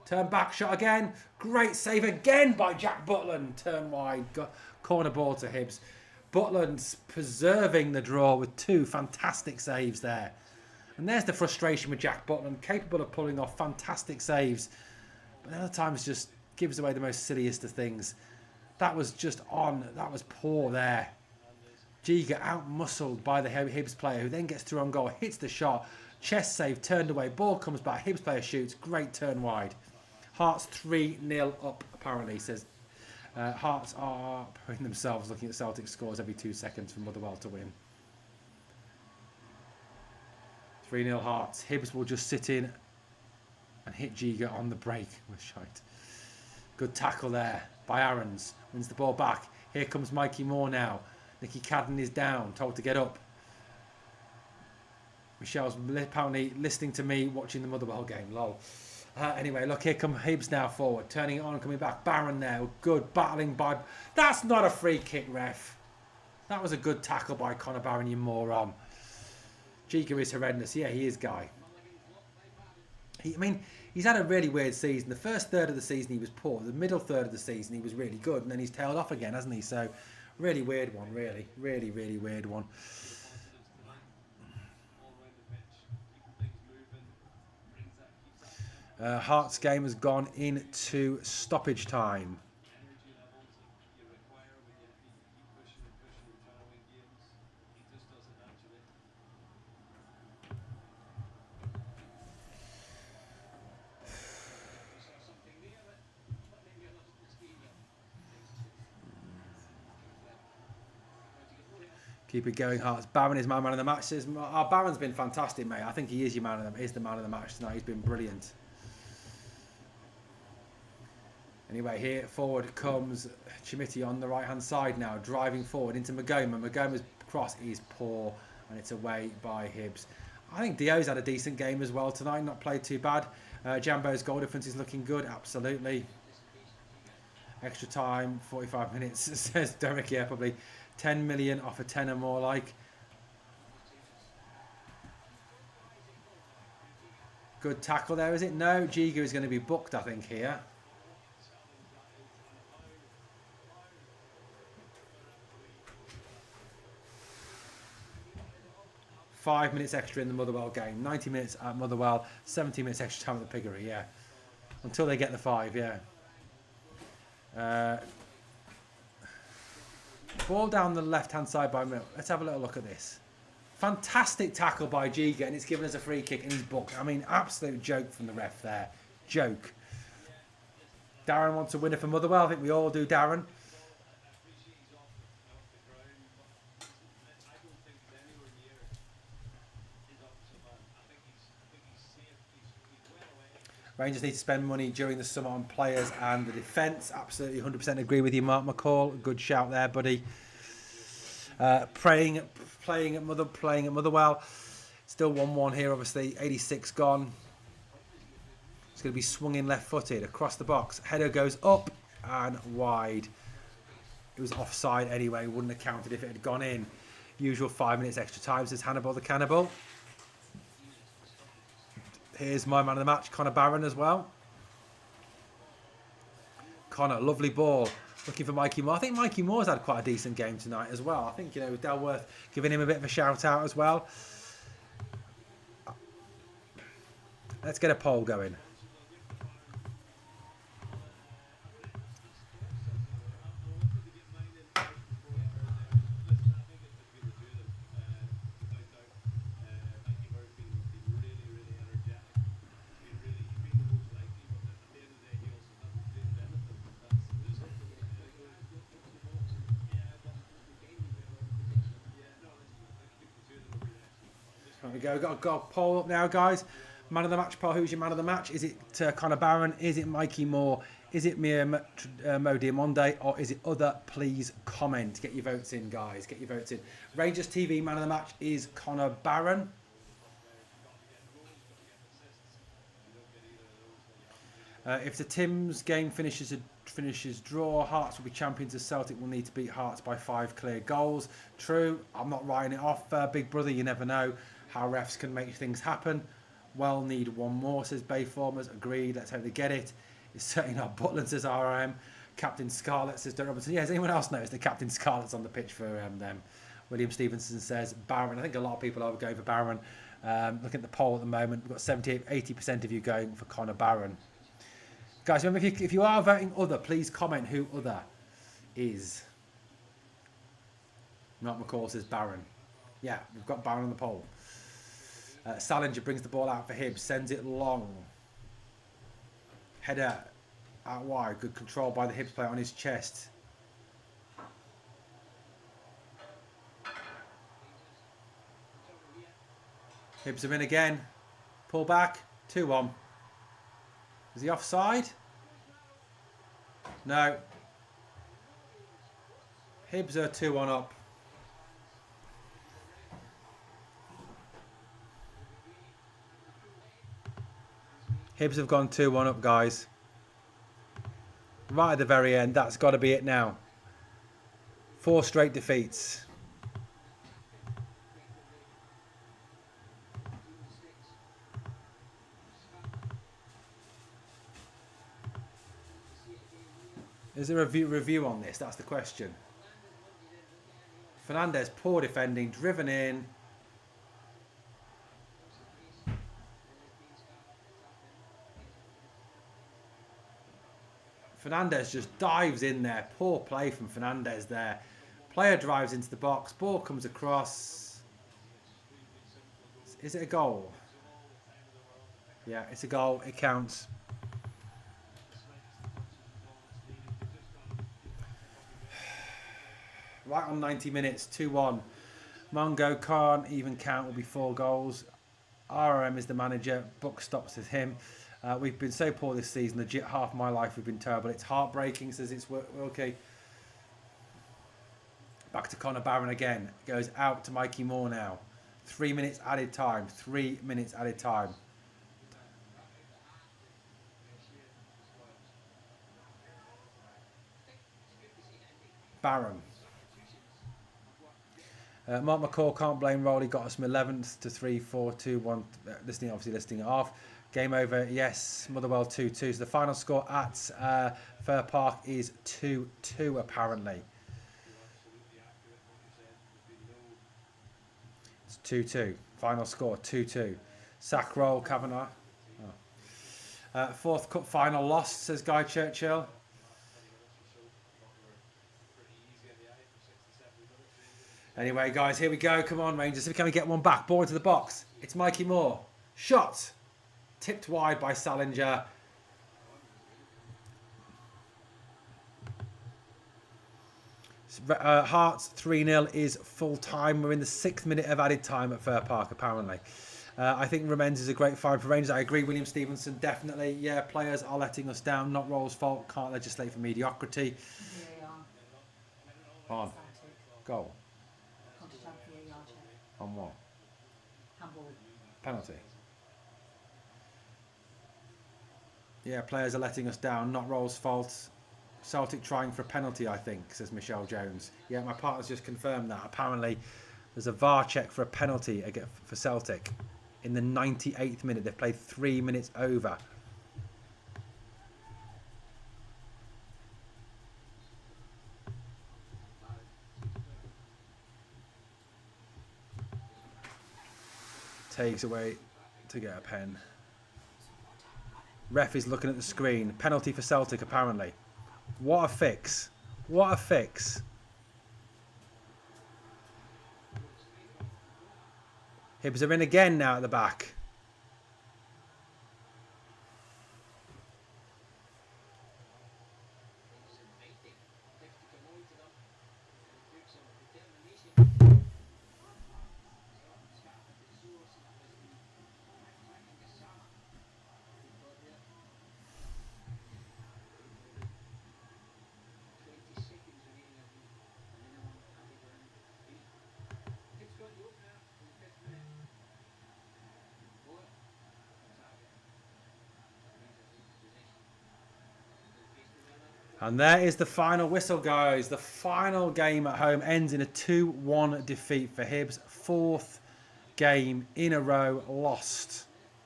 A: Turn back, shot again. Great save again by Jack Butland. Turn wide. Corner ball to Hibs. Butland's preserving the draw with 2 fantastic saves there. And there's the frustration with Jack Butland, capable of pulling off fantastic saves. But other times just gives away the most silliest of things. That was just on. That was poor there. Giga out-muscled by the Hibs player, who then gets through on goal, hits the shot. Chest save, turned away. Ball comes back. Hibs player shoots. Great turn wide. Hearts 3-0 up, apparently, says. Hearts are putting themselves looking at Celtic scores every 2 seconds for Motherwell to win. 3-0 Hearts. Hibs will just sit in and hit Giga on the break. With shite. Good tackle there by Aarons. Wins the ball back. Here comes Mikey Moore now. Nicky Cadden is down, told to get up. Michelle's apparently listening to me watching the Motherwell game. Lol. Anyway, look, here come Hibs now forward. Turning it on, coming back. Barron there. Good battling by... That's not a free kick, ref. That was a good tackle by Conor Barron, you moron. Giga is horrendous. Yeah, he is, Guy. He's had a really weird season. The first third of the season he was poor. The middle third of the season he was really good. And then he's tailed off again, hasn't he? So, really weird one, really. Really, really weird one. Hearts game has gone into stoppage time. Keep it going, Hearts. Barron is my man of the match. Says, Barron's been fantastic, mate. I think he is your man of the, is the man of the match tonight. He's been brilliant. Anyway, here forward comes Chimiti on the right-hand side now, driving forward into Magoma. Magoma's cross is poor, and it's away by Hibs. I think Dio's had a decent game as well tonight, not played too bad. Jambo's goal difference is looking good, absolutely. Extra time, 45 minutes, says Derek. Yeah, probably 10 million off a 10 or more like. Good tackle there, is it? No, Giga is going to be booked, I think, here. Five minutes extra in the Motherwell game. 90 minutes at Motherwell. 70 minutes extra time at the Piggery, yeah. Until they get the 5, yeah. Ball down the left-hand side by Mill. Let's have a little look at this. Fantastic tackle by Giga, and it's given us a free kick, and he's booked. I mean, absolute joke from the ref there. Joke. Darren wants a winner for Motherwell. I think we all do, Darren. Rangers need to spend money during the summer on players and the defence. Absolutely 100% agree with you, Mark McCall. Good shout there, buddy. Playing at Motherwell. Still 1-1 here, obviously. 86 gone. It's going to be swung in left-footed across the box. Header goes up and wide. It was offside anyway. Wouldn't have counted if it had gone in. Usual 5 minutes extra time, says Hannibal the Cannibal. Here's my man of the match, Connor Barron as well. Connor, lovely ball. Looking for Mikey Moore. I think Mikey Moore's had quite a decent game tonight as well. I think, you know, Delworth giving him a bit of a shout out as well. Let's get a poll going. There we go. Got a poll up now, guys. Man of the match poll. Who's your man of the match? Is it Connor Barron? Is it Mikey Moore? Is it Mia Mo Diamonde? Or is it other? Please comment. Get your votes in, guys. Get your votes in. Rangers TV man of the match is Connor Barron. If the Tim's game finishes draw, Hearts will be champions. As Celtic will need to beat Hearts by 5 clear goals. True. I'm not writing it off, big brother. You never know how refs can make things happen. Well, need one more, says Bayformers. Agreed. Let's hope they get it. It's certainly not Butland, says RM. Captain Scarlett, says Don Robertson. Yeah, has anyone else noticed the Captain Scarlett's on the pitch for them? William Stevenson says Barron. I think a lot of people are going for Barron. Looking at the poll at the moment, we've got 80% of you going for Connor Barron. Guys, remember, if you are voting other, please comment who other is. Mark McCall says Barron. Yeah, we've got Barron on the poll. Salinger brings the ball out for Hibs, sends it long. Header out wide, good control by the Hibs player on his chest. Hibs are in again. Pull back, 2-1. Is he offside? No. Hibs are 2-1 up. Hibs have gone 2-1 up, guys. Right at the very end. That's got to be it now. 4 straight defeats. Is there a review on this? That's the question. Fernandez, poor defending, driven in. Fernandez just dives in there. Poor play from Fernandez there. Player drives into the box. Ball comes across. Is it a goal? Yeah, it's a goal. It counts. Right on 90 minutes, 2-1. Mongo can't even count, will be 4 goals. RM is the manager. Buck stops with him. We've been so poor this season. Legit, half my life we've been terrible. It's heartbreaking, says it's okay. Back to Connor Barron again. Goes out to Mikey Moore now. 3 minutes added time. 3 minutes added time. Barron. Mark McCall, can't blame Rowley, got us from 11th to 3, 4, 2, 1. Obviously listing it off. Game over, yes. Motherwell 2-2. So the final score at Fir Park is 2-2 apparently. It's 2-2. Final score 2-2. Sack roll, Kavanagh. Fourth cup final lost, says Guy Churchill. Anyway, guys, here we go. Come on, Rangers. See if we can get one back. Ball into the box. It's Mikey Moore. Shot. Tipped wide by Salinger. Hearts 3-0 is full time. We're in the 6th minute of added time at Fir Park, apparently. I think Remens is a great find for Rangers. I agree. William Stevenson, definitely. Yeah, players are letting us down. Not Rolls' fault. Can't legislate for mediocrity. On. Goal. On what?
B: Handball.
A: Penalty. Yeah, players are letting us down. Not Rolls' fault. Celtic trying for a penalty, I think, says Michelle Jones. Yeah, my partner's just confirmed that. Apparently, there's a VAR check for a penalty for Celtic in the 98th minute. They've played 3 minutes over. Takes away to get a pen. Ref is looking at the screen. Penalty for Celtic, apparently. What a fix. What a fix. Hibs are in again now at the back. And there is the final whistle, guys. The final game at home ends in a 2-1 defeat for Hibs. 4th game in a row lost.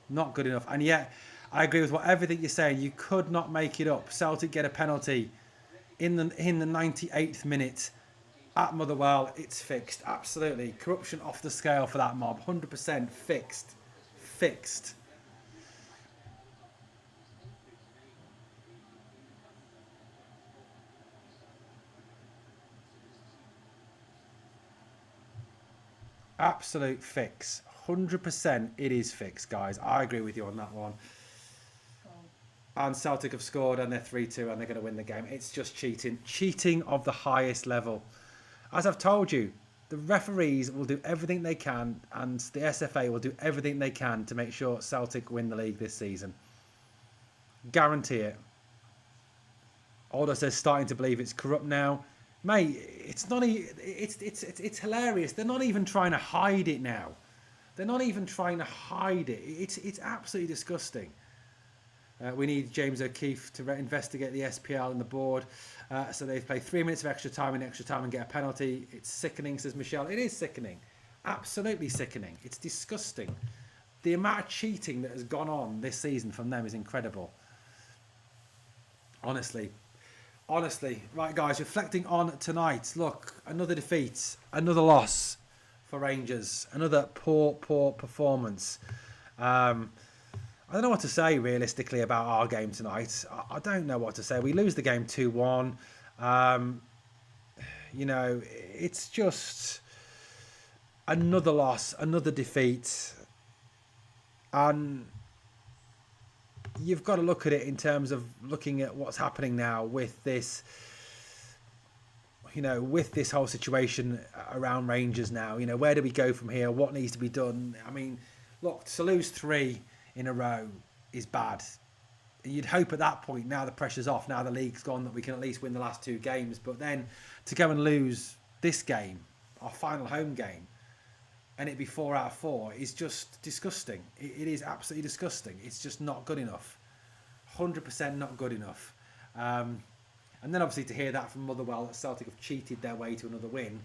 A: Not good enough. And yet, I agree with everything you're saying. You could not make it up. Celtic get a penalty in the 98th minute at Motherwell. It's fixed. Absolutely. Corruption off the scale for that mob. 100% fixed. Fixed. Absolute fix. 100% it is fixed, guys. I agree with you on that one. And Celtic have scored and they're 3-2 and they're going to win the game. It's just cheating. Cheating of the highest level. As I've told you, the referees will do everything they can and the SFA will do everything they can to make sure Celtic win the league this season. Guarantee it. Aldo says starting to believe it's corrupt now. Mate, it's not. It's hilarious. They're not even trying to hide it now. They're not even trying to hide it. It's absolutely disgusting. We need James O'Keefe to investigate the SPL and the board. So they've played 3 minutes of extra time and get a penalty. It's sickening, says Michelle. It is sickening. Absolutely sickening. It's disgusting. The amount of cheating that has gone on this season from them is incredible. Honestly. Right, guys, reflecting on tonight. Look, another defeat, another loss for Rangers, another poor performance. I don't know what to say realistically about our game tonight. I don't know what to say. We lose the game 2-1. You know, it's just another loss, another defeat. And you've got to look at it in terms of looking at what's happening now with this, you know, with this whole situation around Rangers now. You know, where do we go from here? What needs to be done? I mean, look, to lose 3 in a row is bad. You'd hope at that point, now the pressure's off, now the league's gone, that we can at least win the last 2 games. But then to go and lose this game, our final home game, and it'd be 4 out of 4 is just disgusting. It is absolutely disgusting. It's just not good enough. 100% not good enough. And then obviously to hear that from Motherwell, that Celtic have cheated their way to another win,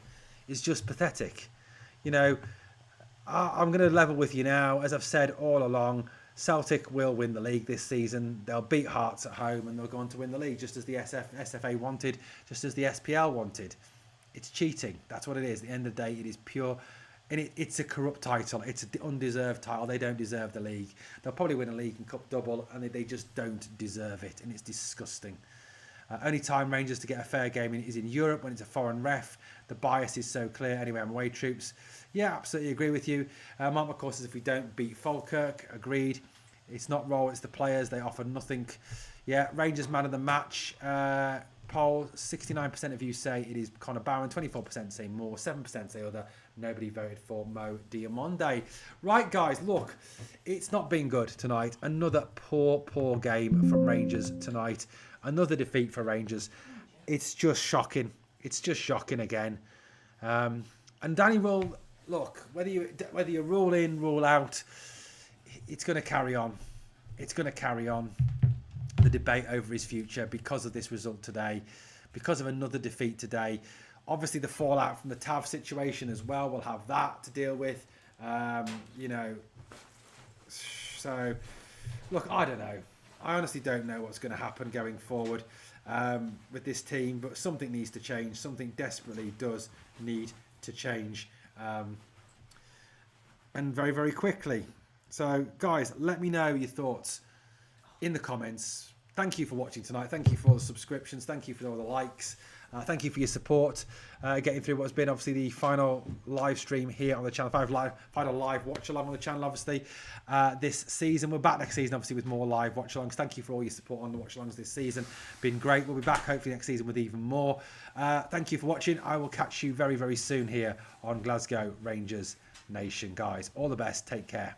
A: is just pathetic. You know, I'm going to level with you now. As I've said all along, Celtic will win the league this season. They'll beat Hearts at home and they'll go on to win the league, just as the SFA wanted, just as the SPL wanted. It's cheating. That's what it is. At the end of the day, it is pure. And it's a corrupt title. It's an undeserved title. They don't deserve the league. They'll probably win a league and cup double, and they just don't deserve it. And it's disgusting. Only time Rangers to get a fair game is in Europe when it's a foreign ref. The bias is so clear. Anyway, I'm away troops. Yeah, absolutely agree with you. Mark, of course, is if we don't beat Falkirk, agreed. It's not role, it's the players. They offer nothing. Yeah, Rangers man of the match. Poll, 69% of you say it is Connor Barron, 24% say more, 7% say other. Nobody voted for Mo Diamonde. Right, guys, look, it's not been good tonight. Another poor game from Rangers tonight. Another defeat for Rangers. It's just shocking. It's just shocking again. And Danny Rule, look, whether you rule in, rule out, it's going to carry on. It's going to carry on. The debate over his future because of this result today, because of another defeat today. Obviously, the fallout from the Tav situation as well. We'll have that to deal with. You know, so look, I don't know. I honestly don't know what's going to happen going forward with this team, but something needs to change. Something desperately does need to change, and very, very quickly. So, guys, let me know your thoughts in the comments. Thank you for watching tonight. Thank you for all the subscriptions. Thank you for all the likes. Thank you for your support, getting through what's been obviously the final live stream here on the channel. Final live watch along on the channel, obviously, this season. We're back next season, obviously, with more live watch alongs. Thank you for all your support on the watch alongs this season. Been great. We'll be back hopefully next season with even more. Thank you for watching. I will catch you very, very soon here on Glasgow Rangers Nation, guys. All the best. Take care.